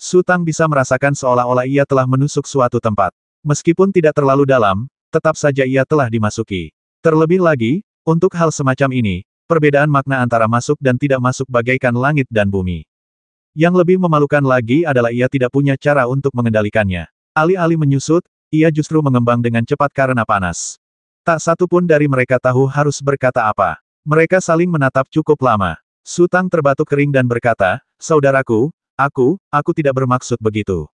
Su Tang bisa merasakan seolah-olah ia telah menusuk suatu tempat. Meskipun tidak terlalu dalam, tetap saja ia telah dimasuki. Terlebih lagi, untuk hal semacam ini, perbedaan makna antara masuk dan tidak masuk bagaikan langit dan bumi. Yang lebih memalukan lagi adalah ia tidak punya cara untuk mengendalikannya. Alih-alih menyusut, ia justru mengembang dengan cepat karena panas. Tak satu pun dari mereka tahu harus berkata apa. Mereka saling menatap cukup lama. Su Tang terbatuk kering dan berkata, "Saudaraku, aku tidak bermaksud begitu."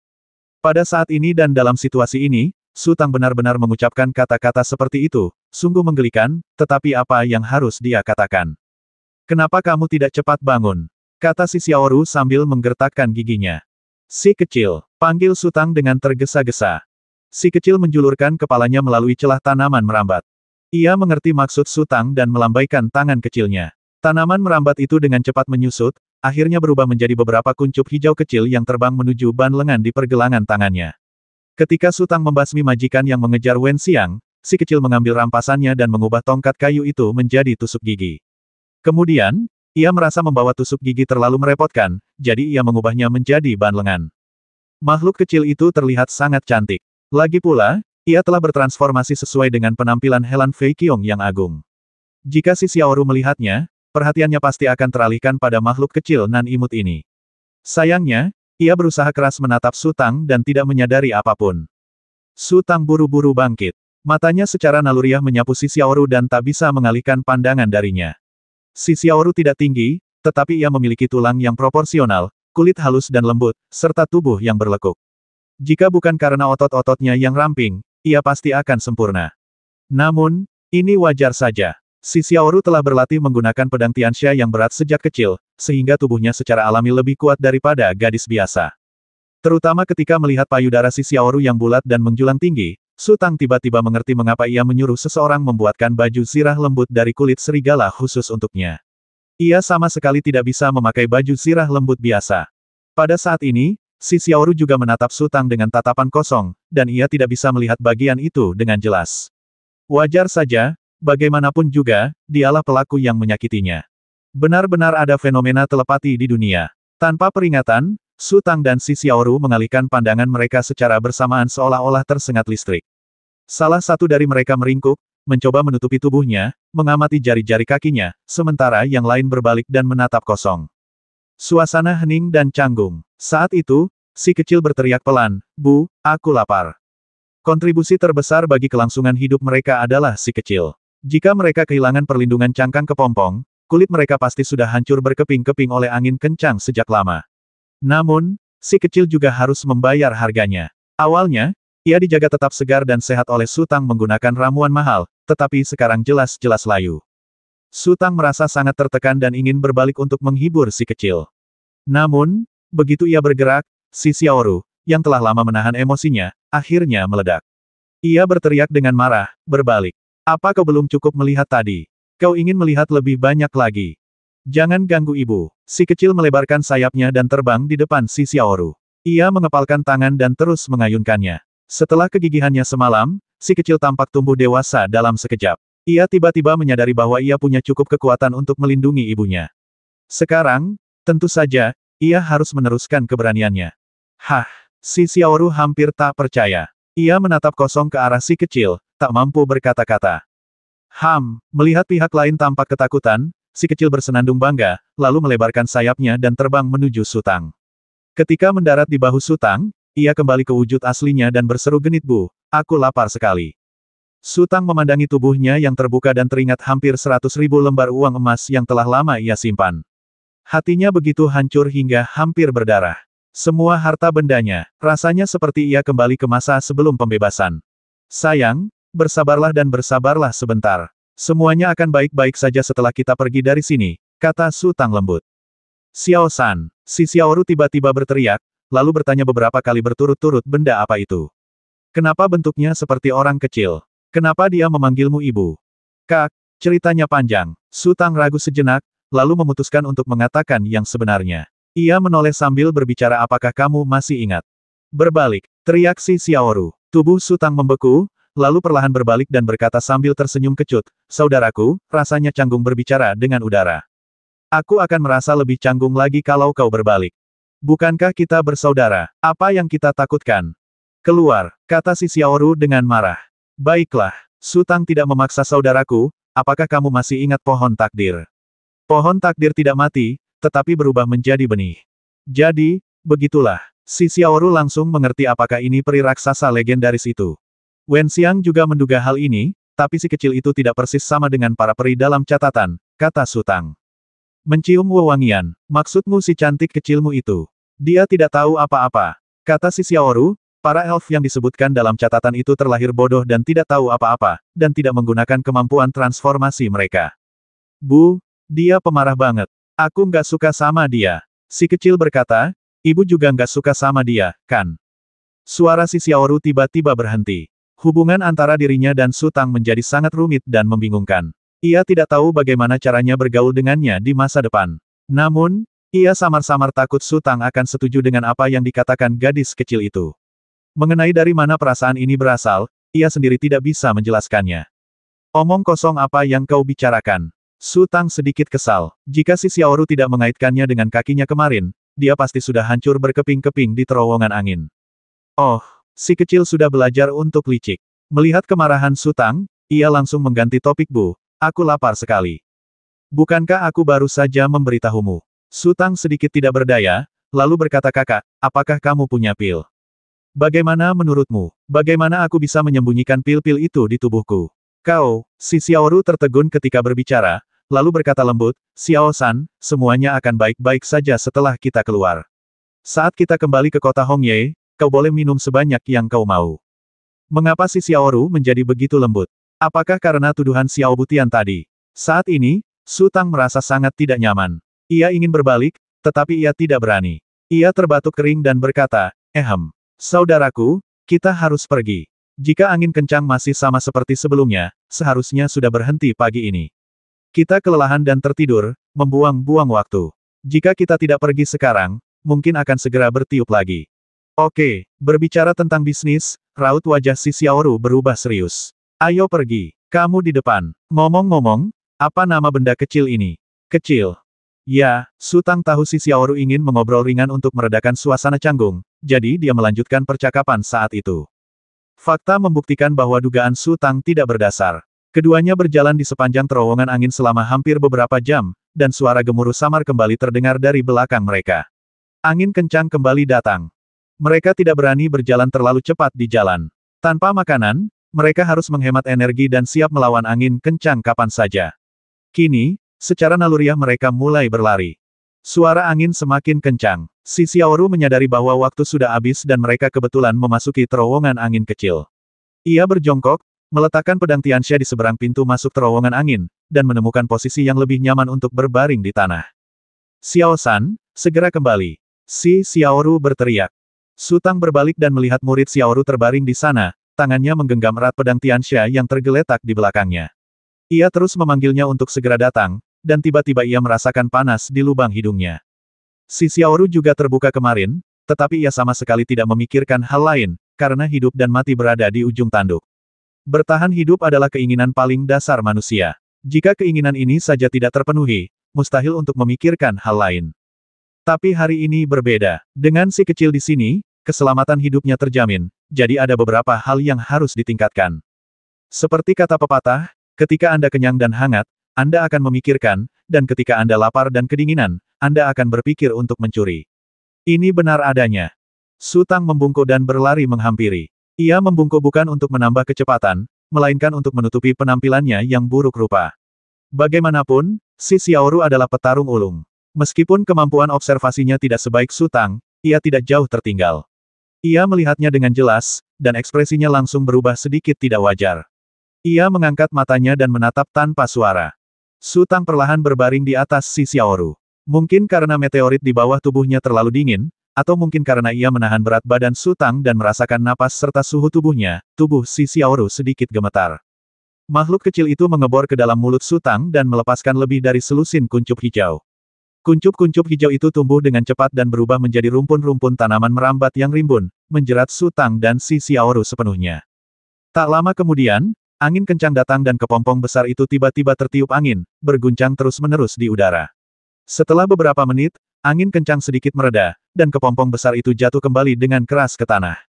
Pada saat ini dan dalam situasi ini, Su Tang benar-benar mengucapkan kata-kata seperti itu, sungguh menggelikan, tetapi apa yang harus dia katakan? "Kenapa kamu tidak cepat bangun?" kata si Xiaoru sambil menggertakkan giginya. "Si kecil," panggil Su Tang dengan tergesa-gesa. Si kecil menjulurkan kepalanya melalui celah tanaman merambat. Ia mengerti maksud Su Tang dan melambaikan tangan kecilnya. Tanaman merambat itu dengan cepat menyusut, akhirnya berubah menjadi beberapa kuncup hijau kecil yang terbang menuju ban lengan di pergelangan tangannya. Ketika Su Tang membasmi majikan yang mengejar Wen Xiang, si kecil mengambil rampasannya dan mengubah tongkat kayu itu menjadi tusuk gigi. Kemudian, ia merasa membawa tusuk gigi terlalu merepotkan, jadi ia mengubahnya menjadi ban lengan. Makhluk kecil itu terlihat sangat cantik. Lagi pula, ia telah bertransformasi sesuai dengan penampilan Helan Fei Qiong yang agung. Jika si Xiaoru melihatnya, perhatiannya pasti akan teralihkan pada makhluk kecil nan imut ini. Sayangnya, ia berusaha keras menatap Su Tang dan tidak menyadari apapun. Su Tang buru-buru bangkit. Matanya secara naluriah menyapu si Xiaoru dan tak bisa mengalihkan pandangan darinya. Si Xiaoru tidak tinggi, tetapi ia memiliki tulang yang proporsional, kulit halus dan lembut, serta tubuh yang berlekuk. Jika bukan karena otot-ototnya yang ramping, ia pasti akan sempurna. Namun, ini wajar saja. Si Xiaoru telah berlatih menggunakan pedang Tianxia yang berat sejak kecil, sehingga tubuhnya secara alami lebih kuat daripada gadis biasa. Terutama ketika melihat payudara si Xiaoru yang bulat dan menjulang tinggi, Su Tang tiba-tiba mengerti mengapa ia menyuruh seseorang membuatkan baju zirah lembut dari kulit serigala khusus untuknya. Ia sama sekali tidak bisa memakai baju zirah lembut biasa. Pada saat ini, si Xiaoru juga menatap Su Tang dengan tatapan kosong, dan ia tidak bisa melihat bagian itu dengan jelas. Wajar saja, bagaimanapun juga, dialah pelaku yang menyakitinya. Benar-benar ada fenomena telepati di dunia. Tanpa peringatan, Su Tang dan si Xiaoru mengalihkan pandangan mereka secara bersamaan seolah-olah tersengat listrik. Salah satu dari mereka meringkuk, mencoba menutupi tubuhnya, mengamati jari-jari kakinya, sementara yang lain berbalik dan menatap kosong. Suasana hening dan canggung. Saat itu, si kecil berteriak pelan, "Bu, aku lapar." Kontribusi terbesar bagi kelangsungan hidup mereka adalah si kecil. Jika mereka kehilangan perlindungan cangkang kepompong, kulit mereka pasti sudah hancur berkeping-keping oleh angin kencang sejak lama. Namun, si kecil juga harus membayar harganya. Awalnya, ia dijaga tetap segar dan sehat oleh Su Tang menggunakan ramuan mahal, tetapi sekarang jelas-jelas layu. Su Tang merasa sangat tertekan dan ingin berbalik untuk menghibur si kecil. Namun, begitu ia bergerak, si Xiaoru, yang telah lama menahan emosinya, akhirnya meledak. Ia berteriak dengan marah, "Berbalik. Apa kau belum cukup melihat tadi? Kau ingin melihat lebih banyak lagi? Jangan ganggu ibu." Si kecil melebarkan sayapnya dan terbang di depan si Xiaoru. Ia mengepalkan tangan dan terus mengayunkannya. Setelah kegigihannya semalam, si kecil tampak tumbuh dewasa dalam sekejap. Ia tiba-tiba menyadari bahwa ia punya cukup kekuatan untuk melindungi ibunya. Sekarang, tentu saja, ia harus meneruskan keberaniannya. Hah, si Xiaoru hampir tak percaya. Ia menatap kosong ke arah si kecil, tak mampu berkata-kata. Melihat pihak lain tampak ketakutan, si kecil bersenandung bangga, lalu melebarkan sayapnya dan terbang menuju Su Tang. Ketika mendarat di bahu Su Tang, ia kembali ke wujud aslinya dan berseru genit, "Bu, aku lapar sekali." Su Tang memandangi tubuhnya yang terbuka dan teringat hampir 100.000 lembar uang emas yang telah lama ia simpan. Hatinya begitu hancur hingga hampir berdarah. Semua harta bendanya, rasanya seperti ia kembali ke masa sebelum pembebasan. "Sayang, bersabarlah dan bersabarlah sebentar. Semuanya akan baik-baik saja setelah kita pergi dari sini," kata Su Tang lembut. "Xiao-san," si Xiaoru tiba-tiba berteriak, lalu bertanya beberapa kali berturut-turut, "Benda apa itu? Kenapa bentuknya seperti orang kecil? Kenapa dia memanggilmu ibu?" "Kak, ceritanya panjang." Su Tang ragu sejenak, lalu memutuskan untuk mengatakan yang sebenarnya. Ia menoleh sambil berbicara, "Apakah kamu masih ingat?" "Berbalik," teriak si Xiaoru. Tubuh Su Tang membeku, lalu perlahan berbalik dan berkata sambil tersenyum kecut, "Saudaraku, rasanya canggung berbicara dengan udara. Aku akan merasa lebih canggung lagi kalau kau berbalik." Bukankah kita bersaudara? Apa yang kita takutkan? Keluar, kata si Xiaoru dengan marah. Baiklah, Su Tang tidak memaksa saudaraku, apakah kamu masih ingat pohon takdir? Pohon takdir tidak mati, tetapi berubah menjadi benih. Jadi, begitulah. Si Xiaoru langsung mengerti apakah ini peri raksasa legendaris itu. Wen Xiang juga menduga hal ini, tapi si kecil itu tidak persis sama dengan para peri dalam catatan, kata Su Tang. Mencium wewangian, maksudmu si cantik kecilmu itu. Dia tidak tahu apa-apa, kata si Xiaoru. Para elf yang disebutkan dalam catatan itu terlahir bodoh dan tidak tahu apa-apa, dan tidak menggunakan kemampuan transformasi mereka. Bu, dia pemarah banget. Aku nggak suka sama dia. Si kecil berkata, ibu juga nggak suka sama dia, kan? Suara si Xiaoru tiba-tiba berhenti. Hubungan antara dirinya dan Su Tang menjadi sangat rumit dan membingungkan. Ia tidak tahu bagaimana caranya bergaul dengannya di masa depan. Namun, ia samar-samar takut Su Tang akan setuju dengan apa yang dikatakan gadis kecil itu. Mengenai dari mana perasaan ini berasal, ia sendiri tidak bisa menjelaskannya. Omong kosong apa yang kau bicarakan? Su Tang sedikit kesal. Jika si Xiaoru tidak mengaitkannya dengan kakinya kemarin, dia pasti sudah hancur berkeping-keping di terowongan angin. Oh, si kecil sudah belajar untuk licik. Melihat kemarahan Su Tang, ia langsung mengganti topik. Bu, aku lapar sekali. Bukankah aku baru saja memberitahumu? Su Tang sedikit tidak berdaya, lalu berkata, kakak, apakah kamu punya pil? Bagaimana menurutmu? Bagaimana aku bisa menyembunyikan pil-pil itu di tubuhku? Kau, si Xiaoru tertegun ketika berbicara, lalu berkata lembut, Xiao-san, semuanya akan baik-baik saja setelah kita keluar. Saat kita kembali ke kota Hongye, kau boleh minum sebanyak yang kau mau. Mengapa si Xiaoru menjadi begitu lembut? Apakah karena tuduhan Xiao Butian tadi? Saat ini, Su Tang merasa sangat tidak nyaman. Ia ingin berbalik, tetapi ia tidak berani. Ia terbatuk kering dan berkata, saudaraku, kita harus pergi. Jika angin kencang masih sama seperti sebelumnya, seharusnya sudah berhenti pagi ini. Kita kelelahan dan tertidur, membuang-buang waktu. Jika kita tidak pergi sekarang, mungkin akan segera bertiup lagi. Oke, berbicara tentang bisnis, raut wajah si Xiaoru berubah serius. Ayo pergi, kamu di depan. Ngomong-ngomong, apa nama benda kecil ini? Kecil. Ya, Su Tang tahu si Xiaoru ingin mengobrol ringan untuk meredakan suasana canggung, jadi dia melanjutkan percakapan saat itu. Fakta membuktikan bahwa dugaan Su Tang tidak berdasar. Keduanya berjalan di sepanjang terowongan angin selama hampir beberapa jam, dan suara gemuruh samar kembali terdengar dari belakang mereka. Angin kencang kembali datang. Mereka tidak berani berjalan terlalu cepat di jalan. Tanpa makanan, mereka harus menghemat energi dan siap melawan angin kencang kapan saja. Kini, secara naluriah mereka mulai berlari. Suara angin semakin kencang. Si Xiaoru menyadari bahwa waktu sudah habis dan mereka kebetulan memasuki terowongan angin kecil. Ia berjongkok, meletakkan pedang Tianxia di seberang pintu masuk terowongan angin, dan menemukan posisi yang lebih nyaman untuk berbaring di tanah. Xiao-san, segera kembali. Si Xiaoru berteriak. Su Tang berbalik dan melihat murid Xiaoru terbaring di sana, tangannya menggenggam erat pedang Tianxia yang tergeletak di belakangnya. Ia terus memanggilnya untuk segera datang, dan tiba-tiba ia merasakan panas di lubang hidungnya. Si Xiaoru juga terbuka kemarin, tetapi ia sama sekali tidak memikirkan hal lain, karena hidup dan mati berada di ujung tanduk. Bertahan hidup adalah keinginan paling dasar manusia. Jika keinginan ini saja tidak terpenuhi, mustahil untuk memikirkan hal lain. Tapi hari ini berbeda. Dengan si kecil di sini, keselamatan hidupnya terjamin, jadi ada beberapa hal yang harus ditingkatkan. Seperti kata pepatah, ketika Anda kenyang dan hangat, Anda akan memikirkan, dan ketika Anda lapar dan kedinginan, Anda akan berpikir untuk mencuri. Ini benar adanya. Su Tang membungkuk dan berlari menghampiri. Ia membungkuk bukan untuk menambah kecepatan, melainkan untuk menutupi penampilannya yang buruk rupa. Bagaimanapun, si Xiaoru adalah petarung ulung. Meskipun kemampuan observasinya tidak sebaik Su Tang, ia tidak jauh tertinggal. Ia melihatnya dengan jelas, dan ekspresinya langsung berubah sedikit tidak wajar. Ia mengangkat matanya dan menatap tanpa suara. Su Tang perlahan berbaring di atas si Xiaoru. Mungkin karena meteorit di bawah tubuhnya terlalu dingin, atau mungkin karena ia menahan berat badan Su Tang dan merasakan napas serta suhu tubuhnya, tubuh si Xiaoru sedikit gemetar. Makhluk kecil itu mengebor ke dalam mulut Su Tang dan melepaskan lebih dari selusin kuncup hijau. Kuncup-kuncup hijau itu tumbuh dengan cepat dan berubah menjadi rumpun-rumpun tanaman merambat yang rimbun, menjerat Su Tang dan si Xiaoru sepenuhnya. Tak lama kemudian, angin kencang datang dan kepompong besar itu tiba-tiba tertiup angin, berguncang terus-menerus di udara. Setelah beberapa menit, angin kencang sedikit mereda, dan kepompong besar itu jatuh kembali dengan keras ke tanah.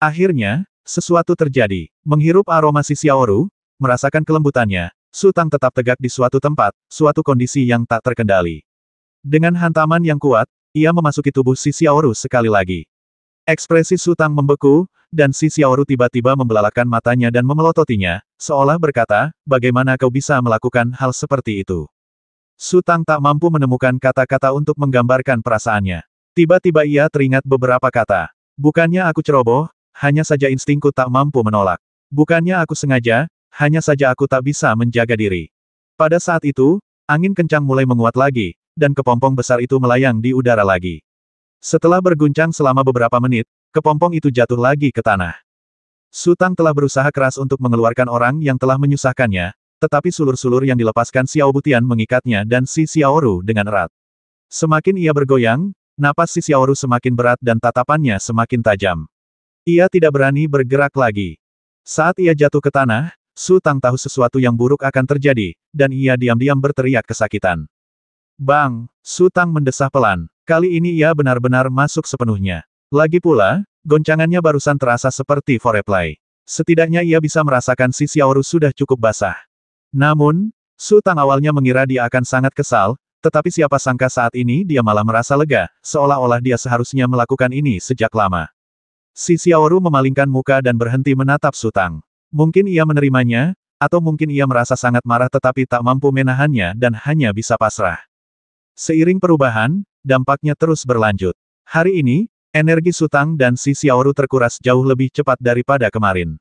Akhirnya, sesuatu terjadi. Menghirup aroma si Xiaoru, merasakan kelembutannya, Su Tang tetap tegak di suatu tempat, suatu kondisi yang tak terkendali. Dengan hantaman yang kuat, ia memasuki tubuh si Xiaoru sekali lagi. Ekspresi Su Tang membeku, dan si Xiaoru tiba-tiba membelalakan matanya dan memelototinya, seolah berkata, bagaimana kau bisa melakukan hal seperti itu? Su Tang tak mampu menemukan kata-kata untuk menggambarkan perasaannya. Tiba-tiba ia teringat beberapa kata. Bukannya aku ceroboh, hanya saja instingku tak mampu menolak. Bukannya aku sengaja, hanya saja aku tak bisa menjaga diri. Pada saat itu, angin kencang mulai menguat lagi, dan kepompong besar itu melayang di udara lagi. Setelah berguncang selama beberapa menit, kepompong itu jatuh lagi ke tanah. Su Tang telah berusaha keras untuk mengeluarkan orang yang telah menyusahkannya, tetapi sulur-sulur yang dilepaskan Xiao Butian mengikatnya dan si Xiaoru dengan erat. Semakin ia bergoyang, napas si Xiaoru semakin berat dan tatapannya semakin tajam. Ia tidak berani bergerak lagi. Saat ia jatuh ke tanah, Su Tang tahu sesuatu yang buruk akan terjadi, dan ia diam-diam berteriak kesakitan. Bang! Su Tang mendesah pelan. Kali ini ia benar-benar masuk sepenuhnya. Lagi pula, goncangannya barusan terasa seperti foreplay. Setidaknya ia bisa merasakan si Xiaoru sudah cukup basah. Namun, Su Tang awalnya mengira dia akan sangat kesal, tetapi siapa sangka saat ini dia malah merasa lega, seolah-olah dia seharusnya melakukan ini sejak lama. Si Xiaoru memalingkan muka dan berhenti menatap Su Tang. Mungkin ia menerimanya, atau mungkin ia merasa sangat marah tetapi tak mampu menahannya dan hanya bisa pasrah. Seiring perubahan, dampaknya terus berlanjut. Hari ini, energi Su Tang dan si Xiaoru terkuras jauh lebih cepat daripada kemarin.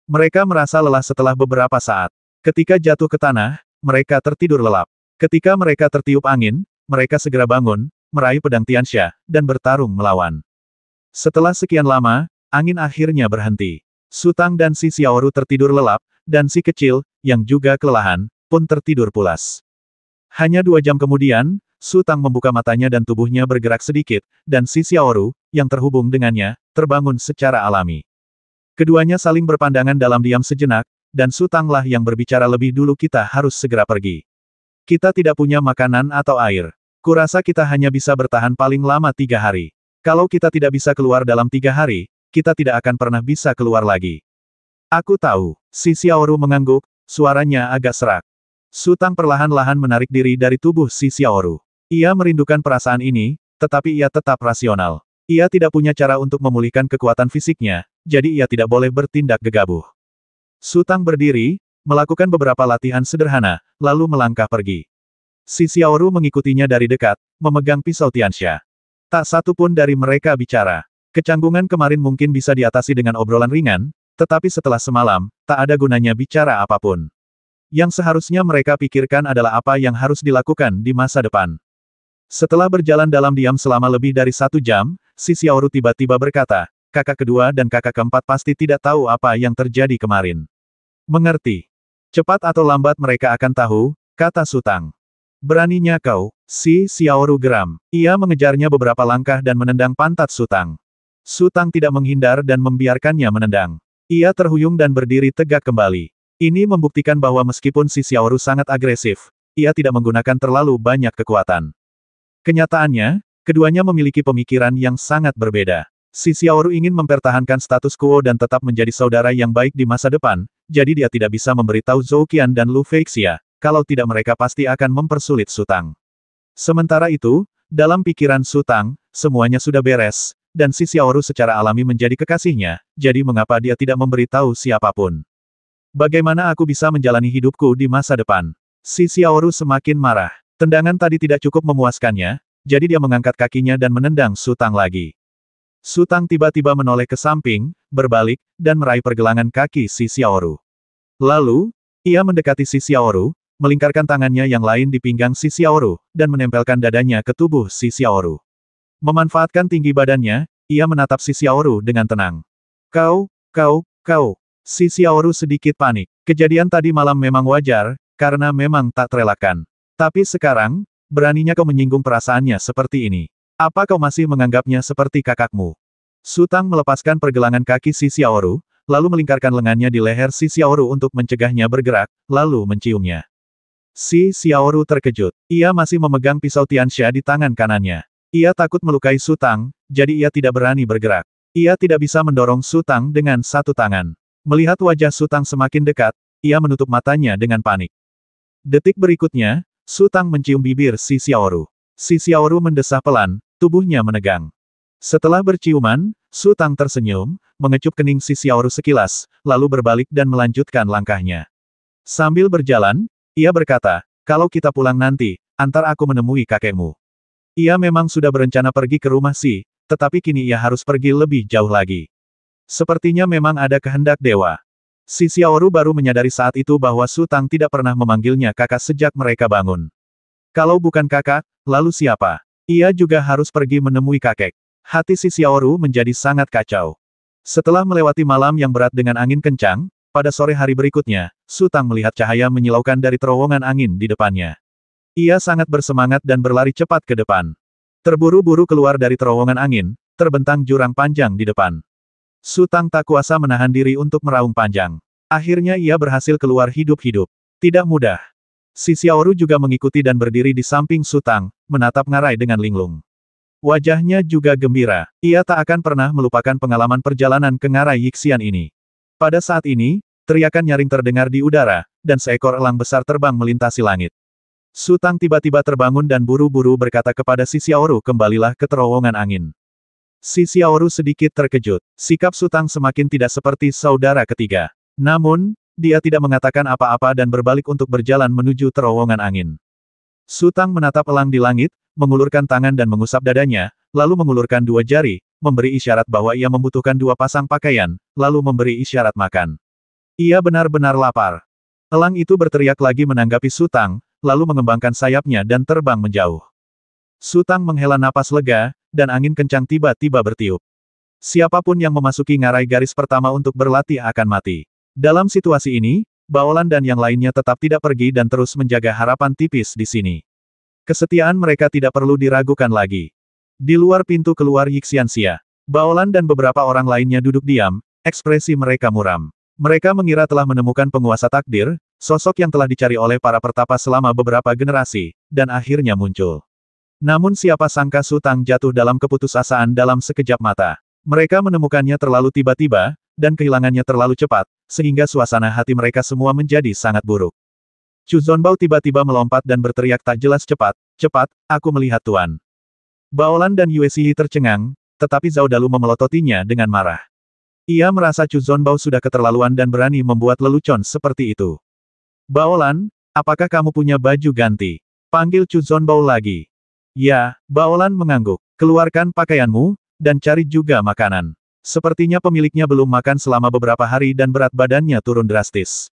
Mereka merasa lelah setelah beberapa saat. Ketika jatuh ke tanah, mereka tertidur lelap. Ketika mereka tertiup angin, mereka segera bangun, meraih pedang Tianxia, dan bertarung melawan. Setelah sekian lama, angin akhirnya berhenti. Su Tang dan si Xiaoru tertidur lelap, dan si kecil, yang juga kelelahan, pun tertidur pulas. Hanya 2 jam kemudian, Su Tang membuka matanya dan tubuhnya bergerak sedikit, dan si Xiaoru, yang terhubung dengannya, terbangun secara alami. Keduanya saling berpandangan dalam diam sejenak, dan Su Tanglah yang berbicara lebih dulu. Kita harus segera pergi. Kita tidak punya makanan atau air. Kurasa kita hanya bisa bertahan paling lama 3 hari. Kalau kita tidak bisa keluar dalam 3 hari, kita tidak akan pernah bisa keluar lagi. Aku tahu. Si Xiaoru mengangguk, suaranya agak serak. Su Tang perlahan-lahan menarik diri dari tubuh si Xiaoru. Ia merindukan perasaan ini, tetapi ia tetap rasional. Ia tidak punya cara untuk memulihkan kekuatan fisiknya, jadi ia tidak boleh bertindak gegabah. Su Tang berdiri, melakukan beberapa latihan sederhana, lalu melangkah pergi. Si Xiaoru mengikutinya dari dekat, memegang pisau Tianxia. Tak satu pun dari mereka bicara. Kecanggungan kemarin mungkin bisa diatasi dengan obrolan ringan, tetapi setelah semalam, tak ada gunanya bicara apapun. Yang seharusnya mereka pikirkan adalah apa yang harus dilakukan di masa depan. Setelah berjalan dalam diam selama lebih dari 1 jam, si Xiaoru tiba-tiba berkata, kakak kedua dan kakak keempat pasti tidak tahu apa yang terjadi kemarin. Mengerti. Cepat atau lambat mereka akan tahu, kata Su Tang. Beraninya kau, si Xiaoru geram. Ia mengejarnya beberapa langkah dan menendang pantat Su Tang. Su Tang tidak menghindar dan membiarkannya menendang. Ia terhuyung dan berdiri tegak kembali. Ini membuktikan bahwa meskipun si Xiaoru sangat agresif, ia tidak menggunakan terlalu banyak kekuatan. Kenyataannya, keduanya memiliki pemikiran yang sangat berbeda. Si Xiaoru ingin mempertahankan status quo dan tetap menjadi saudara yang baik di masa depan, jadi dia tidak bisa memberitahu Zhou Qian dan Lu Feixia, kalau tidak mereka pasti akan mempersulit Su Tang. Sementara itu, dalam pikiran Su Tang, semuanya sudah beres, dan si Xiaoru secara alami menjadi kekasihnya, jadi mengapa dia tidak memberitahu siapapun? Bagaimana aku bisa menjalani hidupku di masa depan? Si Xiaoru semakin marah. Tendangan tadi tidak cukup memuaskannya, jadi dia mengangkat kakinya dan menendang Su Tang lagi. Su Tang tiba-tiba menoleh ke samping, berbalik, dan meraih pergelangan kaki si Xiaoru. Lalu, ia mendekati si Xiaoru, melingkarkan tangannya yang lain di pinggang si Xiaoru, dan menempelkan dadanya ke tubuh si Xiaoru. Memanfaatkan tinggi badannya, ia menatap si Xiaoru dengan tenang. Kau. Si Xiaoru sedikit panik. Kejadian tadi malam memang wajar, karena memang tak terelakkan. Tapi sekarang, beraninya kau menyinggung perasaannya seperti ini. Apa kau masih menganggapnya seperti kakakmu? Su Tang melepaskan pergelangan kaki si Xiaoru, lalu melingkarkan lengannya di leher si Xiaoru untuk mencegahnya bergerak, lalu menciumnya. Si Xiaoru terkejut. Ia masih memegang pisau Tianxia di tangan kanannya. Ia takut melukai Su Tang, jadi ia tidak berani bergerak. Ia tidak bisa mendorong Su Tang dengan satu tangan. Melihat wajah Su Tang semakin dekat, ia menutup matanya dengan panik. Detik berikutnya, Su Tang mencium bibir si Xiaoru. Si Xiaoru mendesah pelan, tubuhnya menegang. Setelah berciuman, Su Tang tersenyum, mengecup kening si Xiaoru sekilas, lalu berbalik dan melanjutkan langkahnya. Sambil berjalan, ia berkata, kalau kita pulang nanti, antar aku menemui kakekmu. Ia memang sudah berencana pergi ke rumah Si, tetapi kini ia harus pergi lebih jauh lagi. Sepertinya memang ada kehendak dewa. Si Xiaoru baru menyadari saat itu bahwa Su Tang tidak pernah memanggilnya kakak sejak mereka bangun. Kalau bukan kakak, lalu siapa? Ia juga harus pergi menemui kakek. Hati si Xiaoru menjadi sangat kacau. Setelah melewati malam yang berat dengan angin kencang, pada sore hari berikutnya, Su Tang melihat cahaya menyilaukan dari terowongan angin di depannya. Ia sangat bersemangat dan berlari cepat ke depan. Terburu-buru keluar dari terowongan angin, terbentang jurang panjang di depan. Su Tang tak kuasa menahan diri untuk meraung panjang. Akhirnya ia berhasil keluar hidup-hidup. Tidak mudah. Si Xiaoru juga mengikuti dan berdiri di samping Su Tang, menatap ngarai dengan linglung. Wajahnya juga gembira. Ia tak akan pernah melupakan pengalaman perjalanan ke ngarai Yixian ini. Pada saat ini, teriakan nyaring terdengar di udara, dan seekor elang besar terbang melintasi langit. Su Tang tiba-tiba terbangun dan buru-buru berkata kepada si Xiaoru kembalilah ke terowongan angin. Si Xiaoru sedikit terkejut. Sikap Su Tang semakin tidak seperti saudara ketiga. Namun, dia tidak mengatakan apa-apa dan berbalik untuk berjalan menuju terowongan angin. Su Tang menatap elang di langit, mengulurkan tangan dan mengusap dadanya, lalu mengulurkan dua jari, memberi isyarat bahwa ia membutuhkan dua pasang pakaian, lalu memberi isyarat makan. Ia benar-benar lapar. Elang itu berteriak lagi menanggapi Su Tang, lalu mengembangkan sayapnya dan terbang menjauh. Su Tang menghela napas lega, dan angin kencang tiba-tiba bertiup. Siapapun yang memasuki ngarai garis pertama untuk berlatih akan mati. Dalam situasi ini, Baolan dan yang lainnya tetap tidak pergi dan terus menjaga harapan tipis di sini. Kesetiaan mereka tidak perlu diragukan lagi. Di luar pintu keluar Yixianxia, Baolan dan beberapa orang lainnya duduk diam, ekspresi mereka muram. Mereka mengira telah menemukan penguasa takdir, sosok yang telah dicari oleh para pertapa selama beberapa generasi, dan akhirnya muncul. Namun siapa sangka Su Tang jatuh dalam keputusasaan dalam sekejap mata. Mereka menemukannya terlalu tiba-tiba, dan kehilangannya terlalu cepat, sehingga suasana hati mereka semua menjadi sangat buruk. Chu Zonbao tiba-tiba melompat dan berteriak tak jelas cepat, cepat, aku melihat Tuan. Baolan dan Yue Siyi tercengang, tetapi Zhao Dalu memelototinya dengan marah. Ia merasa Chu Zonbao sudah keterlaluan dan berani membuat lelucon seperti itu. Baolan, apakah kamu punya baju ganti? Panggil Chu Zonbao lagi. Ya, Baolan mengangguk. Keluarkan pakaianmu, dan cari juga makanan. Sepertinya pemiliknya belum makan selama beberapa hari dan berat badannya turun drastis.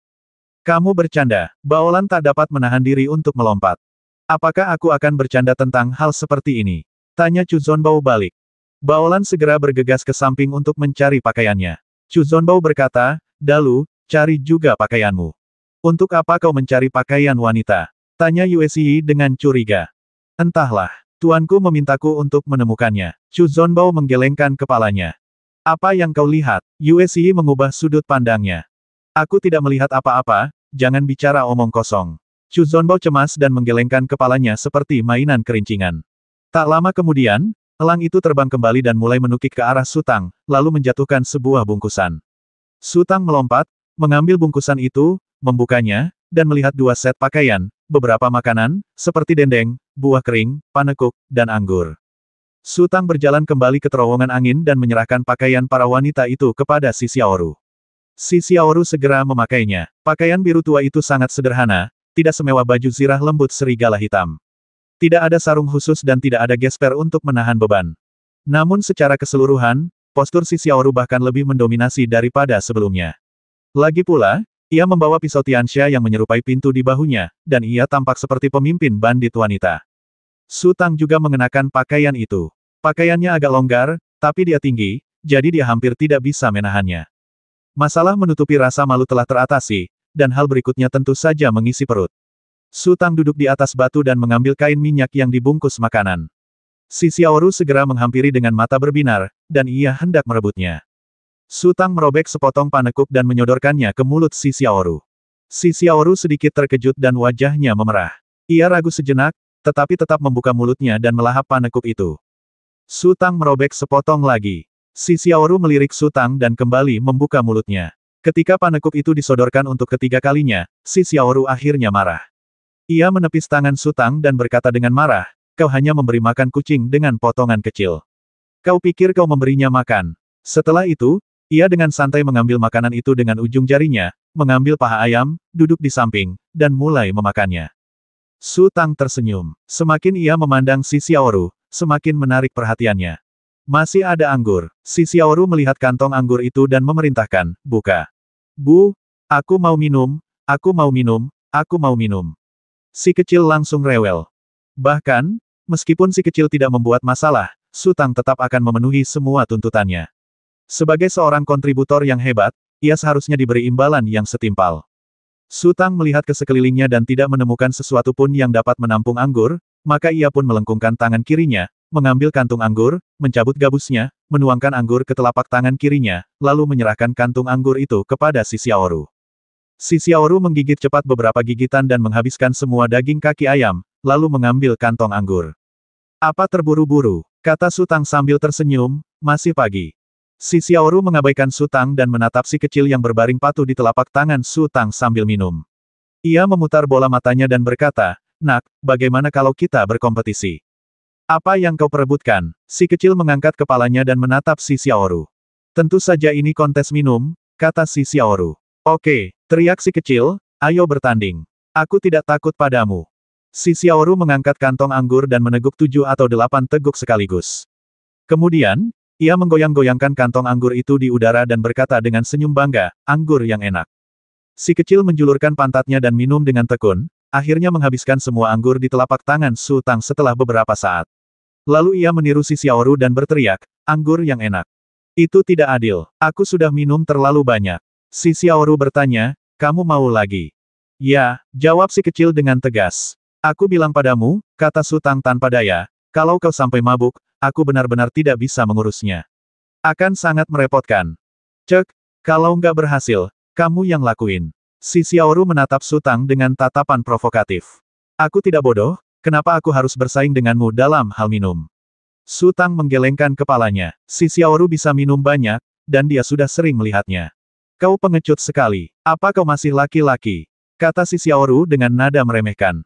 Kamu bercanda. Baolan tak dapat menahan diri untuk melompat. Apakah aku akan bercanda tentang hal seperti ini? Tanya Chu Zonbao balik. Baolan segera bergegas ke samping untuk mencari pakaiannya. Chu Zonbao berkata, Dalu, cari juga pakaianmu. Untuk apa kau mencari pakaian wanita? Tanya Yue Siyi dengan curiga. Entahlah, tuanku memintaku untuk menemukannya. Chu Zonbao menggelengkan kepalanya. Apa yang kau lihat? Yue Siyi mengubah sudut pandangnya. Aku tidak melihat apa-apa, jangan bicara omong kosong. Chu Zonbao cemas dan menggelengkan kepalanya seperti mainan kerincingan. Tak lama kemudian, elang itu terbang kembali dan mulai menukik ke arah Su Tang, lalu menjatuhkan sebuah bungkusan. Su Tang melompat, mengambil bungkusan itu, membukanya, dan melihat dua set pakaian, beberapa makanan, seperti dendeng, buah kering, panekuk, dan anggur. Su Tang berjalan kembali ke terowongan angin dan menyerahkan pakaian para wanita itu kepada si Xiaoru. Si Xiaoru segera memakainya. Pakaian biru tua itu sangat sederhana, tidak semewah baju zirah lembut serigala hitam. Tidak ada sarung khusus dan tidak ada gesper untuk menahan beban. Namun secara keseluruhan, postur si Xiaoru bahkan lebih mendominasi daripada sebelumnya. Lagi pula, ia membawa pisau Tianxia yang menyerupai pintu di bahunya, dan ia tampak seperti pemimpin bandit wanita. Su Tang juga mengenakan pakaian itu. Pakaiannya agak longgar, tapi dia tinggi, jadi dia hampir tidak bisa menahannya. Masalah menutupi rasa malu telah teratasi, dan hal berikutnya tentu saja mengisi perut. Su Tang duduk di atas batu dan mengambil kain minyak yang dibungkus makanan. Si Xiaoru segera menghampiri dengan mata berbinar, dan ia hendak merebutnya. Su Tang merobek sepotong panekuk dan menyodorkannya ke mulut si Xiaoru. Si Xiaoru sedikit terkejut dan wajahnya memerah. Ia ragu sejenak, tetapi tetap membuka mulutnya dan melahap panekuk itu. Su Tang merobek sepotong lagi. Si Xiaoru melirik Su Tang dan kembali membuka mulutnya. Ketika panekuk itu disodorkan untuk ketiga kalinya, si Xiaoru akhirnya marah. Ia menepis tangan Su Tang dan berkata dengan marah, kau hanya memberi makan kucing dengan potongan kecil. Kau pikir kau memberinya makan. Setelah itu, ia dengan santai mengambil makanan itu dengan ujung jarinya, mengambil paha ayam, duduk di samping, dan mulai memakannya. Su Tang tersenyum. Semakin ia memandang si Xiaoru, semakin menarik perhatiannya. Masih ada anggur. Si Xiaoru melihat kantong anggur itu dan memerintahkan, buka. Bu, aku mau minum, aku mau minum, aku mau minum. Si kecil langsung rewel. Bahkan, meskipun si kecil tidak membuat masalah, Su Tang tetap akan memenuhi semua tuntutannya. Sebagai seorang kontributor yang hebat, ia seharusnya diberi imbalan yang setimpal. Su Tang melihat ke sekelilingnya dan tidak menemukan sesuatu pun yang dapat menampung anggur, maka ia pun melengkungkan tangan kirinya, mengambil kantung anggur, mencabut gabusnya, menuangkan anggur ke telapak tangan kirinya, lalu menyerahkan kantung anggur itu kepada si Xiaoru. Si Xiaoru menggigit cepat beberapa gigitan dan menghabiskan semua daging kaki ayam, lalu mengambil kantong anggur. Apa terburu-buru? Kata Su Tang sambil tersenyum, masih pagi. Si Xiaoru mengabaikan Su Tang dan menatap si kecil yang berbaring patuh di telapak tangan Su Tang sambil minum. Ia memutar bola matanya dan berkata, nak, bagaimana kalau kita berkompetisi? Apa yang kau perebutkan? Si kecil mengangkat kepalanya dan menatap si Xiaoru. Tentu saja ini kontes minum, kata si Xiaoru. Oke, teriak si kecil, ayo bertanding. Aku tidak takut padamu. Si Xiaoru mengangkat kantong anggur dan meneguk 7 atau 8 teguk sekaligus. Kemudian, ia menggoyang-goyangkan kantong anggur itu di udara dan berkata dengan senyum bangga, anggur yang enak. Si kecil menjulurkan pantatnya dan minum dengan tekun, akhirnya menghabiskan semua anggur di telapak tangan Su Tang setelah beberapa saat. Lalu ia meniru si Xiaoru dan berteriak, anggur yang enak. Itu tidak adil, aku sudah minum terlalu banyak. Si Xiaoru bertanya, kamu mau lagi? Ya, jawab si kecil dengan tegas. Aku bilang padamu, kata Su Tang tanpa daya, kalau kau sampai mabuk, aku benar-benar tidak bisa mengurusnya. Akan sangat merepotkan. Cek, kalau nggak berhasil, kamu yang lakuin. Si Xiaoru menatap Su Tang dengan tatapan provokatif. Aku tidak bodoh, kenapa aku harus bersaing denganmu dalam hal minum? Su Tang menggelengkan kepalanya. Si Xiaoru bisa minum banyak, dan dia sudah sering melihatnya. Kau pengecut sekali. Apa kau masih laki-laki? Kata si Xiaoru dengan nada meremehkan.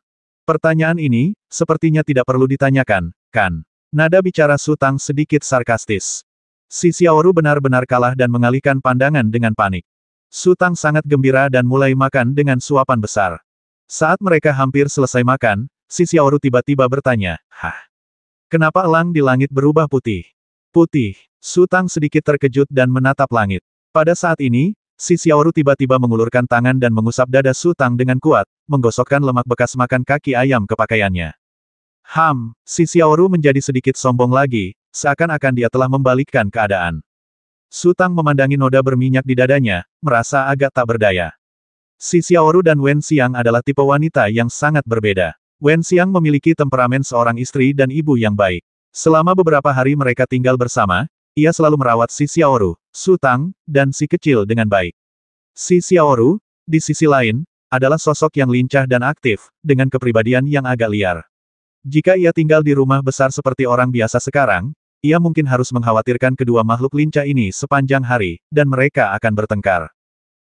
Pertanyaan ini, sepertinya tidak perlu ditanyakan, kan? Nada bicara Su Tang sedikit sarkastis. Si Xiaoru benar-benar kalah dan mengalihkan pandangan dengan panik. Su Tang sangat gembira dan mulai makan dengan suapan besar. Saat mereka hampir selesai makan, si Xiaoru tiba-tiba bertanya, hah? Kenapa elang di langit berubah putih? Putih. Su Tang sedikit terkejut dan menatap langit. Pada saat ini, si Xiaoru tiba-tiba mengulurkan tangan dan mengusap dada Su Tang dengan kuat, menggosokkan lemak bekas makan kaki ayam ke pakaiannya. Si Xiaoru menjadi sedikit sombong lagi, seakan-akan dia telah membalikkan keadaan. Su Tang memandangi noda berminyak di dadanya, merasa agak tak berdaya. Si Xiaoru dan Wen Xiang adalah tipe wanita yang sangat berbeda. Wen Xiang memiliki temperamen seorang istri dan ibu yang baik. Selama beberapa hari mereka tinggal bersama, ia selalu merawat si Xiaoru, Su Tang, dan si kecil dengan baik. Si Xiaoru, di sisi lain, adalah sosok yang lincah dan aktif, dengan kepribadian yang agak liar. Jika ia tinggal di rumah besar seperti orang biasa sekarang, ia mungkin harus mengkhawatirkan kedua makhluk lincah ini sepanjang hari, dan mereka akan bertengkar.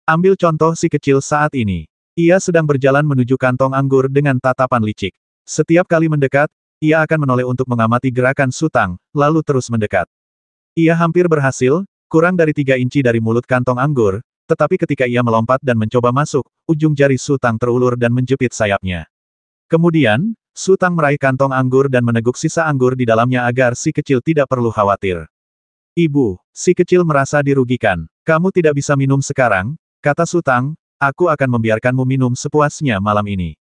Ambil contoh si kecil saat ini. Ia sedang berjalan menuju kantong anggur dengan tatapan licik. Setiap kali mendekat, ia akan menoleh untuk mengamati gerakan Su Tang, lalu terus mendekat. Ia hampir berhasil, kurang dari 3 inci dari mulut kantong anggur, tetapi ketika ia melompat dan mencoba masuk, ujung jari Su Tang terulur dan menjepit sayapnya. Kemudian, Su Tang meraih kantong anggur dan meneguk sisa anggur di dalamnya agar si kecil tidak perlu khawatir. Ibu, si kecil merasa dirugikan. Kamu tidak bisa minum sekarang, kata Su Tang, aku akan membiarkanmu minum sepuasnya malam ini.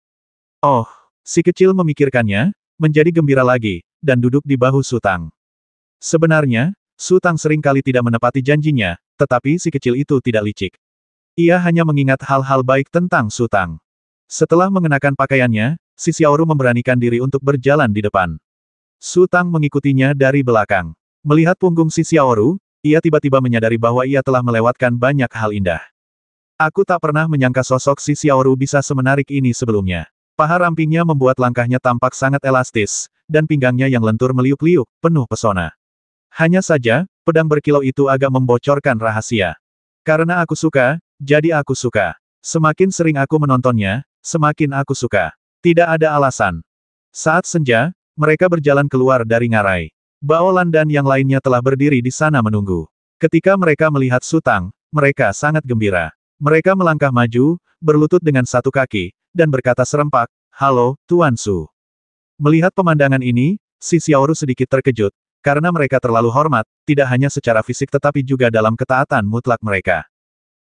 Oh, si kecil memikirkannya, menjadi gembira lagi, dan duduk di bahu Su Tang. Sebenarnya, Su Tang sering kali tidak menepati janjinya, tetapi si kecil itu tidak licik. Ia hanya mengingat hal-hal baik tentang Su Tang. Setelah mengenakan pakaiannya, si Xiaoru memberanikan diri untuk berjalan di depan. Su Tang mengikutinya dari belakang. Melihat punggung si Xiaoru, ia tiba-tiba menyadari bahwa ia telah melewatkan banyak hal indah. Aku tak pernah menyangka sosok si Xiaoru bisa semenarik ini sebelumnya. Paha rampingnya membuat langkahnya tampak sangat elastis, dan pinggangnya yang lentur meliuk-liuk, penuh pesona. Hanya saja, pedang berkilau itu agak membocorkan rahasia. Karena aku suka, jadi aku suka. Semakin sering aku menontonnya, semakin aku suka. Tidak ada alasan. Saat senja, mereka berjalan keluar dari ngarai. Baolan dan yang lainnya telah berdiri di sana menunggu. Ketika mereka melihat Su Tang, mereka sangat gembira. Mereka melangkah maju, berlutut dengan satu kaki, dan berkata serempak, "Halo, Tuan Su." Melihat pemandangan ini, si Xiaoru sedikit terkejut, karena mereka terlalu hormat, tidak hanya secara fisik tetapi juga dalam ketaatan mutlak mereka.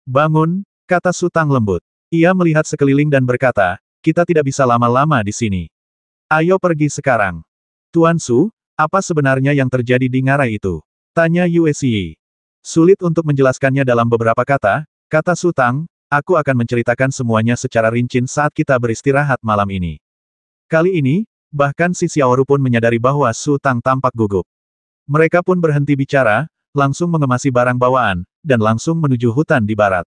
"Bangun," kata Su Tang lembut. Ia melihat sekeliling dan berkata, "Kita tidak bisa lama-lama di sini. Ayo pergi sekarang." "Tuan Su, apa sebenarnya yang terjadi di ngarai itu?" tanya Yue Xi. "Sulit untuk menjelaskannya dalam beberapa kata," kata Su Tang, "aku akan menceritakan semuanya secara rinci saat kita beristirahat malam ini." Kali ini, bahkan si Xiaoru pun menyadari bahwa Su Tang tampak gugup. Mereka pun berhenti bicara, langsung mengemasi barang bawaan, dan langsung menuju hutan di barat.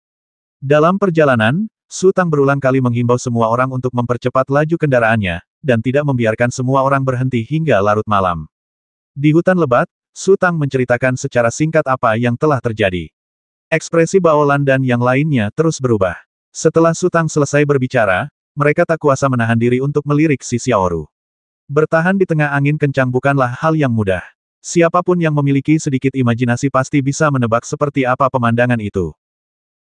Dalam perjalanan, Su Tang berulang kali menghimbau semua orang untuk mempercepat laju kendaraannya, dan tidak membiarkan semua orang berhenti hingga larut malam. Di hutan lebat, Su Tang menceritakan secara singkat apa yang telah terjadi. Ekspresi Baolan dan yang lainnya terus berubah. Setelah Su Tang selesai berbicara, mereka tak kuasa menahan diri untuk melirik si Xiaoru. Bertahan di tengah angin kencang bukanlah hal yang mudah. Siapapun yang memiliki sedikit imajinasi pasti bisa menebak seperti apa pemandangan itu.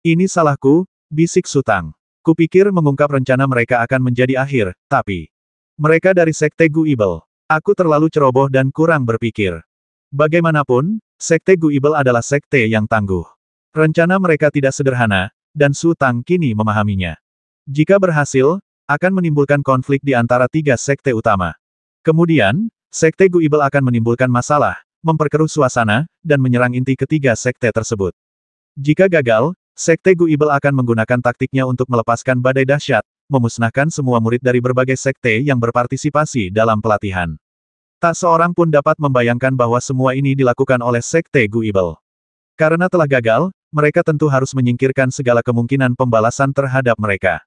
"Ini salahku," bisik Su Tang. "Kupikir mengungkap rencana mereka akan menjadi akhir, tapi mereka dari Sekte Guibel. Aku terlalu ceroboh dan kurang berpikir. Bagaimanapun, Sekte Guibel adalah sekte yang tangguh. Rencana mereka tidak sederhana, dan Su Tang kini memahaminya. Jika berhasil, akan menimbulkan konflik di antara tiga sekte utama. Kemudian, Sekte Guibel akan menimbulkan masalah, memperkeruh suasana, dan menyerang inti ketiga sekte tersebut. Jika gagal, Sekte Guibel akan menggunakan taktiknya untuk melepaskan badai dahsyat, memusnahkan semua murid dari berbagai sekte yang berpartisipasi dalam pelatihan. Tak seorang pun dapat membayangkan bahwa semua ini dilakukan oleh Sekte Guibel. Karena telah gagal, mereka tentu harus menyingkirkan segala kemungkinan pembalasan terhadap mereka.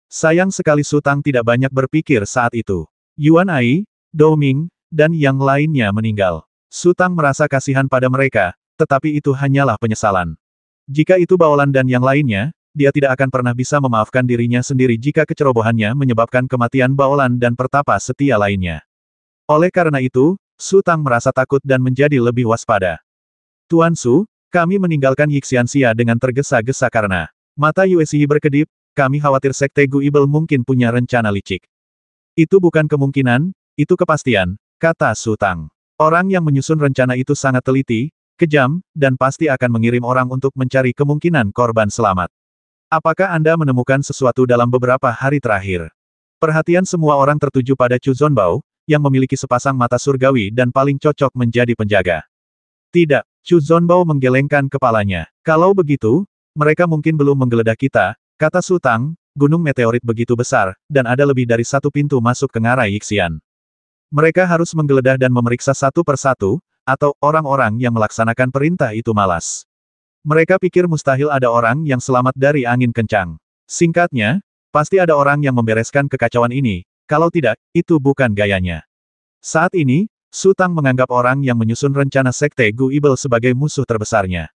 Sayang sekali Su Tang tidak banyak berpikir saat itu. Yuan Ai, Dou Ming, dan yang lainnya meninggal. Su Tang merasa kasihan pada mereka, tetapi itu hanyalah penyesalan. Jika itu Baolan dan yang lainnya, dia tidak akan pernah bisa memaafkan dirinya sendiri jika kecerobohannya menyebabkan kematian Baolan dan pertapa setia lainnya. Oleh karena itu, Su Tang merasa takut dan menjadi lebih waspada. "Tuan Su, kami meninggalkan Yixianxia dengan tergesa-gesa karena..." Mata Yue Xi berkedip, "Kami khawatir Sekte Guibel mungkin punya rencana licik." "Itu bukan kemungkinan, itu kepastian," kata Su Tang. "Orang yang menyusun rencana itu sangat teliti, kejam, dan pasti akan mengirim orang untuk mencari kemungkinan korban selamat. Apakah Anda menemukan sesuatu dalam beberapa hari terakhir?" Perhatian semua orang tertuju pada Chu Zonbao, yang memiliki sepasang mata surgawi dan paling cocok menjadi penjaga. "Tidak," Chu Zonbao menggelengkan kepalanya. "Kalau begitu, mereka mungkin belum menggeledah kita," kata Su Tang. "Gunung meteorit begitu besar, dan ada lebih dari satu pintu masuk ke ngarai Yixian. Mereka harus menggeledah dan memeriksa satu persatu, atau orang-orang yang melaksanakan perintah itu malas. Mereka pikir mustahil ada orang yang selamat dari angin kencang. Singkatnya, pasti ada orang yang membereskan kekacauan ini, kalau tidak, itu bukan gayanya." Saat ini, Su Tang menganggap orang yang menyusun rencana Sekte Guibel sebagai musuh terbesarnya.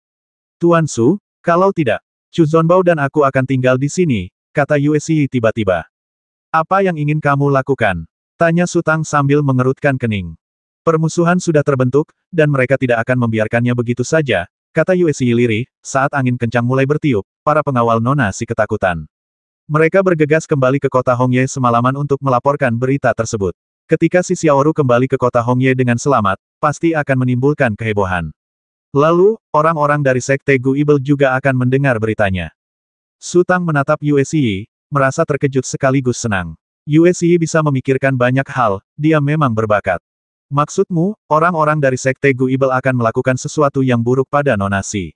"Tuan Su, kalau tidak, Chu Zonbao dan aku akan tinggal di sini," kata Yue Xi tiba-tiba. "Apa yang ingin kamu lakukan?" tanya Su Tang sambil mengerutkan kening. "Permusuhan sudah terbentuk, dan mereka tidak akan membiarkannya begitu saja," kata Yue Xi lirih. Saat angin kencang mulai bertiup, para pengawal Nona si ketakutan. Mereka bergegas kembali ke kota Hongye semalaman untuk melaporkan berita tersebut. Ketika si Xiaoru kembali ke kota Hongye dengan selamat, pasti akan menimbulkan kehebohan. Lalu, orang-orang dari Sekte Guibel juga akan mendengar beritanya. Su Tang menatap Yue Xi, merasa terkejut sekaligus senang. Yue Xi bisa memikirkan banyak hal, dia memang berbakat. "Maksudmu, orang-orang dari Sekte Guibel akan melakukan sesuatu yang buruk pada Nona Si?"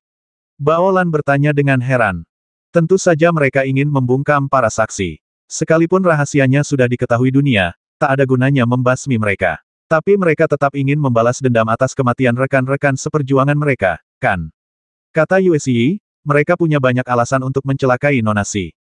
Baolan bertanya dengan heran. "Tentu saja mereka ingin membungkam para saksi. Sekalipun rahasianya sudah diketahui dunia, tak ada gunanya membasmi mereka. Tapi mereka tetap ingin membalas dendam atas kematian rekan-rekan seperjuangan mereka, kan?" Kata Yue Xi, "Mereka punya banyak alasan untuk mencelakai Nona Si.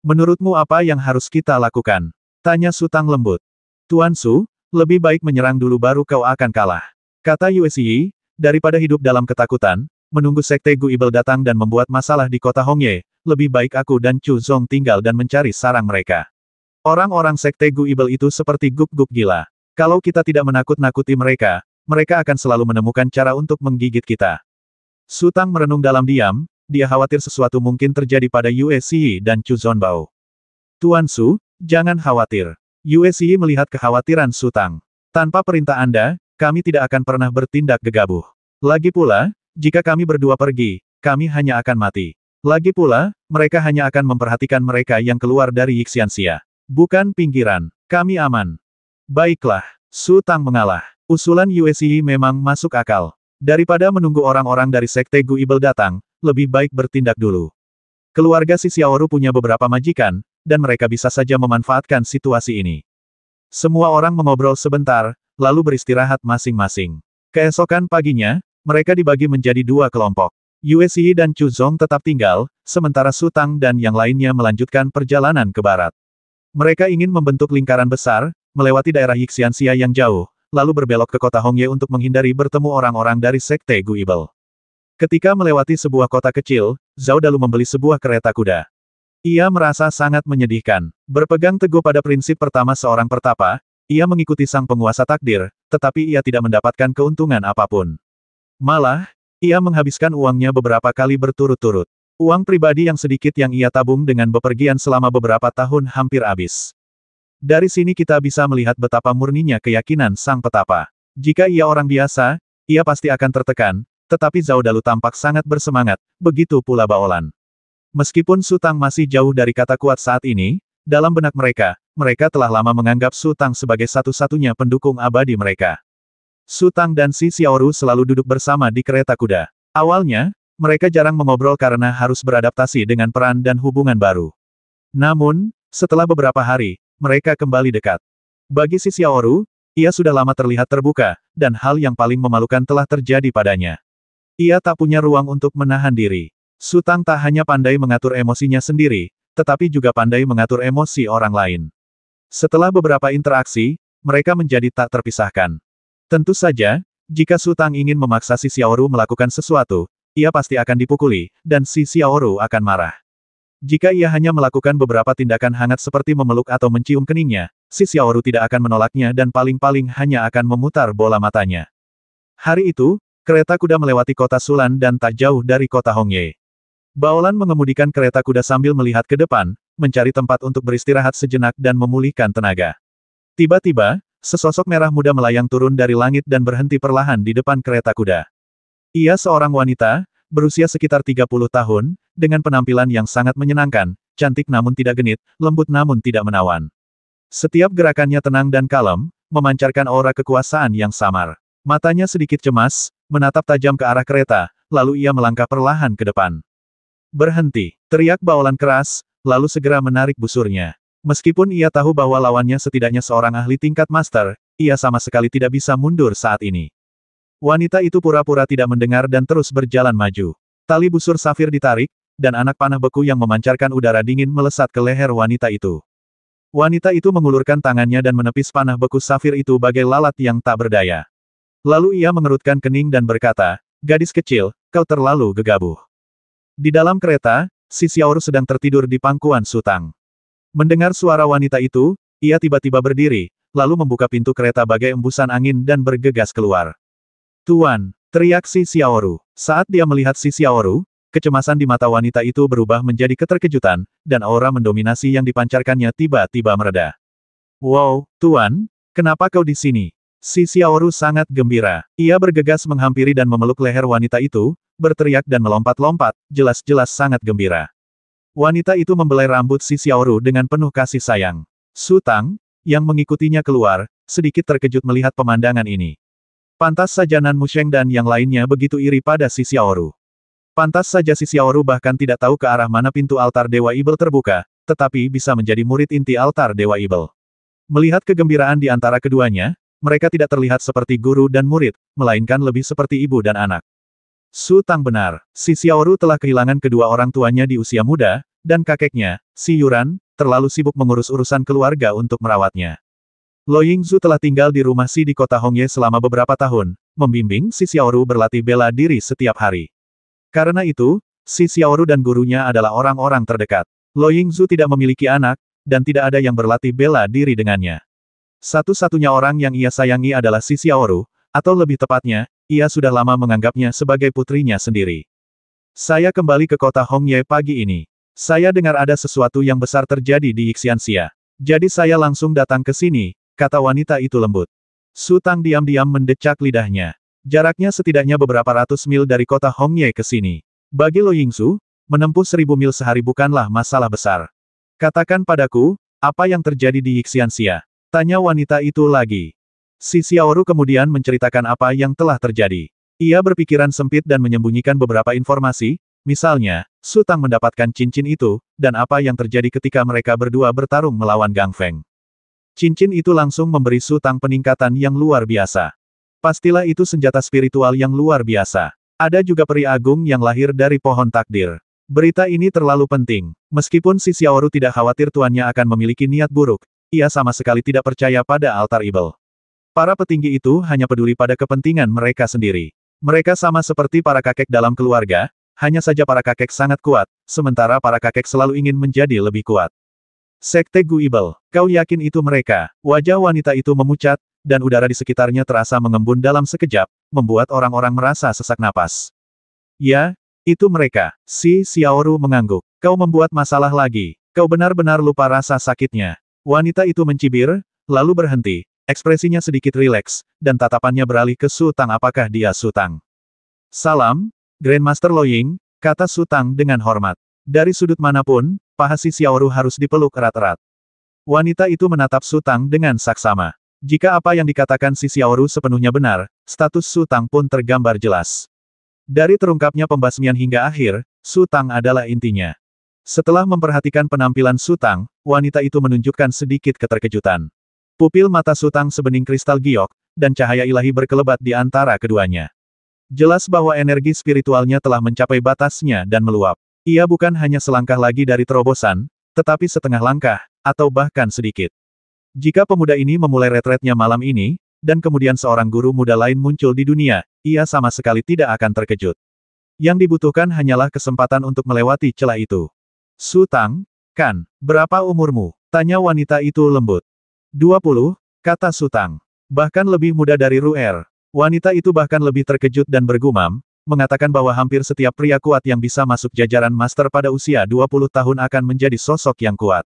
Menurutmu apa yang harus kita lakukan?" tanya Su Tang lembut. "Tuan Su, Lebih baik menyerang dulu baru kau akan kalah. Kata Yue Xi, daripada hidup dalam ketakutan, menunggu Sekte Guibel datang dan membuat masalah di kota Hongye, lebih baik aku dan Chu Zong tinggal dan mencari sarang mereka. Orang-orang Sekte Guibel itu seperti guk-guk gila. Kalau kita tidak menakut-nakuti mereka, mereka akan selalu menemukan cara untuk menggigit kita. Su Tang merenung dalam diam, dia khawatir sesuatu mungkin terjadi pada Yue Xi dan Chu Zonbao. Tuan Su, jangan khawatir. Yue Xi melihat kekhawatiran Su Tang. Tanpa perintah Anda, kami tidak akan pernah bertindak gegabah. Lagi pula, jika kami berdua pergi, kami hanya akan mati. Lagi pula, mereka hanya akan memperhatikan mereka yang keluar dari Yixianxia. Bukan pinggiran. Kami aman. Baiklah, Su Tang mengalah. Usulan Yue Xi memang masuk akal. Daripada menunggu orang-orang dari Sekte Guibel datang, lebih baik bertindak dulu. Keluarga si Xiaoru punya beberapa majikan, dan mereka bisa saja memanfaatkan situasi ini. Semua orang mengobrol sebentar, lalu beristirahat masing-masing. Keesokan paginya, mereka dibagi menjadi dua kelompok. Yue Xi dan Chu Zong tetap tinggal, sementara Su Tang dan yang lainnya melanjutkan perjalanan ke barat. Mereka ingin membentuk lingkaran besar, melewati daerah Yixianxia yang jauh, lalu berbelok ke kota Hongye untuk menghindari bertemu orang-orang dari Sekte Guibel. Ketika melewati sebuah kota kecil, Zhao Dalu membeli sebuah kereta kuda. Ia merasa sangat menyedihkan. Berpegang teguh pada prinsip pertama seorang pertapa, ia mengikuti sang penguasa takdir, tetapi ia tidak mendapatkan keuntungan apapun. Malah, ia menghabiskan uangnya beberapa kali berturut-turut. Uang pribadi yang sedikit yang ia tabung dengan bepergian selama beberapa tahun hampir habis. Dari sini kita bisa melihat betapa murninya keyakinan sang petapa. Jika ia orang biasa, ia pasti akan tertekan, tetapi Zhao Dalu tampak sangat bersemangat, begitu pula Baolan. Meskipun Su Tang masih jauh dari kata kuat saat ini, dalam benak mereka, mereka telah lama menganggap Su Tang sebagai satu-satunya pendukung abadi mereka. Su Tang dan si Xiaoru selalu duduk bersama di kereta kuda. Awalnya, mereka jarang mengobrol karena harus beradaptasi dengan peran dan hubungan baru. Namun, setelah beberapa hari, mereka kembali dekat. Bagi si Xiaoru, ia sudah lama terlihat terbuka, dan hal yang paling memalukan telah terjadi padanya. Ia tak punya ruang untuk menahan diri. Su Tang tak hanya pandai mengatur emosinya sendiri, tetapi juga pandai mengatur emosi orang lain. Setelah beberapa interaksi, mereka menjadi tak terpisahkan. Tentu saja, jika Su Tang ingin memaksa si Xiaoru melakukan sesuatu, ia pasti akan dipukuli, dan si Xiaoru akan marah. Jika ia hanya melakukan beberapa tindakan hangat seperti memeluk atau mencium keningnya, si Xiaoru tidak akan menolaknya dan paling-paling hanya akan memutar bola matanya. Hari itu, kereta kuda melewati kota Sulan dan tak jauh dari kota Hongye. Baolan mengemudikan kereta kuda sambil melihat ke depan, mencari tempat untuk beristirahat sejenak dan memulihkan tenaga. Tiba-tiba, sesosok merah muda melayang turun dari langit dan berhenti perlahan di depan kereta kuda. Ia seorang wanita, berusia sekitar 30 tahun, dengan penampilan yang sangat menyenangkan, cantik namun tidak genit, lembut namun tidak menawan. Setiap gerakannya tenang dan kalem, memancarkan aura kekuasaan yang samar. Matanya sedikit cemas, menatap tajam ke arah kereta, lalu ia melangkah perlahan ke depan. Berhenti, teriak Baolan keras, lalu segera menarik busurnya. Meskipun ia tahu bahwa lawannya setidaknya seorang ahli tingkat master, ia sama sekali tidak bisa mundur saat ini. Wanita itu pura-pura tidak mendengar dan terus berjalan maju. Tali busur safir ditarik, dan anak panah beku yang memancarkan udara dingin melesat ke leher wanita itu. Wanita itu mengulurkan tangannya dan menepis panah beku safir itu bagai lalat yang tak berdaya. Lalu ia mengerutkan kening dan berkata, "Gadis kecil, kau terlalu gegabah." Di dalam kereta, si Xiaoru sedang tertidur di pangkuan Su Tang. Mendengar suara wanita itu, ia tiba-tiba berdiri, lalu membuka pintu kereta bagai embusan angin dan bergegas keluar. "Tuan!" teriak si Xiaoru. Saat dia melihat si Xiaoru, kecemasan di mata wanita itu berubah menjadi keterkejutan, dan aura mendominasi yang dipancarkannya tiba-tiba mereda. "Wow, Tuan, kenapa kau di sini?" Si Xiaoru sangat gembira. Ia bergegas menghampiri dan memeluk leher wanita itu, berteriak dan melompat-lompat, jelas-jelas sangat gembira. Wanita itu membelai rambut si Xiaoru dengan penuh kasih sayang. Su Tang, yang mengikutinya keluar, sedikit terkejut melihat pemandangan ini. Pantas saja Nan Musheng dan yang lainnya begitu iri pada si Xiaoru. Pantas saja si Xiaoru bahkan tidak tahu ke arah mana pintu altar Dewa Ibel terbuka, tetapi bisa menjadi murid inti altar Dewa Ibel. Melihat kegembiraan di antara keduanya, mereka tidak terlihat seperti guru dan murid, melainkan lebih seperti ibu dan anak. Su Tang benar, si Xiaoru telah kehilangan kedua orang tuanya di usia muda, dan kakeknya, si Yuran, terlalu sibuk mengurus urusan keluarga untuk merawatnya. Lo Yingzu telah tinggal di rumah Si di kota Hongye selama beberapa tahun, membimbing Si Xiaoru berlatih bela diri setiap hari. Karena itu, Si Xiaoru dan gurunya adalah orang-orang terdekat. Lo Yingzu tidak memiliki anak, dan tidak ada yang berlatih bela diri dengannya. Satu-satunya orang yang ia sayangi adalah Si Xiaoru, atau lebih tepatnya, ia sudah lama menganggapnya sebagai putrinya sendiri. Saya kembali ke kota Hongye pagi ini. Saya dengar ada sesuatu yang besar terjadi di Yixianxia. Jadi saya langsung datang ke sini, kata wanita itu lembut. Su Tang diam-diam mendecak lidahnya. Jaraknya setidaknya beberapa ratus mil dari kota Hongye ke sini. Bagi Lo Yingzu, menempuh 1000 mil sehari bukanlah masalah besar. Katakan padaku, apa yang terjadi di Yixianxia? Tanya wanita itu lagi. Si Xiaoru kemudian menceritakan apa yang telah terjadi. Ia berpikiran sempit dan menyembunyikan beberapa informasi, misalnya, Su Tang mendapatkan cincin itu, dan apa yang terjadi ketika mereka berdua bertarung melawan Gang Feng. Cincin itu langsung memberi Su Tang peningkatan yang luar biasa. Pastilah itu senjata spiritual yang luar biasa. Ada juga peri agung yang lahir dari pohon takdir. Berita ini terlalu penting. Meskipun si Xiaoru tidak khawatir tuannya akan memiliki niat buruk, ia sama sekali tidak percaya pada altar Ibel. Para petinggi itu hanya peduli pada kepentingan mereka sendiri. Mereka sama seperti para kakek dalam keluarga, hanya saja para kakek sangat kuat, sementara para kakek selalu ingin menjadi lebih kuat. Sekte Gu Ibel, kau yakin itu mereka? Wajah wanita itu memucat, dan udara di sekitarnya terasa mengembun dalam sekejap, membuat orang-orang merasa sesak napas. Ya, itu mereka. Si Xiaoru mengangguk. Kau membuat masalah lagi. Kau benar-benar lupa rasa sakitnya. Wanita itu mencibir, lalu berhenti. Ekspresinya sedikit rileks, dan tatapannya beralih ke Su Tang. Apakah dia Su Tang? Salam, Grandmaster Lo Ying, kata Su Tang dengan hormat. Dari sudut manapun, paha si Xiaoru harus dipeluk erat-erat. Wanita itu menatap Su Tang dengan saksama. Jika apa yang dikatakan si Xiaoru sepenuhnya benar, status Su Tang pun tergambar jelas. Dari terungkapnya pembasmian hingga akhir, Su Tang adalah intinya. Setelah memperhatikan penampilan Su Tang, wanita itu menunjukkan sedikit keterkejutan. Pupil mata Su Tang sebening kristal giok, dan cahaya ilahi berkelebat di antara keduanya. Jelas bahwa energi spiritualnya telah mencapai batasnya dan meluap. Ia bukan hanya selangkah lagi dari terobosan, tetapi setengah langkah, atau bahkan sedikit. Jika pemuda ini memulai retretnya malam ini, dan kemudian seorang guru muda lain muncul di dunia, ia sama sekali tidak akan terkejut. Yang dibutuhkan hanyalah kesempatan untuk melewati celah itu. Su Tang, kan, berapa umurmu? Tanya wanita itu lembut. 20, kata Su Tang. Bahkan lebih muda dari Ru'er. Wanita itu bahkan lebih terkejut dan bergumam, mengatakan bahwa hampir setiap pria kuat yang bisa masuk jajaran master pada usia 20 tahun akan menjadi sosok yang kuat.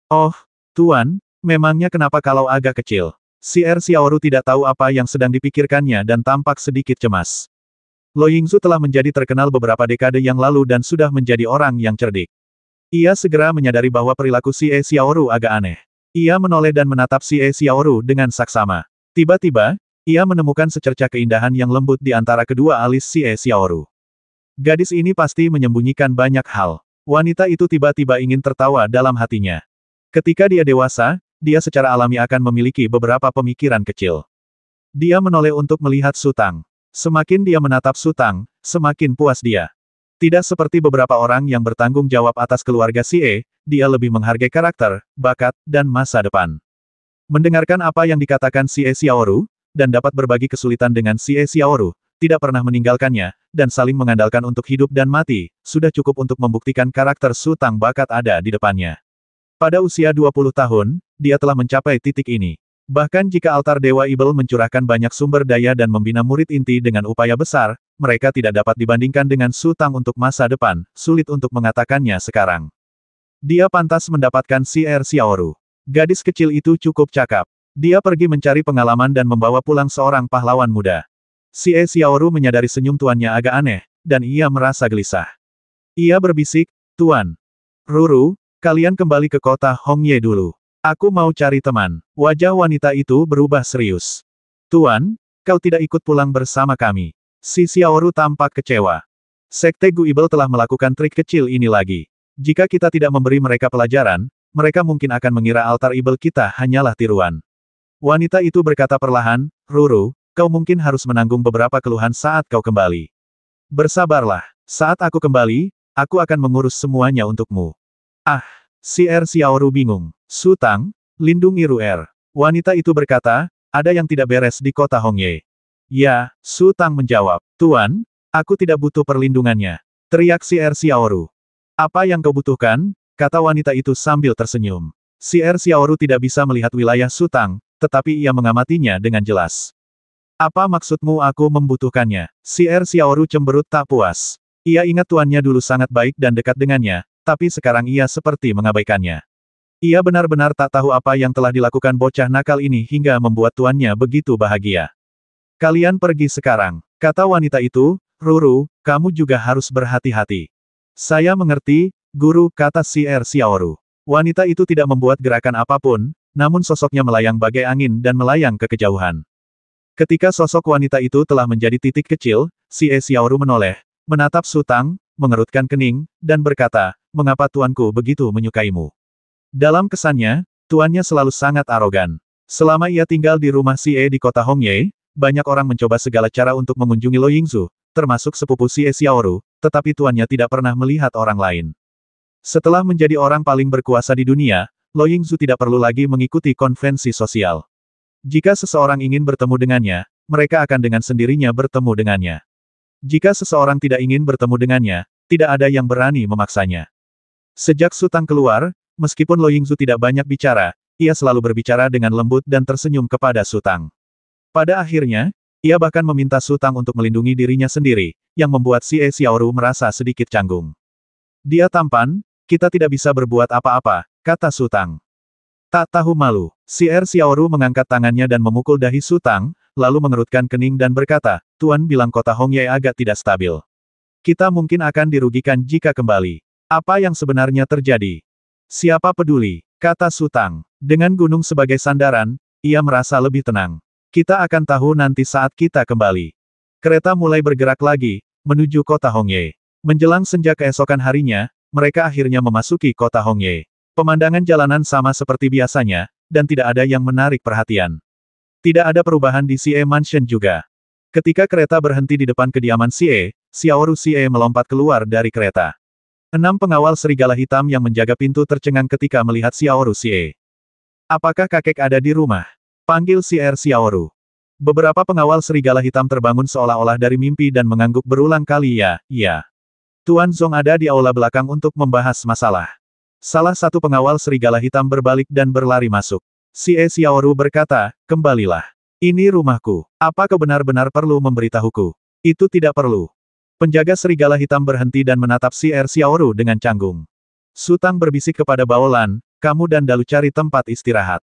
Oh, Tuan, memangnya kenapa kalau agak kecil? Si Xiaoru tidak tahu apa yang sedang dipikirkannya dan tampak sedikit cemas. Lo Yingzu telah menjadi terkenal beberapa dekade yang lalu dan sudah menjadi orang yang cerdik. Ia segera menyadari bahwa perilaku si Xiaoru agak aneh. Ia menoleh dan menatap si Xiaoru dengan saksama. Tiba-tiba, ia menemukan secercah keindahan yang lembut di antara kedua alis si Xiaoru. Gadis ini pasti menyembunyikan banyak hal. Wanita itu tiba-tiba ingin tertawa dalam hatinya. Ketika dia dewasa, dia secara alami akan memiliki beberapa pemikiran kecil. Dia menoleh untuk melihat Su Tang. Semakin dia menatap Su Tang, semakin puas dia. Tidak seperti beberapa orang yang bertanggung jawab atas keluarga Si, dia lebih menghargai karakter, bakat, dan masa depan. Mendengarkan apa yang dikatakan si Xiaoru, dan dapat berbagi kesulitan dengan si Xiaoru, tidak pernah meninggalkannya, dan saling mengandalkan untuk hidup dan mati, sudah cukup untuk membuktikan karakter Su Tang bakat ada di depannya. Pada usia 20 tahun, dia telah mencapai titik ini. Bahkan jika altar Dewa Ibel mencurahkan banyak sumber daya dan membina murid inti dengan upaya besar, mereka tidak dapat dibandingkan dengan Su Tang untuk masa depan, sulit untuk mengatakannya sekarang. Dia pantas mendapatkan si Xiaoru. Gadis kecil itu cukup cakap. Dia pergi mencari pengalaman dan membawa pulang seorang pahlawan muda. Si Xiaoru menyadari senyum tuannya agak aneh, dan ia merasa gelisah. Ia berbisik, Tuan. Ruru, kalian kembali ke kota Hongye dulu. Aku mau cari teman. Wajah wanita itu berubah serius. Tuan, kau tidak ikut pulang bersama kami. Si Xiaoru tampak kecewa. Sekte Gu Ibel telah melakukan trik kecil ini lagi. Jika kita tidak memberi mereka pelajaran, mereka mungkin akan mengira altar Ibel kita hanyalah tiruan. Wanita itu berkata perlahan, Ruru, kau mungkin harus menanggung beberapa keluhan saat kau kembali. Bersabarlah. Saat aku kembali, aku akan mengurus semuanya untukmu. Ah, si Xiaoru bingung. Su Tang, lindungi Ru'er. Wanita itu berkata, ada yang tidak beres di kota Hongye. Ya, Su Tang menjawab. Tuan, aku tidak butuh perlindungannya. Teriak si Xiaoru. Apa yang kau butuhkan? Kata wanita itu sambil tersenyum. Si Xiaoru tidak bisa melihat wilayah Su Tang, tetapi ia mengamatinya dengan jelas. Apa maksudmu aku membutuhkannya? Si Xiaoru cemberut tak puas. Ia ingat tuannya dulu sangat baik dan dekat dengannya, tapi sekarang ia seperti mengabaikannya. Ia benar-benar tak tahu apa yang telah dilakukan bocah nakal ini hingga membuat tuannya begitu bahagia. Kalian pergi sekarang, kata wanita itu. Ruru, kamu juga harus berhati-hati. Saya mengerti, guru, kata si Xiaoru. Wanita itu tidak membuat gerakan apapun, namun sosoknya melayang bagai angin dan melayang ke kejauhan. Ketika sosok wanita itu telah menjadi titik kecil, si Xiaoru menoleh, menatap Su Tang, mengerutkan kening, dan berkata, mengapa tuanku begitu menyukaimu? Dalam kesannya, tuannya selalu sangat arogan. Selama ia tinggal di rumah si di kota Hongye, banyak orang mencoba segala cara untuk mengunjungi Lo Yingzu, termasuk sepupu si Xiaoru, tetapi tuannya tidak pernah melihat orang lain. Setelah menjadi orang paling berkuasa di dunia, Lo Yingzu tidak perlu lagi mengikuti konvensi sosial. Jika seseorang ingin bertemu dengannya, mereka akan dengan sendirinya bertemu dengannya. Jika seseorang tidak ingin bertemu dengannya, tidak ada yang berani memaksanya. Sejak Su Tang keluar, meskipun Lo Yingzu tidak banyak bicara, ia selalu berbicara dengan lembut dan tersenyum kepada Su Tang. Pada akhirnya, ia bahkan meminta Su Tang untuk melindungi dirinya sendiri, yang membuat si Xiaoru merasa sedikit canggung. Dia tampan, kita tidak bisa berbuat apa-apa, kata Su Tang. Tak tahu malu, si Xiaoru mengangkat tangannya dan memukul dahi Su Tang, lalu mengerutkan kening dan berkata, Tuan bilang kota Hongye agak tidak stabil. Kita mungkin akan dirugikan jika kembali. Apa yang sebenarnya terjadi? Siapa peduli, kata Su Tang. Dengan gunung sebagai sandaran, ia merasa lebih tenang. Kita akan tahu nanti saat kita kembali. Kereta mulai bergerak lagi, menuju kota Hongye. Menjelang senja keesokan harinya, mereka akhirnya memasuki kota Hongye. Pemandangan jalanan sama seperti biasanya, dan tidak ada yang menarik perhatian. Tidak ada perubahan di Sie Mansion juga. Ketika kereta berhenti di depan kediaman Sie, Xiaoru Sie melompat keluar dari kereta. 6 pengawal serigala hitam yang menjaga pintu tercengang ketika melihat Xiaoru Sie. Apakah kakek ada di rumah? Panggil si Xiaoru. Beberapa pengawal serigala hitam terbangun seolah-olah dari mimpi dan mengangguk berulang kali ya. Tuan Zong ada di aula belakang untuk membahas masalah. Salah satu pengawal serigala hitam berbalik dan berlari masuk. Si Xiaoru berkata, kembalilah. Ini rumahku. Apa kau benar-benar perlu memberitahuku? Itu tidak perlu. Penjaga serigala hitam berhenti dan menatap si Xiaoru dengan canggung. Su Tang berbisik kepada Baolan, kamu dan Dalu cari tempat istirahat.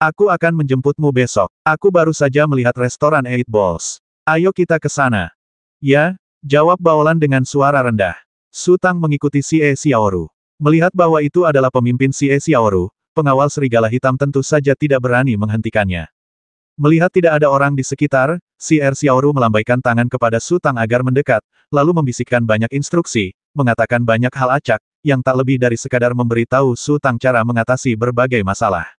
Aku akan menjemputmu besok. Aku baru saja melihat restoran Eight Balls. Ayo kita ke sana. Ya, jawab Baolan dengan suara rendah. Su Tang mengikuti si Xiaoru. Melihat bahwa itu adalah pemimpin si Xiaoru, pengawal serigala hitam tentu saja tidak berani menghentikannya. Melihat tidak ada orang di sekitar, si Xiaoru melambaikan tangan kepada Su Tang agar mendekat, lalu membisikkan banyak instruksi, mengatakan banyak hal acak, yang tak lebih dari sekadar memberitahu Su Tang cara mengatasi berbagai masalah.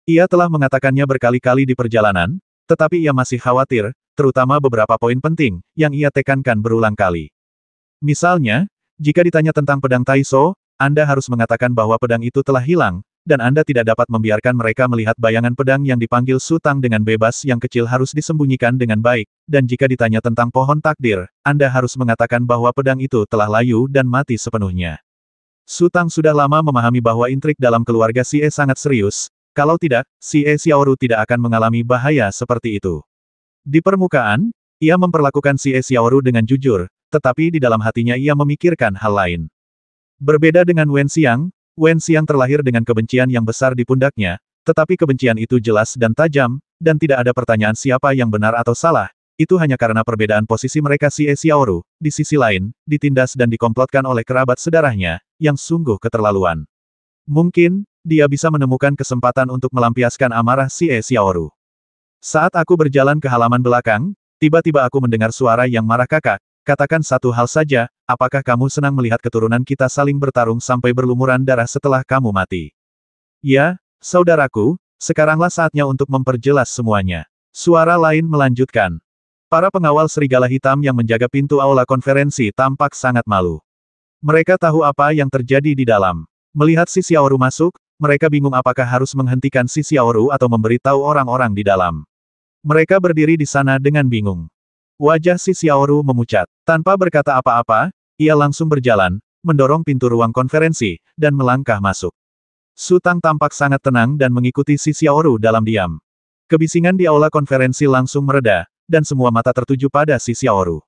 Ia telah mengatakannya berkali-kali di perjalanan, tetapi ia masih khawatir, terutama beberapa poin penting, yang ia tekankan berulang kali. Misalnya, jika ditanya tentang pedang Taiso, Anda harus mengatakan bahwa pedang itu telah hilang, dan Anda tidak dapat membiarkan mereka melihat bayangan pedang yang dipanggil Su Tang dengan bebas yang kecil harus disembunyikan dengan baik, dan jika ditanya tentang pohon takdir, Anda harus mengatakan bahwa pedang itu telah layu dan mati sepenuhnya. Su Tang sudah lama memahami bahwa intrik dalam keluarga Si sangat serius. Kalau tidak, si Xiaoru tidak akan mengalami bahaya seperti itu. Di permukaan, ia memperlakukan si Xiaoru dengan jujur, tetapi di dalam hatinya ia memikirkan hal lain. Berbeda dengan Wen Xiang terlahir dengan kebencian yang besar di pundaknya, tetapi kebencian itu jelas dan tajam, dan tidak ada pertanyaan siapa yang benar atau salah, itu hanya karena perbedaan posisi mereka si Xiaoru, di sisi lain, ditindas dan dikomplotkan oleh kerabat sedarahnya, yang sungguh keterlaluan. Mungkin, dia bisa menemukan kesempatan untuk melampiaskan amarah si Xiaoru. Saat aku berjalan ke halaman belakang, tiba-tiba aku mendengar suara yang marah kakak, katakan satu hal saja, apakah kamu senang melihat keturunan kita saling bertarung sampai berlumuran darah setelah kamu mati? Ya, saudaraku, sekaranglah saatnya untuk memperjelas semuanya. Suara lain melanjutkan. Para pengawal serigala hitam yang menjaga pintu aula konferensi tampak sangat malu. Mereka tahu apa yang terjadi di dalam. Melihat si Xiaoru masuk, mereka bingung apakah harus menghentikan si Xiaoru atau memberitahu orang-orang di dalam. Mereka berdiri di sana dengan bingung. Wajah si Xiaoru memucat. Tanpa berkata apa-apa, ia langsung berjalan, mendorong pintu ruang konferensi, dan melangkah masuk. Su Tang tampak sangat tenang dan mengikuti si Xiaoru dalam diam. Kebisingan di aula konferensi langsung mereda, dan semua mata tertuju pada si Xiaoru.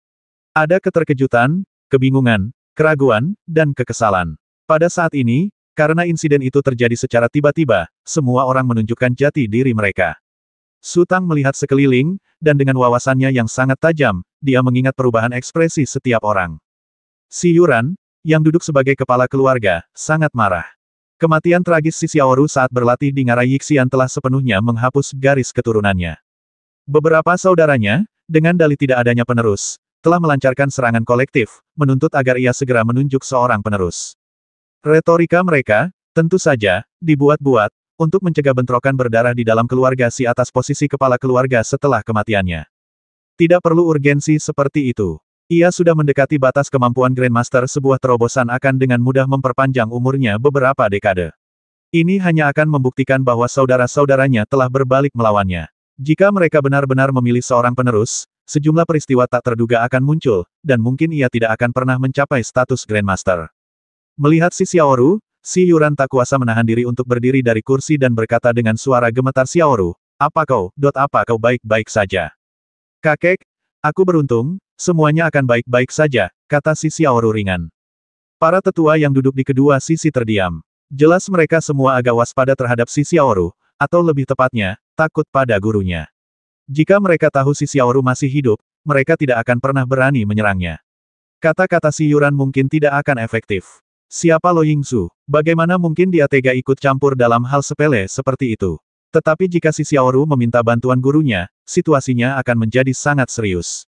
Ada keterkejutan, kebingungan, keraguan, dan kekesalan. Pada saat ini, karena insiden itu terjadi secara tiba-tiba, semua orang menunjukkan jati diri mereka. Su Tang melihat sekeliling, dan dengan wawasannya yang sangat tajam, dia mengingat perubahan ekspresi setiap orang. Si Yuran, yang duduk sebagai kepala keluarga, sangat marah. Kematian tragis si Xiaoru saat berlatih di Ngarai Yixian telah sepenuhnya menghapus garis keturunannya. Beberapa saudaranya, dengan dalih tidak adanya penerus, telah melancarkan serangan kolektif, menuntut agar ia segera menunjuk seorang penerus. Retorika mereka, tentu saja, dibuat-buat, untuk mencegah bentrokan berdarah di dalam keluarga si atas posisi kepala keluarga setelah kematiannya. Tidak perlu urgensi seperti itu. Ia sudah mendekati batas kemampuan Grandmaster, sebuah terobosan akan dengan mudah memperpanjang umurnya beberapa dekade. Ini hanya akan membuktikan bahwa saudara-saudaranya telah berbalik melawannya. Jika mereka benar-benar memilih seorang penerus, sejumlah peristiwa tak terduga akan muncul, dan mungkin ia tidak akan pernah mencapai status Grandmaster. Melihat si Xiaoru, si Yuran tak kuasa menahan diri untuk berdiri dari kursi dan berkata dengan suara gemetar, "Xiaoru, apa kau baik-baik saja?" "Kakek, aku beruntung, semuanya akan baik-baik saja," kata si Xiaoru ringan. Para tetua yang duduk di kedua sisi terdiam. Jelas mereka semua agak waspada terhadap si Xiaoru, atau lebih tepatnya, takut pada gurunya. Jika mereka tahu si Xiaoru masih hidup, mereka tidak akan pernah berani menyerangnya. Kata-kata si Yuran mungkin tidak akan efektif. Siapa Lo Yingzu? Bagaimana mungkin dia tega ikut campur dalam hal sepele seperti itu? Tetapi jika si Xiaoru meminta bantuan gurunya, situasinya akan menjadi sangat serius.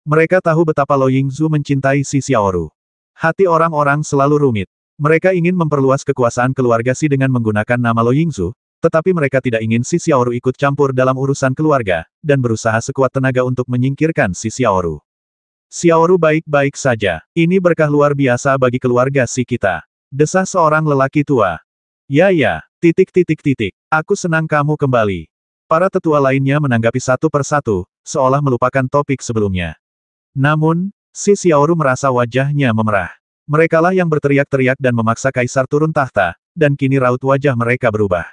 Mereka tahu betapa Lo Yingzu mencintai si Xiaoru. Hati orang-orang selalu rumit. Mereka ingin memperluas kekuasaan keluarga Si dengan menggunakan nama Lo Yingzu, tetapi mereka tidak ingin si Xiaoru ikut campur dalam urusan keluarga, dan berusaha sekuat tenaga untuk menyingkirkan si Xiaoru. "Xiaoru baik-baik saja. Ini berkah luar biasa bagi keluarga Si kita," desah seorang lelaki tua. "Ya. Aku senang kamu kembali." Para tetua lainnya menanggapi satu persatu, seolah melupakan topik sebelumnya. Namun, si Xiaoru merasa wajahnya memerah. Merekalah yang berteriak-teriak dan memaksa kaisar turun tahta, dan kini raut wajah mereka berubah.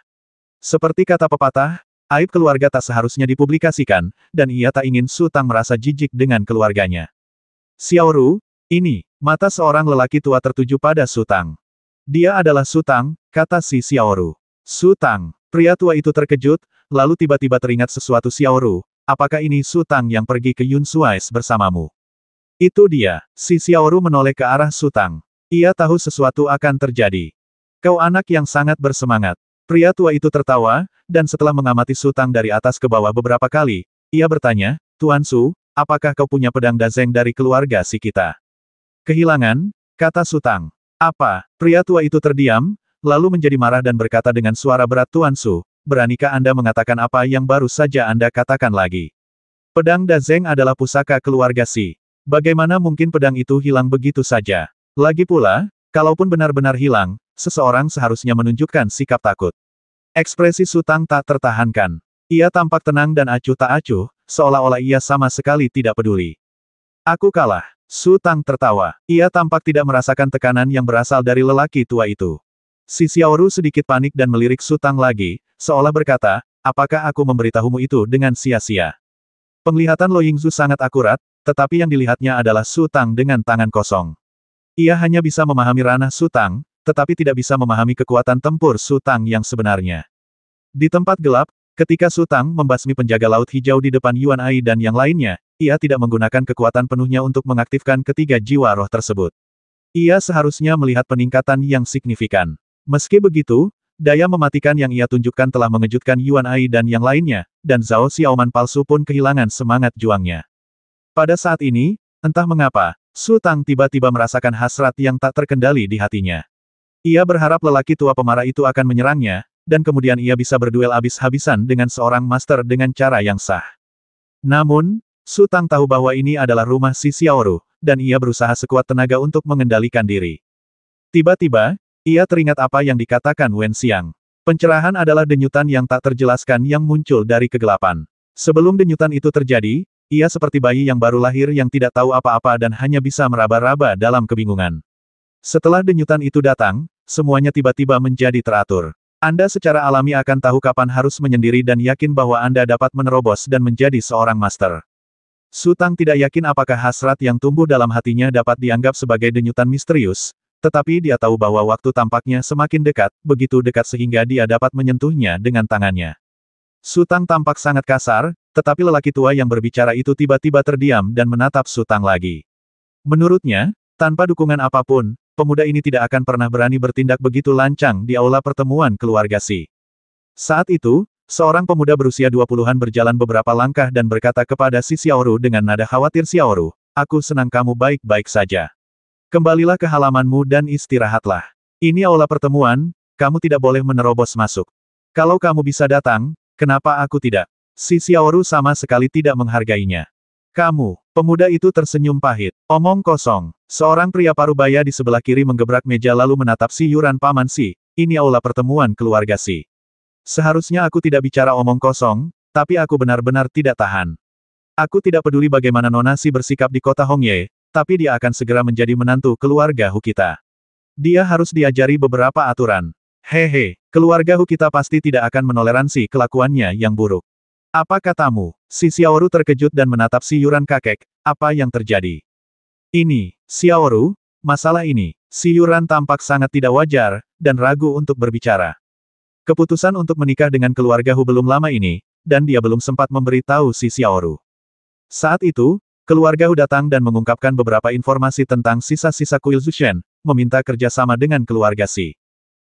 Seperti kata pepatah, aib keluarga tak seharusnya dipublikasikan, dan ia tak ingin Su Tang merasa jijik dengan keluarganya. "Xiaoru, ini," mata seorang lelaki tua tertuju pada Su Tang. "Dia adalah Su Tang," kata si Xiaoru. "Su Tang." Pria tua itu terkejut, lalu tiba-tiba teringat sesuatu. "Xiaoru, apakah ini Su Tang yang pergi ke Yun Suais bersamamu?" "Itu dia." Si Xiaoru menoleh ke arah Su Tang. Ia tahu sesuatu akan terjadi. "Kau anak yang sangat bersemangat." Pria tua itu tertawa, dan setelah mengamati Su Tang dari atas ke bawah beberapa kali, ia bertanya, "Tuan Su, apakah kau punya pedang dazeng dari keluarga Si kita?" "Kehilangan," kata Su Tang. "Apa?" Pria tua itu terdiam, lalu menjadi marah dan berkata dengan suara berat, "Tuan Su, beranikah Anda mengatakan apa yang baru saja Anda katakan lagi? Pedang dazeng adalah pusaka keluarga Si. Bagaimana mungkin pedang itu hilang begitu saja? Lagi pula, kalaupun benar-benar hilang, seseorang seharusnya menunjukkan sikap takut." Ekspresi Su Tang tak tertahankan. Ia tampak tenang dan acuh tak acuh, seolah-olah ia sama sekali tidak peduli. "Aku kalah." Su Tang tertawa. Ia tampak tidak merasakan tekanan yang berasal dari lelaki tua itu. Si Xiaoru sedikit panik dan melirik Su Tang lagi, seolah berkata, "Apakah aku memberitahumu itu dengan sia-sia?" Penglihatan Lo Yingzu sangat akurat, tetapi yang dilihatnya adalah Su Tang dengan tangan kosong. Ia hanya bisa memahami ranah Su Tang, tetapi tidak bisa memahami kekuatan tempur Su Tang yang sebenarnya. Di tempat gelap, ketika Su Tang membasmi penjaga Laut Hijau di depan Yuan Ai dan yang lainnya, ia tidak menggunakan kekuatan penuhnya untuk mengaktifkan ketiga jiwa roh tersebut. Ia seharusnya melihat peningkatan yang signifikan. Meski begitu, daya mematikan yang ia tunjukkan telah mengejutkan Yuan Ai dan yang lainnya, dan Zhao Xiaoman palsu pun kehilangan semangat juangnya. Pada saat ini, entah mengapa, Su Tang tiba-tiba merasakan hasrat yang tak terkendali di hatinya. Ia berharap lelaki tua pemarah itu akan menyerangnya, dan kemudian ia bisa berduel habis-habisan dengan seorang master dengan cara yang sah. Namun, Su Tang tahu bahwa ini adalah rumah si Xiaoru, dan ia berusaha sekuat tenaga untuk mengendalikan diri. Tiba-tiba, ia teringat apa yang dikatakan Wen Xiang. Pencerahan adalah denyutan yang tak terjelaskan yang muncul dari kegelapan. Sebelum denyutan itu terjadi, ia seperti bayi yang baru lahir yang tidak tahu apa-apa dan hanya bisa meraba-raba dalam kebingungan. Setelah denyutan itu datang, semuanya tiba-tiba menjadi teratur. Anda secara alami akan tahu kapan harus menyendiri dan yakin bahwa Anda dapat menerobos dan menjadi seorang master. Su Tang tidak yakin apakah hasrat yang tumbuh dalam hatinya dapat dianggap sebagai denyutan misterius, tetapi dia tahu bahwa waktu tampaknya semakin dekat, begitu dekat sehingga dia dapat menyentuhnya dengan tangannya. Su Tang tampak sangat kasar, tetapi lelaki tua yang berbicara itu tiba-tiba terdiam dan menatap Su Tang lagi. Menurutnya, tanpa dukungan apapun, pemuda ini tidak akan pernah berani bertindak begitu lancang di aula pertemuan keluarga Si. Saat itu, seorang pemuda berusia 20-an berjalan beberapa langkah dan berkata kepada si Xiaoru dengan nada khawatir, "Xiaoru, aku senang kamu baik-baik saja. Kembalilah ke halamanmu dan istirahatlah. Ini aula pertemuan, kamu tidak boleh menerobos masuk. Kalau kamu bisa datang, kenapa aku tidak?" Si Xiaoru sama sekali tidak menghargainya. "Kamu," pemuda itu tersenyum pahit. "Omong kosong." Seorang pria parubaya di sebelah kiri menggebrak meja lalu menatap Si Yuran, "Paman Si, ini aula pertemuan keluarga Si. Seharusnya aku tidak bicara omong kosong, tapi aku benar-benar tidak tahan. Aku tidak peduli bagaimana Nona Si bersikap di kota Hongye, tapi dia akan segera menjadi menantu keluarga Hu kita. Dia harus diajari beberapa aturan. Hehe, keluarga Hu kita pasti tidak akan menoleransi kelakuannya yang buruk. Apa katamu?" Si Xiaoru terkejut dan menatap Si Yuran kakek, "Apa yang terjadi?" "Ini, Xiaoru, masalah ini." Si Yuran tampak sangat tidak wajar, dan ragu untuk berbicara. Keputusan untuk menikah dengan keluarga Hu belum lama ini, dan dia belum sempat memberitahu si Xiaoru. Saat itu, keluarga Hu datang dan mengungkapkan beberapa informasi tentang sisa-sisa kuil Zushen, meminta kerjasama dengan keluarga Si.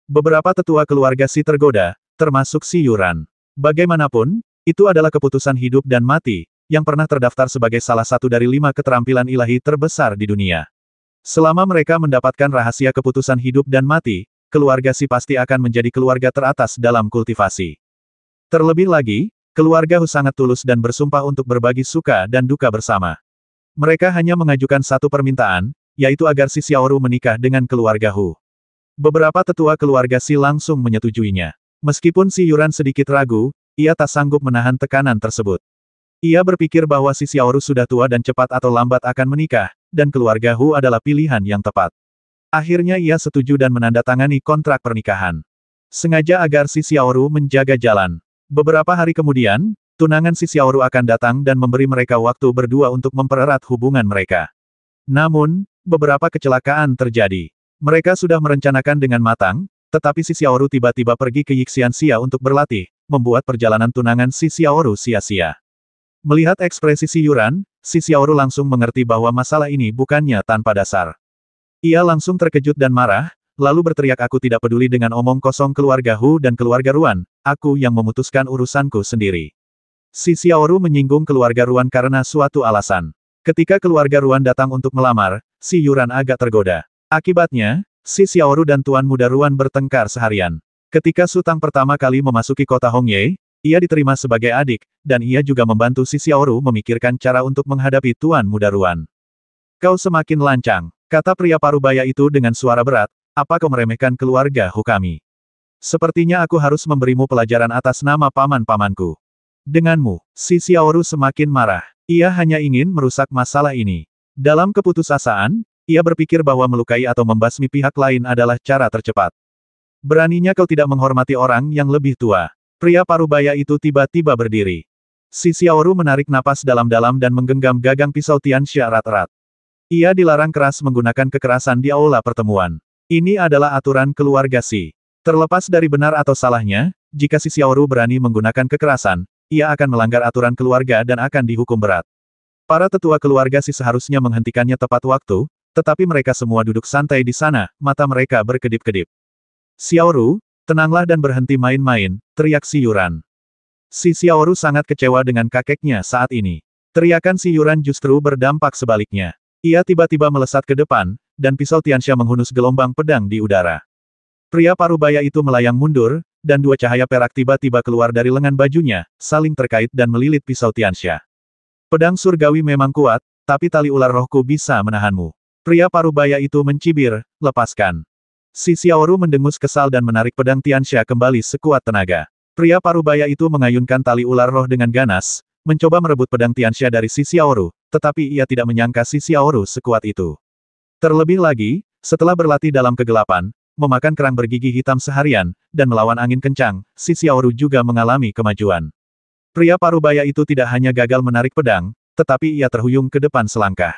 Beberapa tetua keluarga Si tergoda, termasuk Si Yuran. Bagaimanapun, itu adalah keputusan hidup dan mati, yang pernah terdaftar sebagai salah satu dari 5 keterampilan ilahi terbesar di dunia. Selama mereka mendapatkan rahasia keputusan hidup dan mati, keluarga Si pasti akan menjadi keluarga teratas dalam kultivasi. Terlebih lagi, keluarga Hu sangat tulus dan bersumpah untuk berbagi suka dan duka bersama. Mereka hanya mengajukan satu permintaan, yaitu agar si Xiaoru menikah dengan keluarga Hu. Beberapa tetua keluarga Si langsung menyetujuinya. Meskipun Si Yuran sedikit ragu, ia tak sanggup menahan tekanan tersebut. Ia berpikir bahwa si Xiaoru sudah tua dan cepat atau lambat akan menikah, dan keluarga Hu adalah pilihan yang tepat. Akhirnya ia setuju dan menandatangani kontrak pernikahan. Sengaja agar si Xiaoru menjaga jalan. Beberapa hari kemudian, tunangan si Xiaoru akan datang dan memberi mereka waktu berdua untuk mempererat hubungan mereka. Namun, beberapa kecelakaan terjadi. Mereka sudah merencanakan dengan matang, tetapi si Xiaoru tiba-tiba pergi ke Yixianxia untuk berlatih, membuat perjalanan tunangan si Xiaoru sia-sia. Melihat ekspresi si Yuran, si Xiaoru langsung mengerti bahwa masalah ini bukannya tanpa dasar. Ia langsung terkejut dan marah, lalu berteriak, "Aku tidak peduli dengan omong kosong keluarga Hu dan keluarga Ruan, aku yang memutuskan urusanku sendiri." Si Xiaoru menyinggung keluarga Ruan karena suatu alasan. Ketika keluarga Ruan datang untuk melamar, si Yuran agak tergoda. Akibatnya, si Xiaoru dan Tuan Muda Ruan bertengkar seharian. Ketika Su Tang pertama kali memasuki kota Hongye, ia diterima sebagai adik, dan ia juga membantu si Xiaoru memikirkan cara untuk menghadapi Tuan Muda Ruan. "Kau semakin lancang," kata pria parubaya itu dengan suara berat, "apa kau meremehkan keluarga Hu kami? Sepertinya aku harus memberimu pelajaran atas nama paman-pamanku." Denganmu, si Xiaoru semakin marah. Ia hanya ingin merusak masalah ini. Dalam keputusasaan, ia berpikir bahwa melukai atau membasmi pihak lain adalah cara tercepat. "Beraninya kau tidak menghormati orang yang lebih tua." Pria parubaya itu tiba-tiba berdiri. Si Xiaoru menarik napas dalam-dalam dan menggenggam gagang pisau Tianxia erat-erat. Ia dilarang keras menggunakan kekerasan di aula pertemuan. Ini adalah aturan keluarga Si. Terlepas dari benar atau salahnya, jika si Xiaoru berani menggunakan kekerasan, ia akan melanggar aturan keluarga dan akan dihukum berat. Para tetua keluarga Si seharusnya menghentikannya tepat waktu, tetapi mereka semua duduk santai di sana, mata mereka berkedip-kedip. "Xiaoru, tenanglah dan berhenti main-main," teriak si Yuran. Si Xiaoru sangat kecewa dengan kakeknya saat ini. Teriakan si Yuran justru berdampak sebaliknya. Ia tiba-tiba melesat ke depan, dan pisau Tianxia menghunus gelombang pedang di udara. Pria parubaya itu melayang mundur, dan dua cahaya perak tiba-tiba keluar dari lengan bajunya, saling terkait dan melilit pisau Tianxia. "Pedang surgawi memang kuat, tapi tali ular rohku bisa menahanmu." Pria parubaya itu mencibir, "Lepaskan." Si Xiaoru mendengus kesal dan menarik pedang Tianxia kembali sekuat tenaga. Pria parubaya itu mengayunkan tali ular roh dengan ganas, mencoba merebut pedang Tianxia dari si Xiaoru, tetapi ia tidak menyangka si Xiaoru sekuat itu. Terlebih lagi, setelah berlatih dalam kegelapan, memakan kerang bergigi hitam seharian, dan melawan angin kencang, si Xiaoru juga mengalami kemajuan. Pria parubaya itu tidak hanya gagal menarik pedang, tetapi ia terhuyung ke depan selangkah.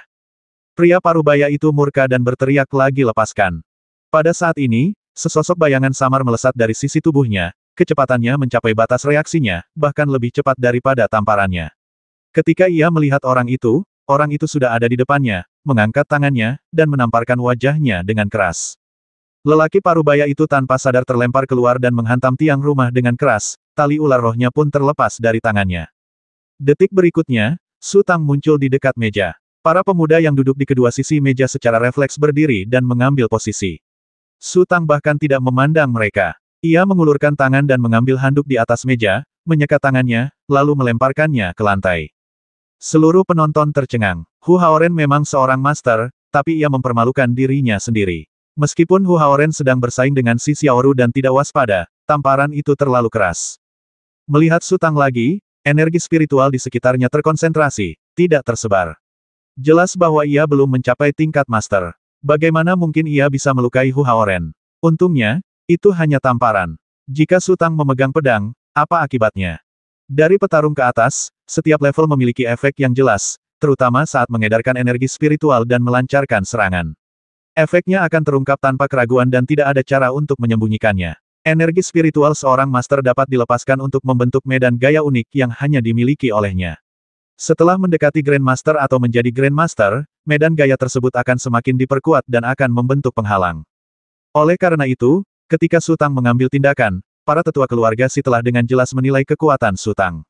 Pria parubaya itu murka dan berteriak lagi lepaskan. Pada saat ini, sesosok bayangan samar melesat dari sisi tubuhnya, kecepatannya mencapai batas reaksinya, bahkan lebih cepat daripada tamparannya. Ketika ia melihat orang itu sudah ada di depannya, mengangkat tangannya, dan menamparkan wajahnya dengan keras. Lelaki parubaya itu tanpa sadar terlempar keluar dan menghantam tiang rumah dengan keras, tali ular rohnya pun terlepas dari tangannya. Detik berikutnya, Su Tang muncul di dekat meja. Para pemuda yang duduk di kedua sisi meja secara refleks berdiri dan mengambil posisi. Su Tang bahkan tidak memandang mereka. Ia mengulurkan tangan dan mengambil handuk di atas meja, menyekat tangannya, lalu melemparkannya ke lantai. Seluruh penonton tercengang. Hu Haoren memang seorang master, tapi ia mempermalukan dirinya sendiri. Meskipun Hu Haoren sedang bersaing dengan si Xiaoru dan tidak waspada, tamparan itu terlalu keras. Melihat Su Tang lagi, energi spiritual di sekitarnya terkonsentrasi, tidak tersebar. Jelas bahwa ia belum mencapai tingkat master. Bagaimana mungkin ia bisa melukai Hu Haoren? Untungnya, itu hanya tamparan. Jika Su Tang memegang pedang, apa akibatnya? Dari petarung ke atas, setiap level memiliki efek yang jelas, terutama saat mengedarkan energi spiritual dan melancarkan serangan. Efeknya akan terungkap tanpa keraguan dan tidak ada cara untuk menyembunyikannya. Energi spiritual seorang master dapat dilepaskan untuk membentuk medan gaya unik yang hanya dimiliki olehnya. Setelah mendekati Grandmaster atau menjadi Grandmaster, medan gaya tersebut akan semakin diperkuat dan akan membentuk penghalang. Oleh karena itu, ketika Su Tang mengambil tindakan, para tetua keluarga Si telah dengan jelas menilai kekuatan Su Tang.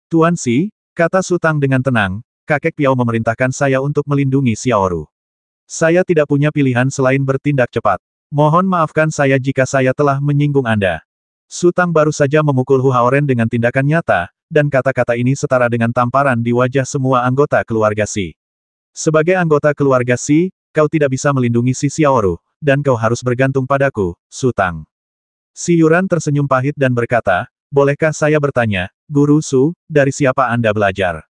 Tuan Si, kata Su Tang dengan tenang, kakek Piao memerintahkan saya untuk melindungi Xiaoru. Saya tidak punya pilihan selain bertindak cepat. Mohon maafkan saya jika saya telah menyinggung Anda. Su Tang baru saja memukul Hu Haoren dengan tindakan nyata, dan kata-kata ini setara dengan tamparan di wajah semua anggota keluarga Si. Sebagai anggota keluarga Si, kau tidak bisa melindungi si Xiaoru, dan kau harus bergantung padaku, Su Tang. Si Yuran tersenyum pahit dan berkata, bolehkah saya bertanya, Guru Su, dari siapa Anda belajar?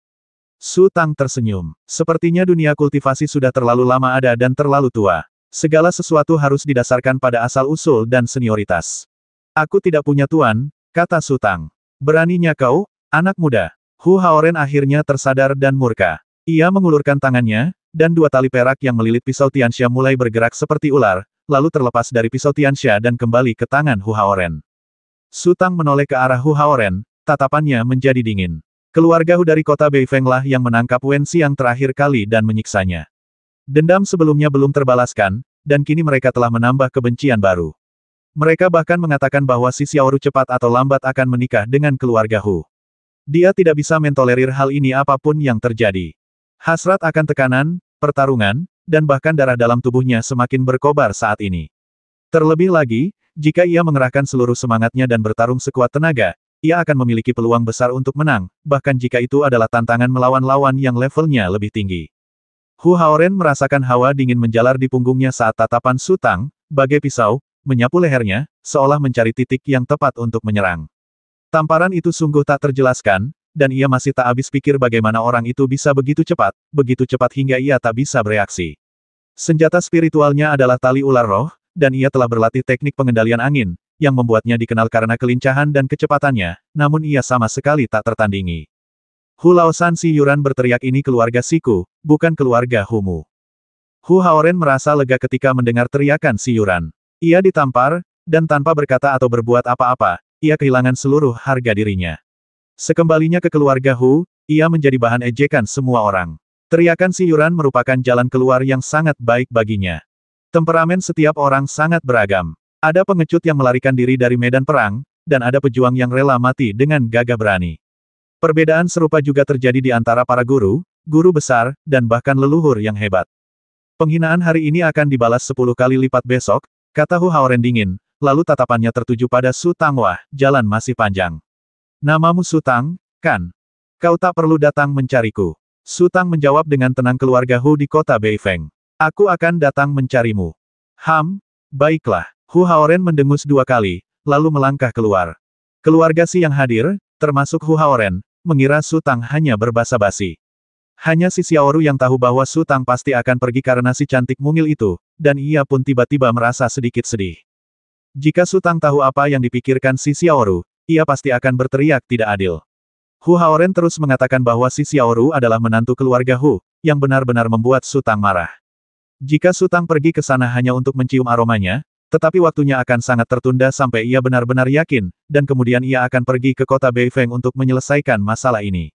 Su Tang tersenyum. Sepertinya dunia kultivasi sudah terlalu lama ada dan terlalu tua. Segala sesuatu harus didasarkan pada asal-usul dan senioritas. Aku tidak punya tuan, kata Su Tang. Beraninya kau, anak muda. Hu Haoren akhirnya tersadar dan murka. Ia mengulurkan tangannya, dan dua tali perak yang melilit pisau Tianxia mulai bergerak seperti ular, lalu terlepas dari pisau Tianxia dan kembali ke tangan Hu Haoren. Su Tang menoleh ke arah Hu Haoren, tatapannya menjadi dingin. Keluarga Hu dari kota Beifeng lah yang menangkap Wen Xiang terakhir kali dan menyiksanya. Dendam sebelumnya belum terbalaskan, dan kini mereka telah menambah kebencian baru. Mereka bahkan mengatakan bahwa si Xiaoru cepat atau lambat akan menikah dengan keluarga Hu. Dia tidak bisa mentolerir hal ini apapun yang terjadi. Hasrat akan tekanan, pertarungan, dan bahkan darah dalam tubuhnya semakin berkobar saat ini. Terlebih lagi, jika ia mengerahkan seluruh semangatnya dan bertarung sekuat tenaga, ia akan memiliki peluang besar untuk menang, bahkan jika itu adalah tantangan melawan lawan yang levelnya lebih tinggi. Hu Haoren merasakan hawa dingin menjalar di punggungnya saat tatapan Su Tang, bagai pisau, menyapu lehernya, seolah mencari titik yang tepat untuk menyerang. Tamparan itu sungguh tak terjelaskan, dan ia masih tak habis pikir bagaimana orang itu bisa begitu cepat hingga ia tak bisa bereaksi. Senjata spiritualnya adalah tali ular roh, dan ia telah berlatih teknik pengendalian angin, yang membuatnya dikenal karena kelincahan dan kecepatannya, namun ia sama sekali tak tertandingi. Hu Laosan Si Yuran berteriak ini keluarga Siku, bukan keluarga Humu. Hu Haoren merasa lega ketika mendengar teriakan Si Yuran. Ia ditampar, dan tanpa berkata atau berbuat apa-apa, ia kehilangan seluruh harga dirinya. Sekembalinya ke keluarga Hu, ia menjadi bahan ejekan semua orang. Teriakan Si Yuran merupakan jalan keluar yang sangat baik baginya. Temperamen setiap orang sangat beragam. Ada pengecut yang melarikan diri dari medan perang, dan ada pejuang yang rela mati dengan gagah berani. Perbedaan serupa juga terjadi di antara para guru, guru besar, dan bahkan leluhur yang hebat. Penghinaan hari ini akan dibalas 10 kali lipat besok, kata Hu Haoren dingin, lalu tatapannya tertuju pada Su Tang. Wah, jalan masih panjang. Namamu Su Tang, kan? Kau tak perlu datang mencariku. Su Tang menjawab dengan tenang keluarga Hu di kota Beifeng. Aku akan datang mencarimu. Baiklah, Hu Haoren mendengus 2 kali, lalu melangkah keluar. Keluarga Si yang hadir, termasuk Hu Haoren, mengira Su Tang hanya berbasa-basi. Hanya si Xiaoru yang tahu bahwa Su Tang pasti akan pergi karena si cantik mungil itu, dan ia pun tiba-tiba merasa sedikit sedih. Jika Su Tang tahu apa yang dipikirkan si Xiaoru, ia pasti akan berteriak tidak adil. Hu Haoren terus mengatakan bahwa si Xiaoru adalah menantu keluarga Hu, yang benar-benar membuat Su Tang marah. Jika Su Tang pergi ke sana hanya untuk mencium aromanya, tetapi waktunya akan sangat tertunda sampai ia benar-benar yakin, dan kemudian ia akan pergi ke kota Beifeng untuk menyelesaikan masalah ini.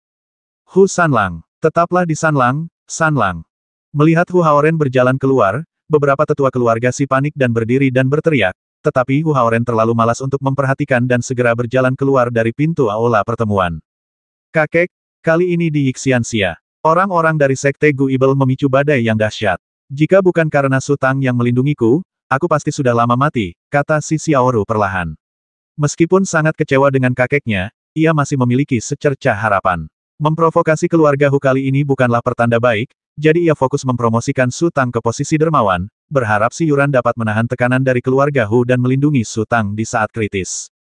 Hu Sanlang, tetaplah di Sanlang, Sanlang. Melihat Hu Haoren berjalan keluar, beberapa tetua keluarga Si panik dan berdiri dan berteriak, tetapi Hu Haoren terlalu malas untuk memperhatikan dan segera berjalan keluar dari pintu aula pertemuan. Kakek, kali ini di Yixianxia, orang-orang dari Sekte Guibel memicu badai yang dahsyat. Jika bukan karena Su Tang yang melindungiku, aku pasti sudah lama mati, kata si Xiaoru perlahan. Meskipun sangat kecewa dengan kakeknya, ia masih memiliki secercah harapan. Memprovokasi keluarga Hu kali ini bukanlah pertanda baik, jadi ia fokus mempromosikan Su Tang ke posisi dermawan, berharap si Yuran dapat menahan tekanan dari keluarga Hu dan melindungi Su Tang di saat kritis.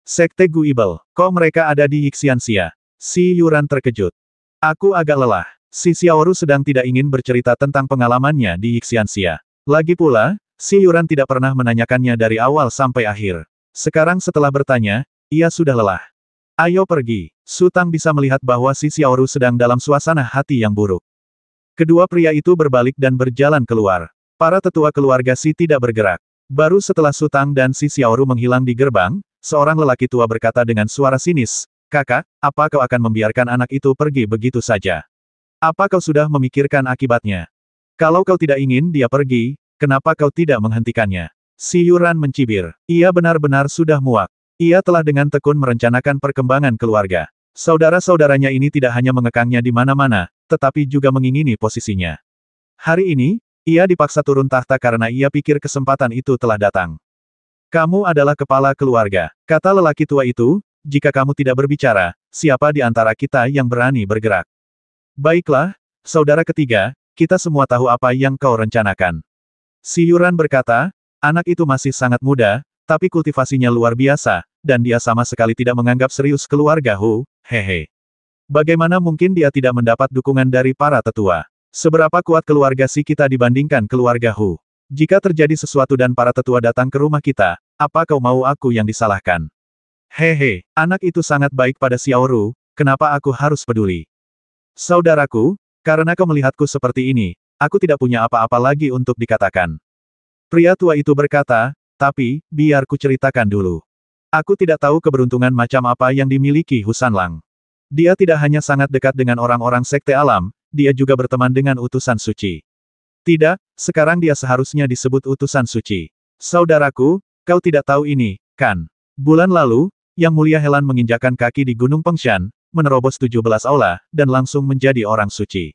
Sekte Guibel, kok mereka ada di Yixianxia? Si Yuran terkejut. Aku agak lelah. Si Xiaoru sedang tidak ingin bercerita tentang pengalamannya di Yixianxia. Lagi pula, si Yuran tidak pernah menanyakannya dari awal sampai akhir. Sekarang setelah bertanya, ia sudah lelah. Ayo pergi. Su Tang bisa melihat bahwa si Xiaoru sedang dalam suasana hati yang buruk. Kedua pria itu berbalik dan berjalan keluar. Para tetua keluarga Si tidak bergerak. Baru setelah Su Tang dan si Xiaoru menghilang di gerbang, seorang lelaki tua berkata dengan suara sinis, "Kakak, apa kau akan membiarkan anak itu pergi begitu saja? Apa kau sudah memikirkan akibatnya? Kalau kau tidak ingin dia pergi, kenapa kau tidak menghentikannya?" Si Yuran mencibir. Ia benar-benar sudah muak. Ia telah dengan tekun merencanakan perkembangan keluarga. Saudara-saudaranya ini tidak hanya mengekangnya di mana-mana, tetapi juga mengingini posisinya. Hari ini, ia dipaksa turun tahta karena ia pikir kesempatan itu telah datang. Kamu adalah kepala keluarga, kata lelaki tua itu, jika kamu tidak berbicara, siapa di antara kita yang berani bergerak? Baiklah, saudara ketiga, kita semua tahu apa yang kau rencanakan. Si Yuran berkata, anak itu masih sangat muda, tapi kultivasinya luar biasa, dan dia sama sekali tidak menganggap serius keluarga Hu, hehe. Bagaimana mungkin dia tidak mendapat dukungan dari para tetua? Seberapa kuat keluarga Si kita dibandingkan keluarga Hu? Jika terjadi sesuatu dan para tetua datang ke rumah kita, apa kau mau aku yang disalahkan? Hehe, anak itu sangat baik pada Xiaoru, kenapa aku harus peduli? Saudaraku, karena kau melihatku seperti ini, aku tidak punya apa-apa lagi untuk dikatakan. Pria tua itu berkata, tapi, biar ku ceritakan dulu. Aku tidak tahu keberuntungan macam apa yang dimiliki Hu Sanlang. Dia tidak hanya sangat dekat dengan orang-orang sekte alam, dia juga berteman dengan utusan suci. Tidak, sekarang dia seharusnya disebut utusan suci. Saudaraku, kau tidak tahu ini, kan? Bulan lalu, Yang Mulia Helan menginjakkan kaki di Gunung Pengshan, menerobos 17 aula, dan langsung menjadi orang suci.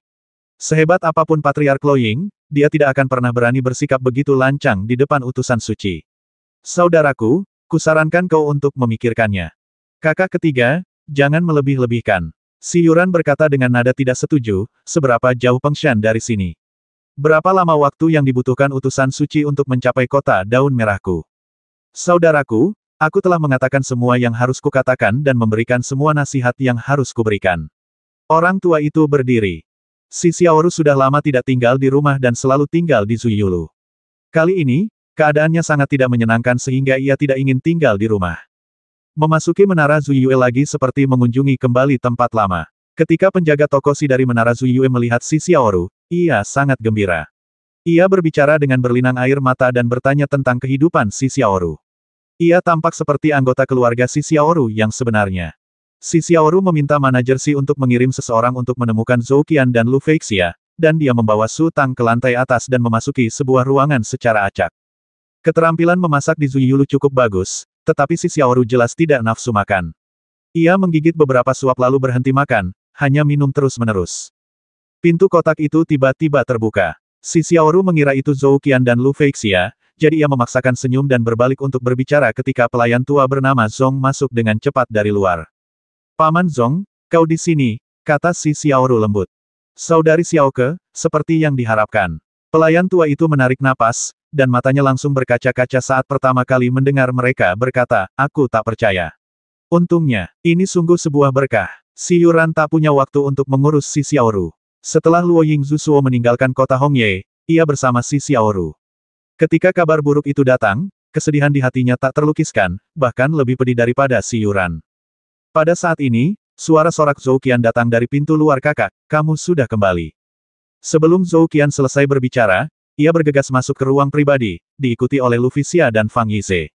Sehebat apapun Patriark Loying, dia tidak akan pernah berani bersikap begitu lancang di depan utusan suci. Saudaraku, kusarankan kau untuk memikirkannya. Kakak ketiga, jangan melebih-lebihkan. Si Yuran berkata dengan nada tidak setuju, seberapa jauh Pengshan dari sini? Berapa lama waktu yang dibutuhkan utusan suci untuk mencapai kota daun merahku? Saudaraku, aku telah mengatakan semua yang harus kukatakan dan memberikan semua nasihat yang harus kuberikan. Orang tua itu berdiri. Si Xiaoru sudah lama tidak tinggal di rumah dan selalu tinggal di Zuiyulu. Kali ini, keadaannya sangat tidak menyenangkan sehingga ia tidak ingin tinggal di rumah. Memasuki menara Zuiyue lagi seperti mengunjungi kembali tempat lama. Ketika penjaga toko Si dari menara Zuiyue melihat si Xiaoru, ia sangat gembira. Ia berbicara dengan berlinang air mata dan bertanya tentang kehidupan si Xiaoru. Ia tampak seperti anggota keluarga si Xiaoru yang sebenarnya. Si Xiaoru meminta manajer Si untuk mengirim seseorang untuk menemukan Zhou Qian dan Lu Feixia, dan dia membawa Su Tang ke lantai atas dan memasuki sebuah ruangan secara acak. Keterampilan memasak di Zuiyulu cukup bagus, tetapi si Xiaoru jelas tidak nafsu makan. Ia menggigit beberapa suap lalu berhenti makan, hanya minum terus-menerus. Pintu kotak itu tiba-tiba terbuka. Si Xiaoru mengira itu Zhou Qian dan Lu Feixia, jadi ia memaksakan senyum dan berbalik untuk berbicara ketika pelayan tua bernama Zong masuk dengan cepat dari luar. Paman Zong, kau di sini, kata si Xiaoru lembut. Saudari Xiaoke, seperti yang diharapkan. Pelayan tua itu menarik napas, dan matanya langsung berkaca-kaca saat pertama kali mendengar mereka berkata, aku tak percaya. Untungnya, ini sungguh sebuah berkah. Si Yuran tak punya waktu untuk mengurus si Xiaoru. Setelah Luo Yingzuo meninggalkan kota Hongye, ia bersama si Xiaoru. Ketika kabar buruk itu datang, kesedihan di hatinya tak terlukiskan, bahkan lebih pedih daripada si Yuran. Pada saat ini, suara sorak Zhou Qian datang dari pintu luar. Kakak, kamu sudah kembali. Sebelum Zhou Qian selesai berbicara, ia bergegas masuk ke ruang pribadi, diikuti oleh Lu Fixia dan Fang Yize.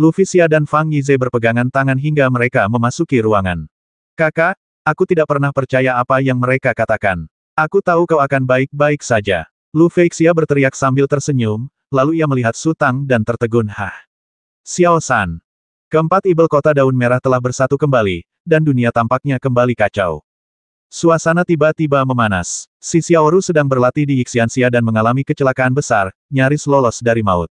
Lu Fixia dan Fang Yize berpegangan tangan hingga mereka memasuki ruangan. Kakak, aku tidak pernah percaya apa yang mereka katakan. Aku tahu kau akan baik-baik saja. Lu Fixia berteriak sambil tersenyum, lalu ia melihat Su Tang dan tertegun. Hah. Xiao San. Keempat ibel kota daun merah telah bersatu kembali, dan dunia tampaknya kembali kacau. Suasana tiba-tiba memanas. Si Xiaoru sedang berlatih di Yixianxia dan mengalami kecelakaan besar, nyaris lolos dari maut.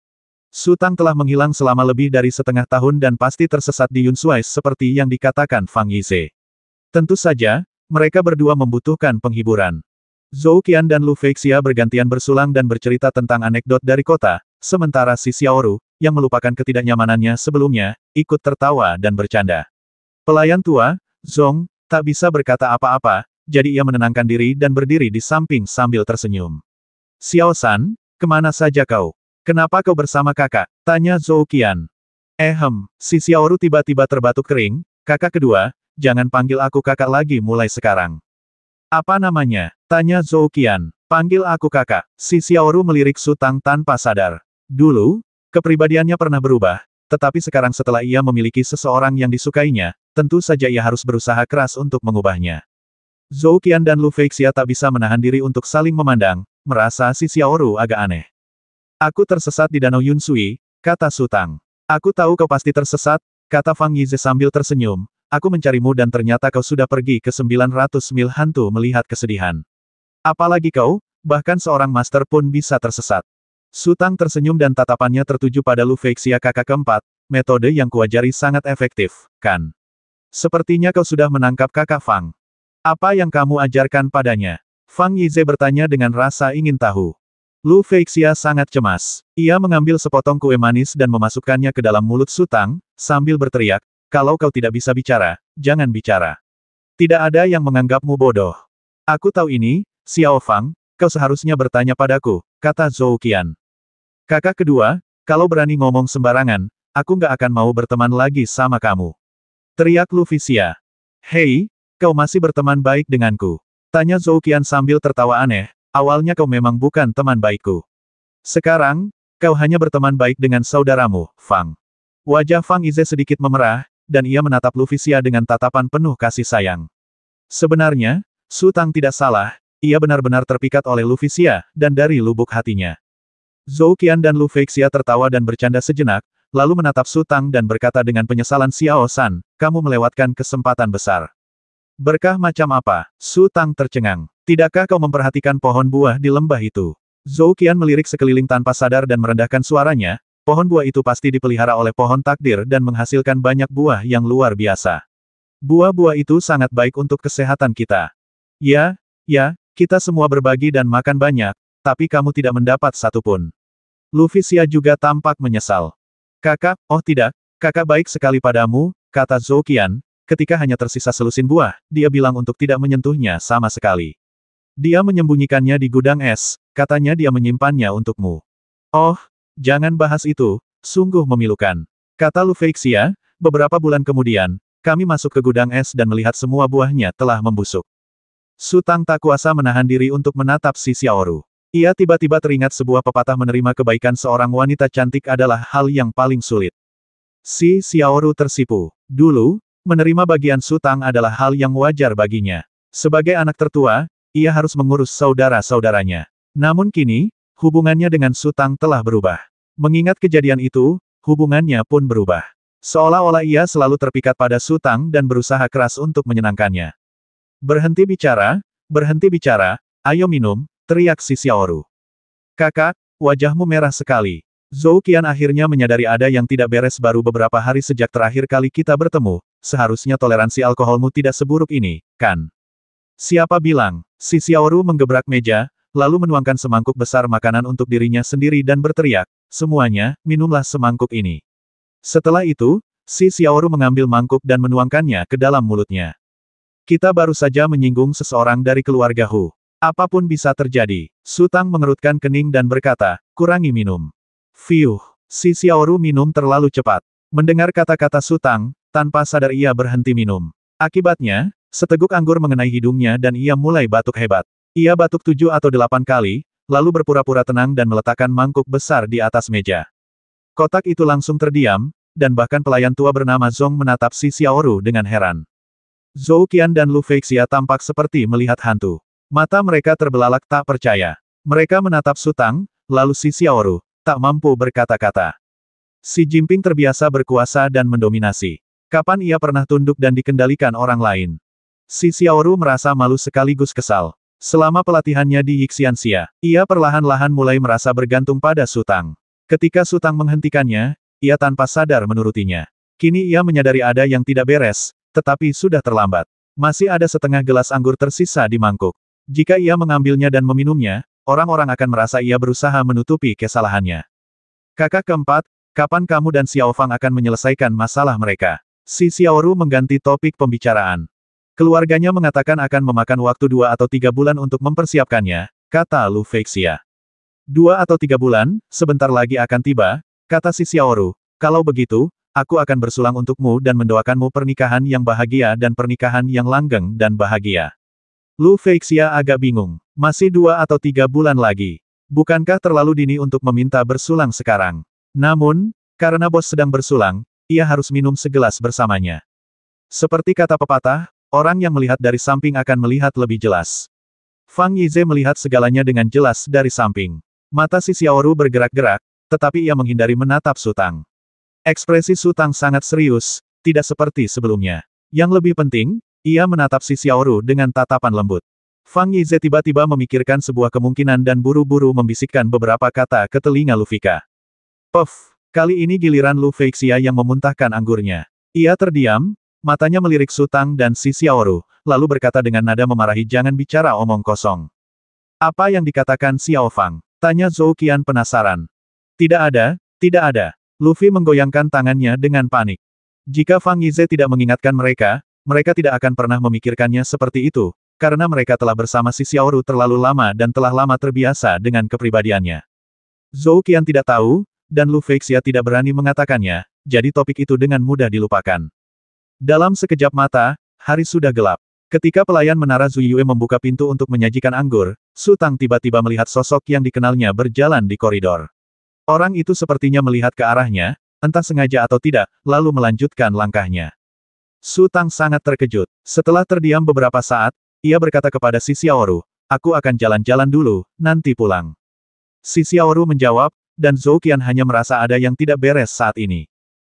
Su Tang telah menghilang selama lebih dari setengah tahun dan pasti tersesat di Yunsuai seperti yang dikatakan Fang Yize. Tentu saja, mereka berdua membutuhkan penghiburan. Zhou Qian dan Lu Fixia bergantian bersulang dan bercerita tentang anekdot dari kota, sementara si Xiaoru, yang melupakan ketidaknyamanannya sebelumnya, ikut tertawa dan bercanda. Pelayan tua, Zhong, tak bisa berkata apa-apa, jadi ia menenangkan diri dan berdiri di samping sambil tersenyum. Xiao San, kemana saja kau? Kenapa kau bersama kakak? Tanya Zhou Qian. Si Xiaoru tiba-tiba terbatuk kering, kakak kedua, jangan panggil aku kakak lagi mulai sekarang. Apa namanya? Tanya Zhou Qian. Panggil aku kakak. Si Xiaoru melirik Su Tang tanpa sadar. Dulu, kepribadiannya pernah berubah, tetapi sekarang setelah ia memiliki seseorang yang disukainya, tentu saja ia harus berusaha keras untuk mengubahnya. Zhou Qian dan Lu Fixia tak bisa menahan diri untuk saling memandang, merasa si Xiaoru agak aneh. Aku tersesat di Danau Yunsui, kata Su Tang. Aku tahu kau pasti tersesat, kata Fang Yize sambil tersenyum. Aku mencarimu dan ternyata kau sudah pergi ke 900 mil. Hantu melihat kesedihan. Apalagi kau, bahkan seorang master pun bisa tersesat. Su Tang tersenyum dan tatapannya tertuju pada Lu Fixia kakak keempat, metode yang kuajari sangat efektif, kan? Sepertinya kau sudah menangkap kakak Fang. Apa yang kamu ajarkan padanya? Fang Yize bertanya dengan rasa ingin tahu. Lu Fixia sangat cemas. Ia mengambil sepotong kue manis dan memasukkannya ke dalam mulut Su Tang, sambil berteriak, kalau kau tidak bisa bicara, jangan bicara. Tidak ada yang menganggapmu bodoh. Aku tahu ini, Xiao Fang, kau seharusnya bertanya padaku, kata Zhou Qian. Kakak kedua, kalau berani ngomong sembarangan, aku nggak akan mau berteman lagi sama kamu. Teriak Lu Fixia. Hei, kau masih berteman baik denganku? Tanya Zhou Qian sambil tertawa aneh, awalnya kau memang bukan teman baikku. Sekarang, kau hanya berteman baik dengan saudaramu, Fang. Wajah Fang Yize sedikit memerah, dan ia menatap Lu Fixia dengan tatapan penuh kasih sayang. Sebenarnya, Su Tang tidak salah, ia benar-benar terpikat oleh Lu Fixia, dan dari lubuk hatinya. Zhou Qian dan Lu Fixia tertawa dan bercanda sejenak, lalu menatap Su Tang dan berkata dengan penyesalan, Xiao San, kamu melewatkan kesempatan besar. Berkah macam apa? Su Tang tercengang. Tidakkah kau memperhatikan pohon buah di lembah itu? Zhou Qian melirik sekeliling tanpa sadar dan merendahkan suaranya, pohon buah itu pasti dipelihara oleh pohon takdir dan menghasilkan banyak buah yang luar biasa. Buah-buah itu sangat baik untuk kesehatan kita. Ya, kita semua berbagi dan makan banyak, tapi kamu tidak mendapat satu pun. Lu Fixia juga tampak menyesal. Kakak, oh tidak, kakak baik sekali padamu, kata Zhou Qian, ketika hanya tersisa selusin buah, dia bilang untuk tidak menyentuhnya sama sekali. Dia menyembunyikannya di gudang es, katanya dia menyimpannya untukmu. Oh, jangan bahas itu, sungguh memilukan. Kata Lu Fixia, beberapa bulan kemudian, kami masuk ke gudang es dan melihat semua buahnya telah membusuk. Su Tang tak kuasa menahan diri untuk menatap si Xiaoru. Ia tiba-tiba teringat sebuah pepatah menerima kebaikan seorang wanita cantik adalah hal yang paling sulit. Si Xiaoru tersipu. Dulu, menerima bagian Su Tang adalah hal yang wajar baginya. Sebagai anak tertua, ia harus mengurus saudara-saudaranya. Namun kini, hubungannya dengan Su Tang telah berubah. Mengingat kejadian itu, hubungannya pun berubah. Seolah-olah ia selalu terpikat pada Su Tang dan berusaha keras untuk menyenangkannya. Berhenti bicara, ayo minum, teriak si Xiaoru. Kakak, wajahmu merah sekali. Zhou Qian akhirnya menyadari ada yang tidak beres baru beberapa hari sejak terakhir kali kita bertemu, seharusnya toleransi alkoholmu tidak seburuk ini, kan? Siapa bilang? Si Xiaoru menggebrak meja, lalu menuangkan semangkuk besar makanan untuk dirinya sendiri dan berteriak, "Semuanya, minumlah semangkuk ini." Setelah itu, si Xiaoru mengambil mangkuk dan menuangkannya ke dalam mulutnya. Kita baru saja menyinggung seseorang dari keluarga Hu. Apapun bisa terjadi. Su Tang mengerutkan kening dan berkata, "Kurangi minum." Fiuh, si Xiaoru minum terlalu cepat. Mendengar kata-kata Su Tang, tanpa sadar ia berhenti minum. Akibatnya, seteguk anggur mengenai hidungnya dan ia mulai batuk hebat. Ia batuk 7 atau 8 kali, lalu berpura-pura tenang dan meletakkan mangkuk besar di atas meja. Kotak itu langsung terdiam, dan bahkan pelayan tua bernama Zong menatap si Xiaoru dengan heran. Zhou Qian dan Lu Feixia tampak seperti melihat hantu. Mata mereka terbelalak tak percaya. Mereka menatap Su Tang, lalu si Xiaoru, tak mampu berkata-kata. Si Jinping terbiasa berkuasa dan mendominasi. Kapan ia pernah tunduk dan dikendalikan orang lain? Si Xiaoru merasa malu sekaligus kesal. Selama pelatihannya di Yixianxia, ia perlahan-lahan mulai merasa bergantung pada Su Tang. Ketika Su Tang menghentikannya, ia tanpa sadar menurutinya. Kini ia menyadari ada yang tidak beres, tetapi sudah terlambat. Masih ada setengah gelas anggur tersisa di mangkuk. Jika ia mengambilnya dan meminumnya, orang-orang akan merasa ia berusaha menutupi kesalahannya. Kakak keempat, kapan kamu dan Xiao Fang akan menyelesaikan masalah mereka? Si Xiaoru mengganti topik pembicaraan. Keluarganya mengatakan akan memakan waktu 2 atau 3 bulan untuk mempersiapkannya, kata Lu Feixia. 2 atau 3 bulan, sebentar lagi akan tiba, kata si Xiaoru. Kalau begitu, aku akan bersulang untukmu dan mendoakanmu pernikahan yang bahagia dan pernikahan yang langgeng dan bahagia. Lu Feixia agak bingung. Masih 2 atau 3 bulan lagi. Bukankah terlalu dini untuk meminta bersulang sekarang? Namun, karena bos sedang bersulang, ia harus minum segelas bersamanya. Seperti kata pepatah, orang yang melihat dari samping akan melihat lebih jelas. Fang Yize melihat segalanya dengan jelas dari samping. Mata si Xiaoru bergerak-gerak, tetapi ia menghindari menatap Su Tang. Ekspresi Su Tang sangat serius, tidak seperti sebelumnya. Yang lebih penting, ia menatap si Xiaoru dengan tatapan lembut. Fang Yize tiba-tiba memikirkan sebuah kemungkinan dan buru-buru membisikkan beberapa kata ke telinga Lu Fika. Puff, kali ini giliran Lu Feixia yang memuntahkan anggurnya. Ia terdiam, matanya melirik Su Tang dan si Xiaoru, lalu berkata dengan nada memarahi, "Jangan bicara omong kosong." "Apa yang dikatakan Xiao Fang?" tanya Zhou Qian penasaran. Tidak ada. Luffy menggoyangkan tangannya dengan panik. Jika Fang Yize tidak mengingatkan mereka, mereka tidak akan pernah memikirkannya seperti itu, karena mereka telah bersama si Xiaoru terlalu lama dan telah lama terbiasa dengan kepribadiannya. Zhou Qian tidak tahu, dan Lu Feixia tidak berani mengatakannya, jadi topik itu dengan mudah dilupakan. Dalam sekejap mata, hari sudah gelap. Ketika pelayan menara Zuiyue membuka pintu untuk menyajikan anggur, Su Tang tiba-tiba melihat sosok yang dikenalnya berjalan di koridor. Orang itu sepertinya melihat ke arahnya, entah sengaja atau tidak, lalu melanjutkan langkahnya. Su Tang sangat terkejut. Setelah terdiam beberapa saat, ia berkata kepada si Xiaoru, "Aku akan jalan-jalan dulu, nanti pulang." Si Xiaoru menjawab, dan Zhou Qian hanya merasa ada yang tidak beres saat ini.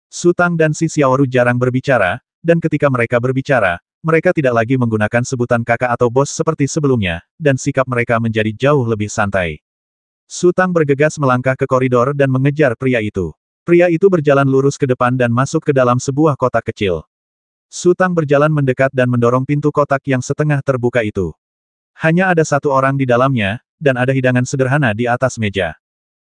Su Tang dan si Xiaoru jarang berbicara, dan ketika mereka berbicara, mereka tidak lagi menggunakan sebutan kakak atau bos seperti sebelumnya, dan sikap mereka menjadi jauh lebih santai. Su Tang bergegas melangkah ke koridor dan mengejar pria itu. Pria itu berjalan lurus ke depan dan masuk ke dalam sebuah kotak kecil. Su Tang berjalan mendekat dan mendorong pintu kotak yang setengah terbuka itu. Hanya ada satu orang di dalamnya, dan ada hidangan sederhana di atas meja.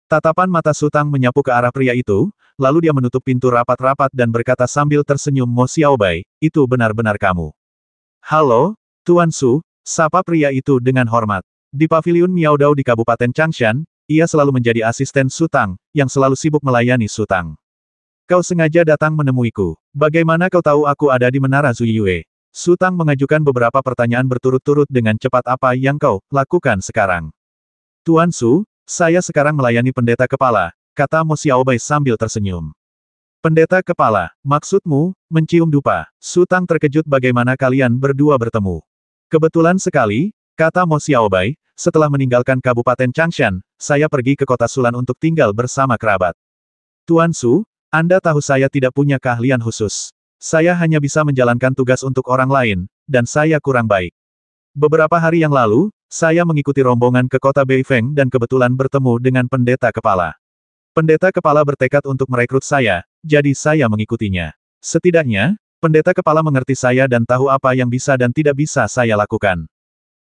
Tatapan mata Su Tang menyapu ke arah pria itu, lalu dia menutup pintu rapat-rapat dan berkata sambil tersenyum, "Mo Xiaobai, itu benar-benar kamu." "Halo, Tuan Su," sapa pria itu dengan hormat. Di paviliun Miaodao di Kabupaten Changshan, ia selalu menjadi asisten Su Tang, yang selalu sibuk melayani Su Tang. "Kau sengaja datang menemuiku. Bagaimana kau tahu aku ada di Menara Zuiyue?" Su Tang mengajukan beberapa pertanyaan berturut-turut dengan cepat. "Apa yang kau lakukan sekarang?" "Tuan Su, saya sekarang melayani pendeta kepala," kata Mo Xiaobai sambil tersenyum. "Pendeta kepala, maksudmu, mencium dupa?" Su Tang terkejut bagaimana kalian berdua bertemu. "Kebetulan sekali," kata Mo Xiaobai, "setelah meninggalkan Kabupaten Changshan, saya pergi ke kota Sulan untuk tinggal bersama kerabat." "Tuan Su, Anda tahu saya tidak punya keahlian khusus. Saya hanya bisa menjalankan tugas untuk orang lain, dan saya kurang baik. Beberapa hari yang lalu, saya mengikuti rombongan ke kota Beifeng dan kebetulan bertemu dengan pendeta kepala. Pendeta kepala bertekad untuk merekrut saya, jadi saya mengikutinya. Setidaknya, pendeta kepala mengerti saya dan tahu apa yang bisa dan tidak bisa saya lakukan."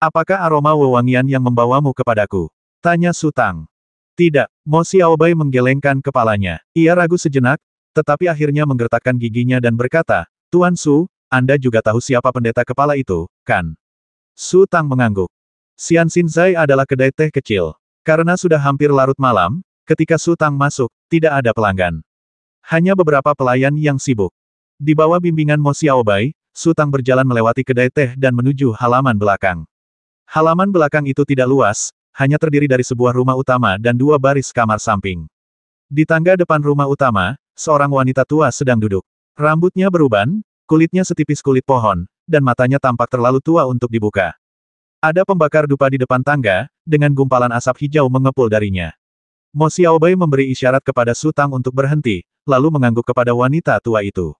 Apakah aroma wewangian yang membawamu kepadaku? Tanya Su Tang. Tidak, Mo Xiaobai menggelengkan kepalanya. Ia ragu sejenak, tetapi akhirnya menggertakkan giginya dan berkata, Tuan Su, Anda juga tahu siapa pendeta kepala itu, kan? Su Tang mengangguk. Xian Xinzai adalah kedai teh kecil. Karena sudah hampir larut malam, ketika Su Tang masuk, tidak ada pelanggan. Hanya beberapa pelayan yang sibuk. Di bawah bimbingan Mo Xiaobai, Su Tang berjalan melewati kedai teh dan menuju halaman belakang. Halaman belakang itu tidak luas, hanya terdiri dari sebuah rumah utama dan 2 baris kamar samping. Di tangga depan rumah utama, seorang wanita tua sedang duduk. Rambutnya beruban, kulitnya setipis kulit pohon, dan matanya tampak terlalu tua untuk dibuka. Ada pembakar dupa di depan tangga, dengan gumpalan asap hijau mengepul darinya. Mo Xiaobai memberi isyarat kepada Su Tang untuk berhenti, lalu mengangguk kepada wanita tua itu.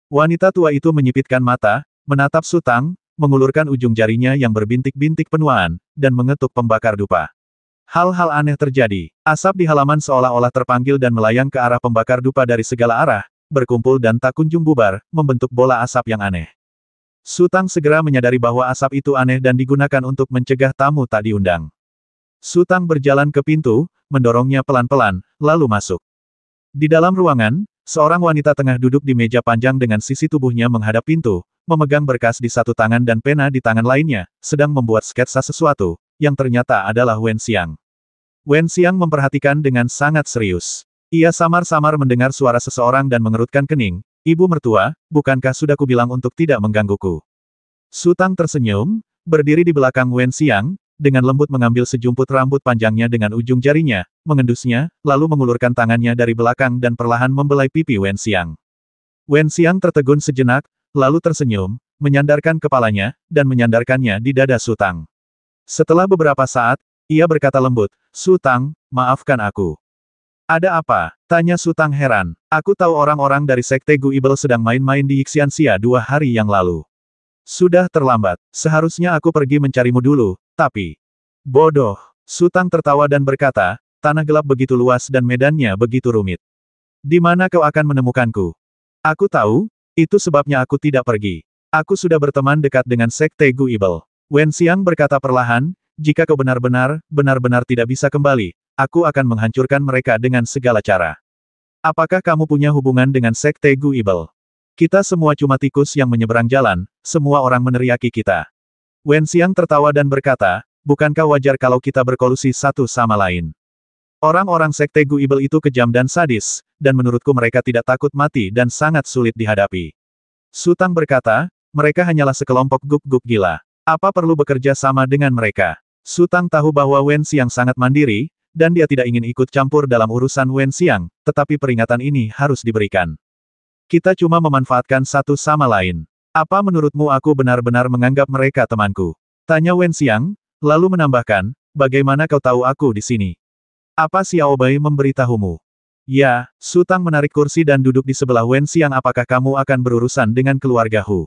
Wanita tua itu menyipitkan mata, menatap Su Tang, mengulurkan ujung jarinya yang berbintik-bintik penuaan, dan mengetuk pembakar dupa. Hal-hal aneh terjadi. Asap di halaman seolah-olah terpanggil dan melayang ke arah pembakar dupa dari segala arah, berkumpul dan tak kunjung bubar, membentuk bola asap yang aneh. Su Tang segera menyadari bahwa asap itu aneh dan digunakan untuk mencegah tamu tak diundang. Su Tang berjalan ke pintu, mendorongnya pelan-pelan, lalu masuk. Di dalam ruangan, seorang wanita tengah duduk di meja panjang dengan sisi tubuhnya menghadap pintu, memegang berkas di satu tangan dan pena di tangan lainnya, sedang membuat sketsa sesuatu, yang ternyata adalah Wen Xiang. Wen Xiang memperhatikan dengan sangat serius. Ia samar-samar mendengar suara seseorang dan mengerutkan kening. Ibu mertua, bukankah sudah kubilang untuk tidak menggangguku? Su Tang tersenyum, berdiri di belakang Wen Xiang, dengan lembut mengambil sejumput rambut panjangnya dengan ujung jarinya, mengendusnya, lalu mengulurkan tangannya dari belakang dan perlahan membelai pipi Wen Xiang. Wen Xiang tertegun sejenak, lalu tersenyum, menyandarkan kepalanya, dan menyandarkannya di dada Su Tang. Setelah beberapa saat, ia berkata lembut, Su Tang, maafkan aku. Ada apa? Tanya Su Tang heran. Aku tahu orang-orang dari Sekte Guibel sedang main-main di Yixianxia 2 hari yang lalu. Sudah terlambat. Seharusnya aku pergi mencarimu dulu, tapi... Bodoh. Su Tang tertawa dan berkata, tanah gelap begitu luas dan medannya begitu rumit. Di mana kau akan menemukanku? Aku tahu, itu sebabnya aku tidak pergi. Aku sudah berteman dekat dengan Sekte Guibel. Wen Xiang berkata perlahan, jika kau benar-benar tidak bisa kembali, aku akan menghancurkan mereka dengan segala cara. Apakah kamu punya hubungan dengan Sekte Guibel? Kita semua cuma tikus yang menyeberang jalan, semua orang meneriaki kita. Wen Xiang tertawa dan berkata, bukankah wajar kalau kita berkolusi satu sama lain? Orang-orang Sekte Guibel itu kejam dan sadis, dan menurutku mereka tidak takut mati dan sangat sulit dihadapi. Su Tang berkata, mereka hanyalah sekelompok guk-guk gila. Apa perlu bekerja sama dengan mereka? Su Tang tahu bahwa Wen Xiang sangat mandiri, dan dia tidak ingin ikut campur dalam urusan Wen Xiang, tetapi peringatan ini harus diberikan. Kita cuma memanfaatkan satu sama lain. Apa menurutmu aku benar-benar menganggap mereka temanku? Tanya Wen Xiang, lalu menambahkan, bagaimana kau tahu aku di sini? Apa Xiaobai memberitahumu? Ya, Su Tang menarik kursi dan duduk di sebelah Wen Xiang. Apakah kamu akan berurusan dengan keluarga Hu?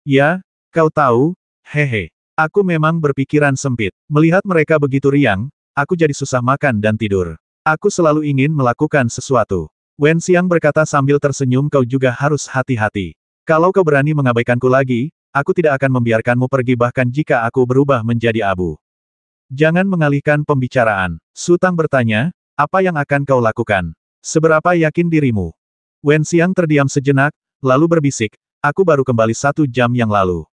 Ya, kau tahu, hehe. Aku memang berpikiran sempit. Melihat mereka begitu riang, aku jadi susah makan dan tidur. Aku selalu ingin melakukan sesuatu. Wen Xiang berkata sambil tersenyum, kau juga harus hati-hati. Kalau kau berani mengabaikanku lagi, aku tidak akan membiarkanmu pergi bahkan jika aku berubah menjadi abu. Jangan mengalihkan pembicaraan. Su Tang bertanya, apa yang akan kau lakukan? Seberapa yakin dirimu? Wen Xiang terdiam sejenak, lalu berbisik, aku baru kembali 1 jam yang lalu.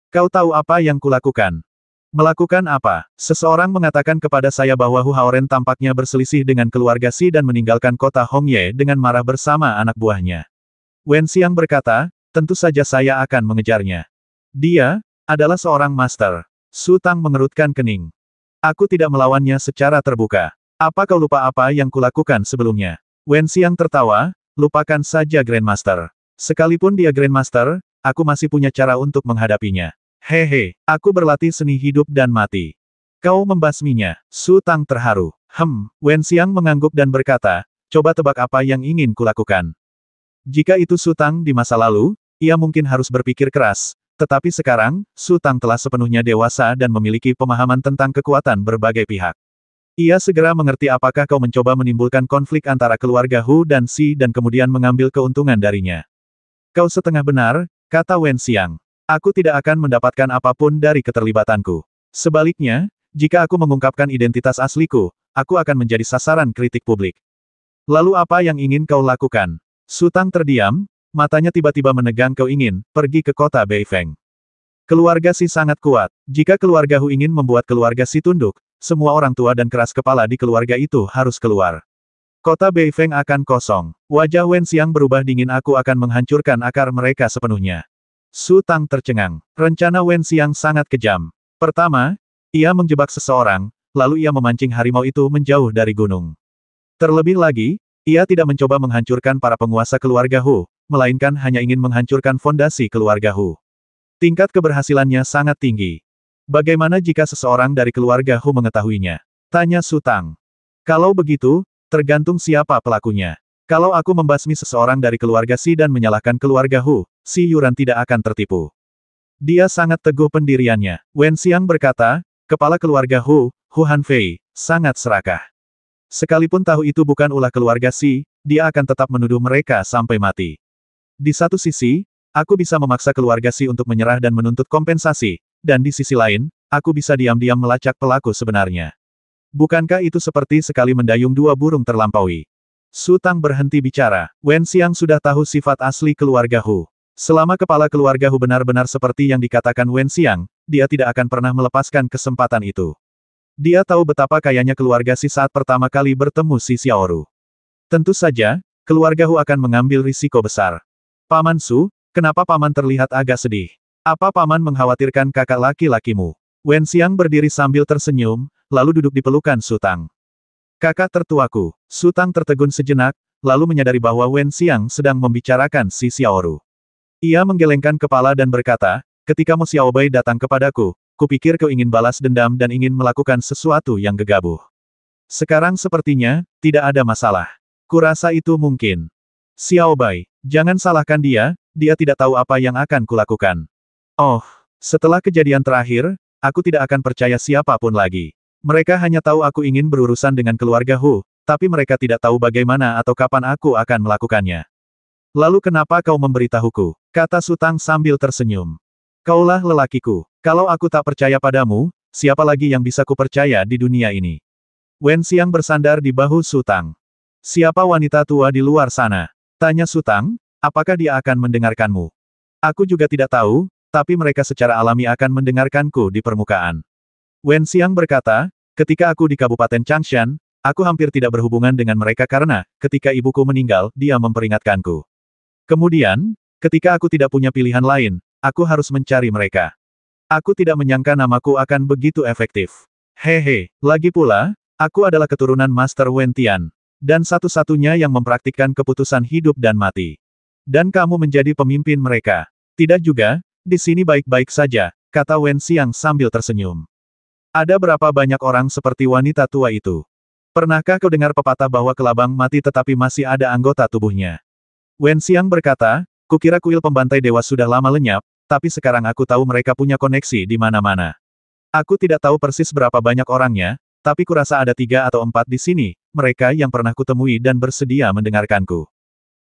Kau tahu apa yang kulakukan? Melakukan apa? Seseorang mengatakan kepada saya bahwa Hu Haoren tampaknya berselisih dengan keluarga Xi dan meninggalkan kota Hongye dengan marah bersama anak buahnya. Wen Xiang berkata, tentu saja saya akan mengejarnya. Dia adalah seorang master. Su Tang mengerutkan kening. Aku tidak melawannya secara terbuka. Apa kau lupa apa yang kulakukan sebelumnya? Wen Xiang tertawa, lupakan saja Grandmaster. Sekalipun dia Grandmaster, aku masih punya cara untuk menghadapinya. Hehe, aku berlatih seni hidup dan mati. Kau membasminya. Su Tang terharu. Wen Xiang mengangguk dan berkata, coba tebak apa yang ingin kulakukan. Jika itu Su Tang di masa lalu, ia mungkin harus berpikir keras. Tetapi sekarang, Su Tang telah sepenuhnya dewasa dan memiliki pemahaman tentang kekuatan berbagai pihak. Ia segera mengerti apakah kau mencoba menimbulkan konflik antara keluarga Hu dan Xi dan kemudian mengambil keuntungan darinya. Kau setengah benar, kata Wen Xiang. Aku tidak akan mendapatkan apapun dari keterlibatanku. Sebaliknya, jika aku mengungkapkan identitas asliku, aku akan menjadi sasaran kritik publik. Lalu apa yang ingin kau lakukan? Su Tang terdiam, matanya tiba-tiba menegang. Kau ingin pergi ke kota Beifeng. Keluarga Si sangat kuat. Jika keluarga Hu ingin membuat keluarga Si tunduk, semua orang tua dan keras kepala di keluarga itu harus keluar. Kota Beifeng akan kosong. Wajah Wen Xiang berubah dingin. Aku akan menghancurkan akar mereka sepenuhnya. Su Tang tercengang. Rencana Wen Xiang sangat kejam. Pertama, ia menjebak seseorang, lalu ia memancing harimau itu menjauh dari gunung. Terlebih lagi, ia tidak mencoba menghancurkan para penguasa keluarga Hu, melainkan hanya ingin menghancurkan fondasi keluarga Hu. Tingkat keberhasilannya sangat tinggi. Bagaimana jika seseorang dari keluarga Hu mengetahuinya? Tanya Su Tang. Kalau begitu, tergantung siapa pelakunya. Kalau aku membasmi seseorang dari keluarga Si dan menyalahkan keluarga Hu, Si Yuran tidak akan tertipu. Dia sangat teguh pendiriannya. Wen Xiang berkata, kepala keluarga Hu, Hu Hanfei, sangat serakah. Sekalipun tahu itu bukan ulah keluarga Si, dia akan tetap menuduh mereka sampai mati. Di satu sisi, aku bisa memaksa keluarga Si untuk menyerah dan menuntut kompensasi, dan di sisi lain, aku bisa diam-diam melacak pelaku sebenarnya. Bukankah itu seperti sekali mendayung dua burung terlampaui? Su Tang berhenti bicara. Wen Xiang sudah tahu sifat asli keluarga Hu. Selama kepala keluarga Hu benar-benar seperti yang dikatakan Wen Xiang, dia tidak akan pernah melepaskan kesempatan itu. Dia tahu betapa kayanya keluarga Si saat pertama kali bertemu Si Xiaoru. Tentu saja, keluarga Hu akan mengambil risiko besar. Paman Su, kenapa paman terlihat agak sedih? Apa paman mengkhawatirkan kakak laki-lakimu? Wen Xiang berdiri sambil tersenyum, lalu duduk di pelukan Su Tang. Kakak tertuaku. Su Tang tertegun sejenak, lalu menyadari bahwa Wen Xiang sedang membicarakan Si Xiaoru. Ia menggelengkan kepala dan berkata, ketika Mo Xiaobai datang kepadaku, kupikir kau ingin balas dendam dan ingin melakukan sesuatu yang gegabah. Sekarang sepertinya, tidak ada masalah. Kurasa itu mungkin. Xiaobai, jangan salahkan dia, dia tidak tahu apa yang akan kulakukan. Oh, setelah kejadian terakhir, aku tidak akan percaya siapapun lagi. Mereka hanya tahu aku ingin berurusan dengan keluarga Hu, tapi mereka tidak tahu bagaimana atau kapan aku akan melakukannya. Lalu kenapa kau memberitahuku? Kata Su Tang sambil tersenyum. Kaulah lelakiku. Kalau aku tak percaya padamu, siapa lagi yang bisa kupercaya di dunia ini? Wen Xiang bersandar di bahu Su Tang. Siapa wanita tua di luar sana? Tanya Su Tang, apakah dia akan mendengarkanmu? Aku juga tidak tahu, tapi mereka secara alami akan mendengarkanku di permukaan. Wen Xiang berkata, ketika aku di Kabupaten Changshan, aku hampir tidak berhubungan dengan mereka karena, ketika ibuku meninggal, dia memperingatkanku. Kemudian, ketika aku tidak punya pilihan lain, aku harus mencari mereka. Aku tidak menyangka namaku akan begitu efektif. Hehe, lagi pula, aku adalah keturunan Master Wen Tian. Dan satu-satunya yang mempraktikkan keputusan hidup dan mati. Dan kamu menjadi pemimpin mereka. Tidak juga, di sini baik-baik saja, kata Wen Xiang sambil tersenyum. Ada berapa banyak orang seperti wanita tua itu? Pernahkah kau dengar pepatah bahwa kelabang mati tetapi masih ada anggota tubuhnya? Wen Xiang berkata, kukira kuil pembantai dewa sudah lama lenyap, tapi sekarang aku tahu mereka punya koneksi di mana-mana. Aku tidak tahu persis berapa banyak orangnya, tapi kurasa ada 3 atau 4 di sini, mereka yang pernah kutemui dan bersedia mendengarkanku.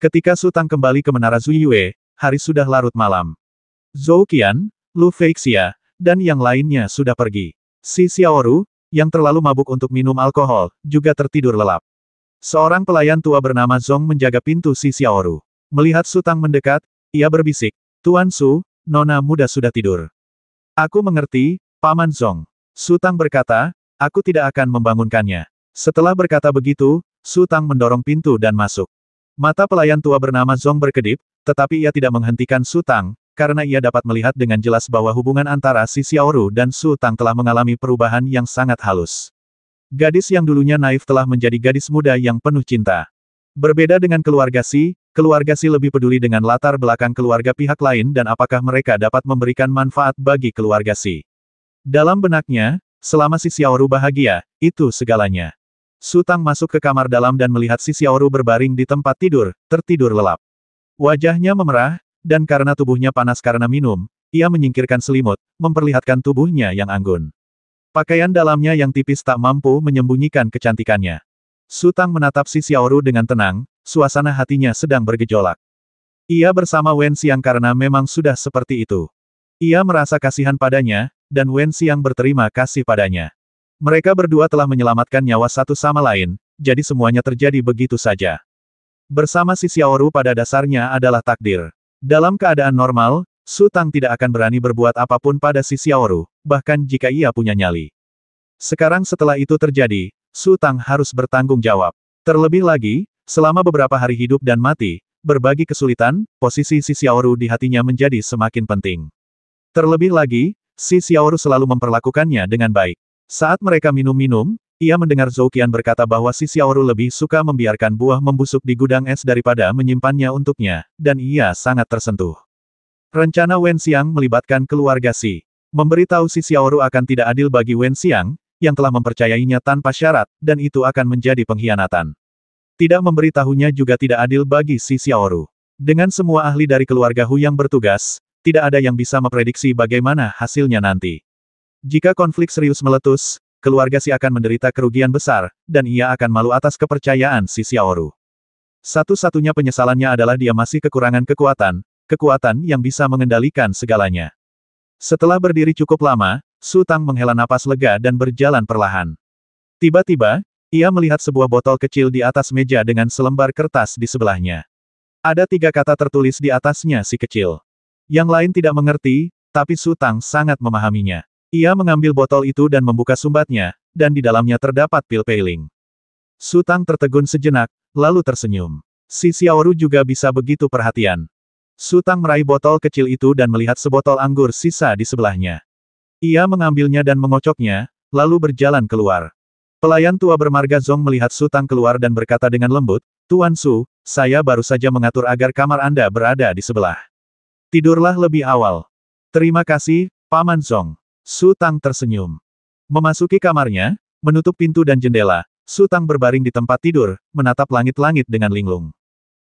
Ketika Su Tang kembali ke Menara Zuiyue, hari sudah larut malam. Zhou Qian, Lu Feixia, dan yang lainnya sudah pergi. Si Xiaoru, yang terlalu mabuk untuk minum alkohol, juga tertidur lelap. Seorang pelayan tua bernama Zong menjaga pintu Si Xiaoru. Melihat Su Tang mendekat, ia berbisik, Tuan Su, nona muda sudah tidur. Aku mengerti, Paman Zong. Su Tang berkata, aku tidak akan membangunkannya. Setelah berkata begitu, Su Tang mendorong pintu dan masuk. Mata pelayan tua bernama Zong berkedip, tetapi ia tidak menghentikan Su Tang, karena ia dapat melihat dengan jelas bahwa hubungan antara Si Xiaoru dan Su Tang telah mengalami perubahan yang sangat halus. Gadis yang dulunya naif telah menjadi gadis muda yang penuh cinta. Berbeda dengan keluarga Si lebih peduli dengan latar belakang keluarga pihak lain dan apakah mereka dapat memberikan manfaat bagi keluarga Si. Dalam benaknya, selama Si Xiaoru bahagia, itu segalanya. Su Tang masuk ke kamar dalam dan melihat Si Xiaoru berbaring di tempat tidur, tertidur lelap. Wajahnya memerah, dan karena tubuhnya panas karena minum, ia menyingkirkan selimut, memperlihatkan tubuhnya yang anggun. Pakaian dalamnya yang tipis tak mampu menyembunyikan kecantikannya. Su Tang menatap Si Xiaoru dengan tenang, suasana hatinya sedang bergejolak. Ia bersama Wen Xiang karena memang sudah seperti itu. Ia merasa kasihan padanya, dan Wen Xiang berterima kasih padanya. Mereka berdua telah menyelamatkan nyawa satu sama lain, jadi semuanya terjadi begitu saja. Bersama si Xiaoru pada dasarnya adalah takdir. Dalam keadaan normal, Su Tang tidak akan berani berbuat apapun pada si Xiaoru, bahkan jika ia punya nyali. Sekarang setelah itu terjadi, Su Tang harus bertanggung jawab. Terlebih lagi, selama beberapa hari hidup dan mati, berbagi kesulitan, posisi si Xiaoru di hatinya menjadi semakin penting. Terlebih lagi, si Xiaoru selalu memperlakukannya dengan baik. Saat mereka minum-minum, ia mendengar Zhou Qian berkata bahwa si Xiaoru lebih suka membiarkan buah membusuk di gudang es daripada menyimpannya untuknya, dan ia sangat tersentuh. Rencana Wen Xiang melibatkan keluarga Si. Memberitahu si Xiaoru akan tidak adil bagi Wen Xiang, yang telah mempercayainya tanpa syarat, dan itu akan menjadi pengkhianatan. Tidak memberitahunya juga tidak adil bagi si Xiaoru. Dengan semua ahli dari keluarga Hu yang bertugas, tidak ada yang bisa memprediksi bagaimana hasilnya nanti. Jika konflik serius meletus, keluarga Si akan menderita kerugian besar, dan ia akan malu atas kepercayaan si Xiaoru. Satu-satunya penyesalannya adalah dia masih kekurangan kekuatan yang bisa mengendalikan segalanya. Setelah berdiri cukup lama, Su Tang menghela napas lega dan berjalan perlahan. Tiba-tiba, ia melihat sebuah botol kecil di atas meja dengan selembar kertas di sebelahnya. Ada 3 kata tertulis di atasnya si kecil. Yang lain tidak mengerti, tapi Su Tang sangat memahaminya. Ia mengambil botol itu dan membuka sumbatnya, dan di dalamnya terdapat pil peiling. Su Tang tertegun sejenak, lalu tersenyum. Si Xiaoru juga bisa begitu perhatian. Su Tang meraih botol kecil itu dan melihat sebotol anggur sisa di sebelahnya. Ia mengambilnya dan mengocoknya, lalu berjalan keluar. Pelayan tua bermarga Zong melihat Su Tang keluar dan berkata dengan lembut, "Tuan Su, saya baru saja mengatur agar kamar Anda berada di sebelah. Tidurlah lebih awal." "Terima kasih, Paman Zong." Su Tang tersenyum. Memasuki kamarnya, menutup pintu dan jendela, Su Tang berbaring di tempat tidur, menatap langit-langit dengan linglung.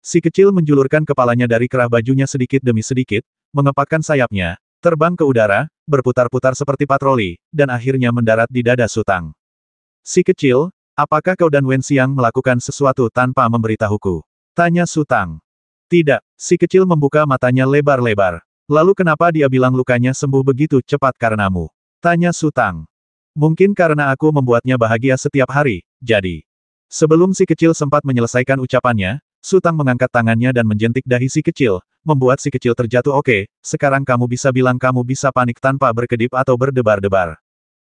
Si kecil menjulurkan kepalanya dari kerah bajunya sedikit demi sedikit, mengepakkan sayapnya, terbang ke udara, berputar-putar seperti patroli, dan akhirnya mendarat di dada Su Tang. "Si kecil, apakah kau dan Wen Xiang melakukan sesuatu tanpa memberitahuku?" tanya Su Tang. "Tidak." Si kecil membuka matanya lebar-lebar. "Lalu kenapa dia bilang lukanya sembuh begitu cepat karenamu?" tanya Su Tang. "Mungkin karena aku membuatnya bahagia setiap hari, jadi." Sebelum si kecil sempat menyelesaikan ucapannya, Su Tang mengangkat tangannya dan menjentik dahi si kecil, membuat si kecil terjatuh. "Oke, sekarang kamu bisa bilang kamu bisa panik tanpa berkedip atau berdebar-debar."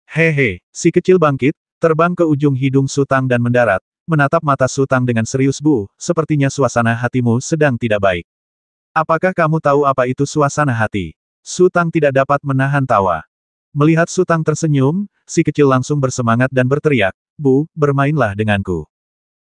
"Hehe." Si kecil bangkit, terbang ke ujung hidung Su Tang dan mendarat, menatap mata Su Tang dengan serius. "Bu, sepertinya suasana hatimu sedang tidak baik. Apakah kamu tahu apa itu suasana hati?" Su Tang tidak dapat menahan tawa. Melihat Su Tang tersenyum, si kecil langsung bersemangat dan berteriak, "Bu, bermainlah denganku.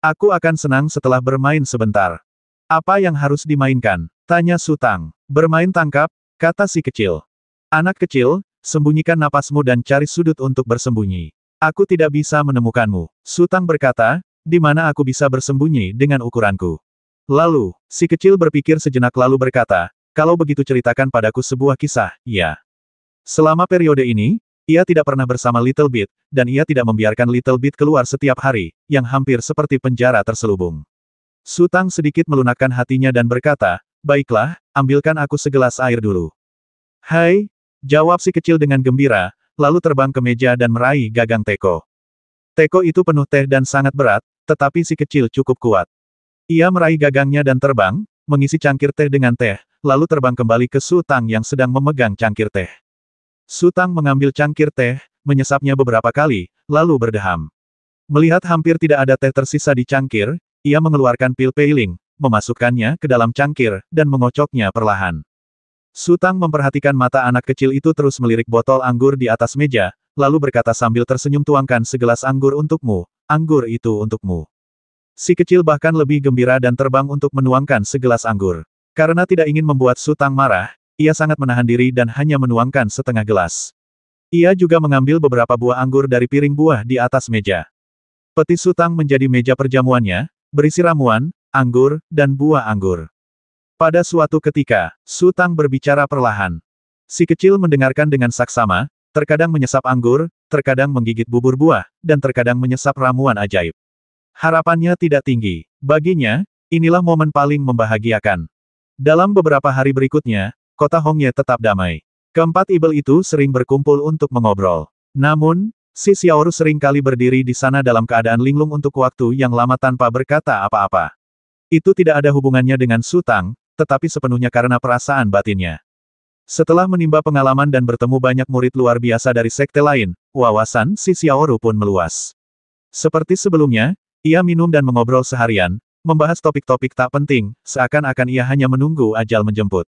Aku akan senang setelah bermain sebentar." "Apa yang harus dimainkan?" tanya Su Tang. "Bermain tangkap," kata si kecil. "Anak kecil, sembunyikan napasmu dan cari sudut untuk bersembunyi. Aku tidak bisa menemukanmu." Su Tang berkata, "Di mana aku bisa bersembunyi dengan ukuranku?" Lalu, si kecil berpikir sejenak lalu berkata, "Kalau begitu ceritakan padaku sebuah kisah." Ya. Selama periode ini, ia tidak pernah bersama Little Bit, dan ia tidak membiarkan Little Bit keluar setiap hari, yang hampir seperti penjara terselubung. Su Tang sedikit melunakkan hatinya dan berkata, "Baiklah, ambilkan aku segelas air dulu." "Hai," jawab si kecil dengan gembira, lalu terbang ke meja dan meraih gagang teko. Teko itu penuh teh dan sangat berat, tetapi si kecil cukup kuat. Ia meraih gagangnya dan terbang, mengisi cangkir teh dengan teh, lalu terbang kembali ke Su Tang yang sedang memegang cangkir teh. Su Tang mengambil cangkir teh, menyesapnya beberapa kali, lalu berdeham. Melihat hampir tidak ada teh tersisa di cangkir, ia mengeluarkan pil peiling, memasukkannya ke dalam cangkir, dan mengocoknya perlahan. Su Tang memperhatikan mata anak kecil itu terus melirik botol anggur di atas meja, lalu berkata sambil tersenyum, "Tuangkan segelas anggur untukmu, anggur itu untukmu." Si kecil bahkan lebih gembira dan terbang untuk menuangkan segelas anggur. Karena tidak ingin membuat Su Tang marah, ia sangat menahan diri dan hanya menuangkan setengah gelas. Ia juga mengambil beberapa buah anggur dari piring buah di atas meja. Peti Su Tang menjadi meja perjamuannya, berisi ramuan, anggur, dan buah anggur. Pada suatu ketika, Su Tang berbicara perlahan. Si kecil mendengarkan dengan saksama, terkadang menyesap anggur, terkadang menggigit bubur buah, dan terkadang menyesap ramuan ajaib. Harapannya tidak tinggi. Baginya, inilah momen paling membahagiakan. Dalam beberapa hari berikutnya, kota Hongye tetap damai. Keempat ibel itu sering berkumpul untuk mengobrol. Namun, si Xiaoru sering kali berdiri di sana dalam keadaan linglung untuk waktu yang lama tanpa berkata apa-apa. Itu tidak ada hubungannya dengan Su Tang, tetapi sepenuhnya karena perasaan batinnya. Setelah menimba pengalaman dan bertemu banyak murid luar biasa dari sekte lain, wawasan si Xiaoru pun meluas. Seperti sebelumnya, ia minum dan mengobrol seharian, membahas topik-topik tak penting, seakan-akan ia hanya menunggu ajal menjemput.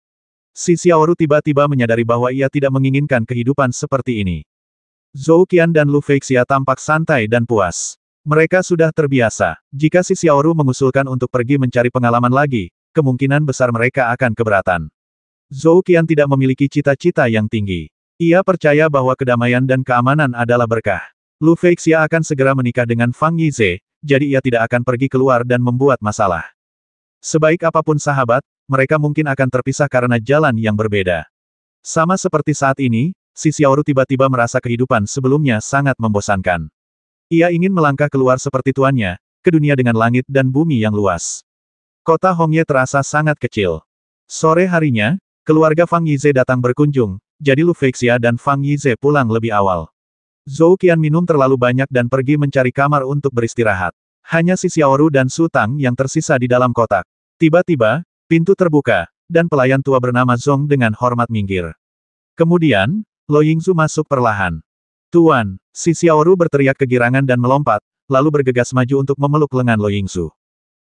Si Xiaoru tiba-tiba menyadari bahwa ia tidak menginginkan kehidupan seperti ini. Zhou Qian dan Lu Feixia tampak santai dan puas. Mereka sudah terbiasa. Jika si Xiaoru mengusulkan untuk pergi mencari pengalaman lagi, kemungkinan besar mereka akan keberatan. Zhou Qian tidak memiliki cita-cita yang tinggi. Ia percaya bahwa kedamaian dan keamanan adalah berkah. Lu Feixia akan segera menikah dengan Fang Yize, jadi ia tidak akan pergi keluar dan membuat masalah. Sebaik apapun sahabat, mereka mungkin akan terpisah karena jalan yang berbeda. Sama seperti saat ini, si Xiaoru tiba-tiba merasa kehidupan sebelumnya sangat membosankan. Ia ingin melangkah keluar seperti tuannya, ke dunia dengan langit dan bumi yang luas. Kota Hongye terasa sangat kecil. Sore harinya, keluarga Fang Yize datang berkunjung, jadi Lu Feixia dan Fang Yize pulang lebih awal. Zhou Qian minum terlalu banyak dan pergi mencari kamar untuk beristirahat. Hanya si Xiaoru dan Su Tang yang tersisa di dalam kotak. Tiba-tiba, pintu terbuka, dan pelayan tua bernama Zong dengan hormat minggir. Kemudian, Lo Yingzu masuk perlahan. Tuan, si Xiaoru berteriak kegirangan dan melompat, lalu bergegas maju untuk memeluk lengan Lo Yingzu.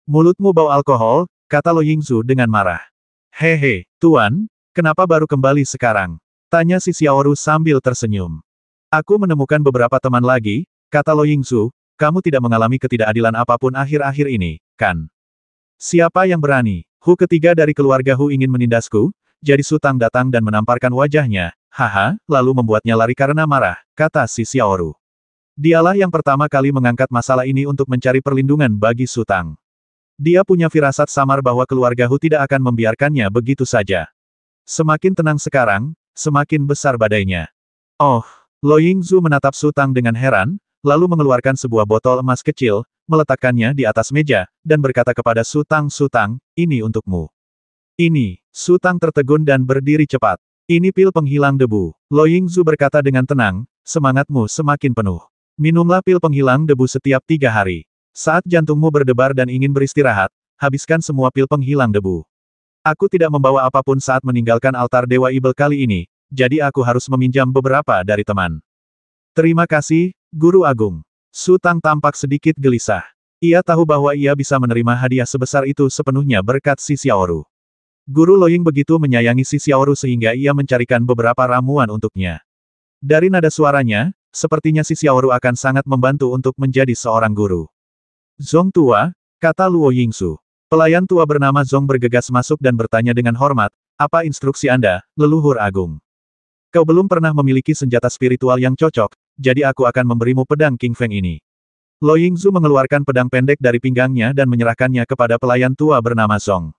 Mulutmu bau alkohol, kata Lo Yingzu dengan marah. Hehe, Tuan, kenapa baru kembali sekarang? Tanya si Xiaoru sambil tersenyum. Aku menemukan beberapa teman lagi, kata Lo Yingzu, kamu tidak mengalami ketidakadilan apapun akhir-akhir ini, kan? Siapa yang berani? Hu ketiga dari keluarga Hu ingin menindasku, jadi Su Tang datang dan menamparkan wajahnya, haha, lalu membuatnya lari karena marah, kata si Xiaoru. Dialah yang pertama kali mengangkat masalah ini untuk mencari perlindungan bagi Su Tang. Dia punya firasat samar bahwa keluarga Hu tidak akan membiarkannya begitu saja. Semakin tenang sekarang, semakin besar badainya. Oh, Lo Yingzu menatap Su Tang dengan heran, lalu mengeluarkan sebuah botol emas kecil, meletakkannya di atas meja, dan berkata kepada Su Tang, ini untukmu. Ini, Su Tang tertegun dan berdiri cepat. Ini pil penghilang debu. Lo Yingzu berkata dengan tenang, semangatmu semakin penuh. Minumlah pil penghilang debu setiap 3 hari. Saat jantungmu berdebar dan ingin beristirahat, habiskan semua pil penghilang debu. Aku tidak membawa apapun saat meninggalkan altar Dewa Ibel kali ini, jadi aku harus meminjam beberapa dari teman. Terima kasih, Guru Agung. Su Tang tampak sedikit gelisah. Ia tahu bahwa ia bisa menerima hadiah sebesar itu sepenuhnya berkat si Xiaoru. Guru Loying begitu menyayangi si Xiaoru sehingga ia mencarikan beberapa ramuan untuknya. Dari nada suaranya, sepertinya si Xiaoru akan sangat membantu untuk menjadi seorang guru. Zong tua, kata Luo Yingzu. Pelayan tua bernama Zong bergegas masuk dan bertanya dengan hormat, apa instruksi Anda, leluhur agung? Kau belum pernah memiliki senjata spiritual yang cocok, jadi aku akan memberimu pedang King Feng ini. Lo Yingzu mengeluarkan pedang pendek dari pinggangnya dan menyerahkannya kepada pelayan tua bernama Zong.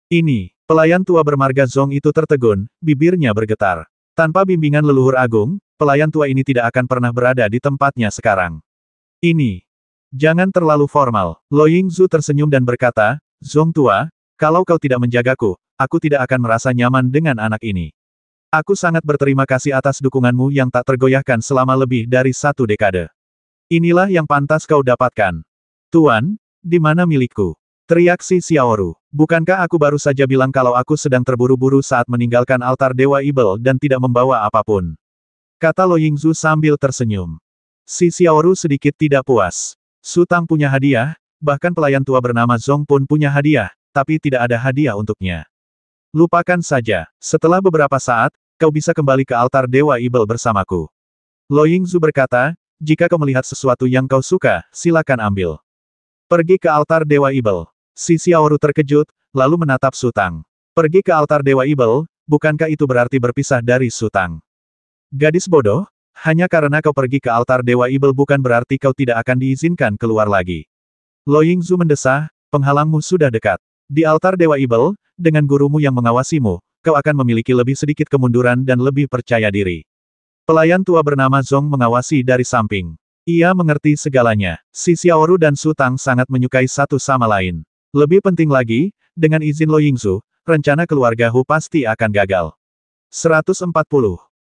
Ini, pelayan tua bermarga Zong itu tertegun, bibirnya bergetar. Tanpa bimbingan leluhur agung, pelayan tua ini tidak akan pernah berada di tempatnya sekarang. Ini. Jangan terlalu formal. Lo Yingzu tersenyum dan berkata, Zong tua, kalau kau tidak menjagaku, aku tidak akan merasa nyaman dengan anak ini. Aku sangat berterima kasih atas dukunganmu yang tak tergoyahkan selama lebih dari 1 dekade. Inilah yang pantas kau dapatkan. Tuan, di mana milikku? Teriak si Xiaoru. Bukankah aku baru saja bilang kalau aku sedang terburu-buru saat meninggalkan altar Dewa Ibel dan tidak membawa apapun? Kata Lo Yingzu sambil tersenyum. Si Xiaoru sedikit tidak puas. Su Tang punya hadiah, bahkan pelayan tua bernama Zong pun punya hadiah, tapi tidak ada hadiah untuknya. Lupakan saja, setelah beberapa saat, kau bisa kembali ke altar Dewa Ibel bersamaku. Lo Yingzu berkata, jika kau melihat sesuatu yang kau suka, silakan ambil. Pergi ke altar Dewa Ibel. Si Xiaoru terkejut, lalu menatap Su Tang. Pergi ke altar Dewa Ibel, bukankah itu berarti berpisah dari Su Tang? Gadis bodoh, hanya karena kau pergi ke altar Dewa Ibel bukan berarti kau tidak akan diizinkan keluar lagi. Lo Yingzu mendesah, penghalangmu sudah dekat. Di altar Dewa Ibel, dengan gurumu yang mengawasimu, kau akan memiliki lebih sedikit kemunduran dan lebih percaya diri. Pelayan tua bernama Zong mengawasi dari samping. Ia mengerti segalanya. Si Xiaoru dan Su Tang sangat menyukai satu sama lain. Lebih penting lagi, dengan izin Lo Yingzu, rencana keluarga Hu pasti akan gagal. 140.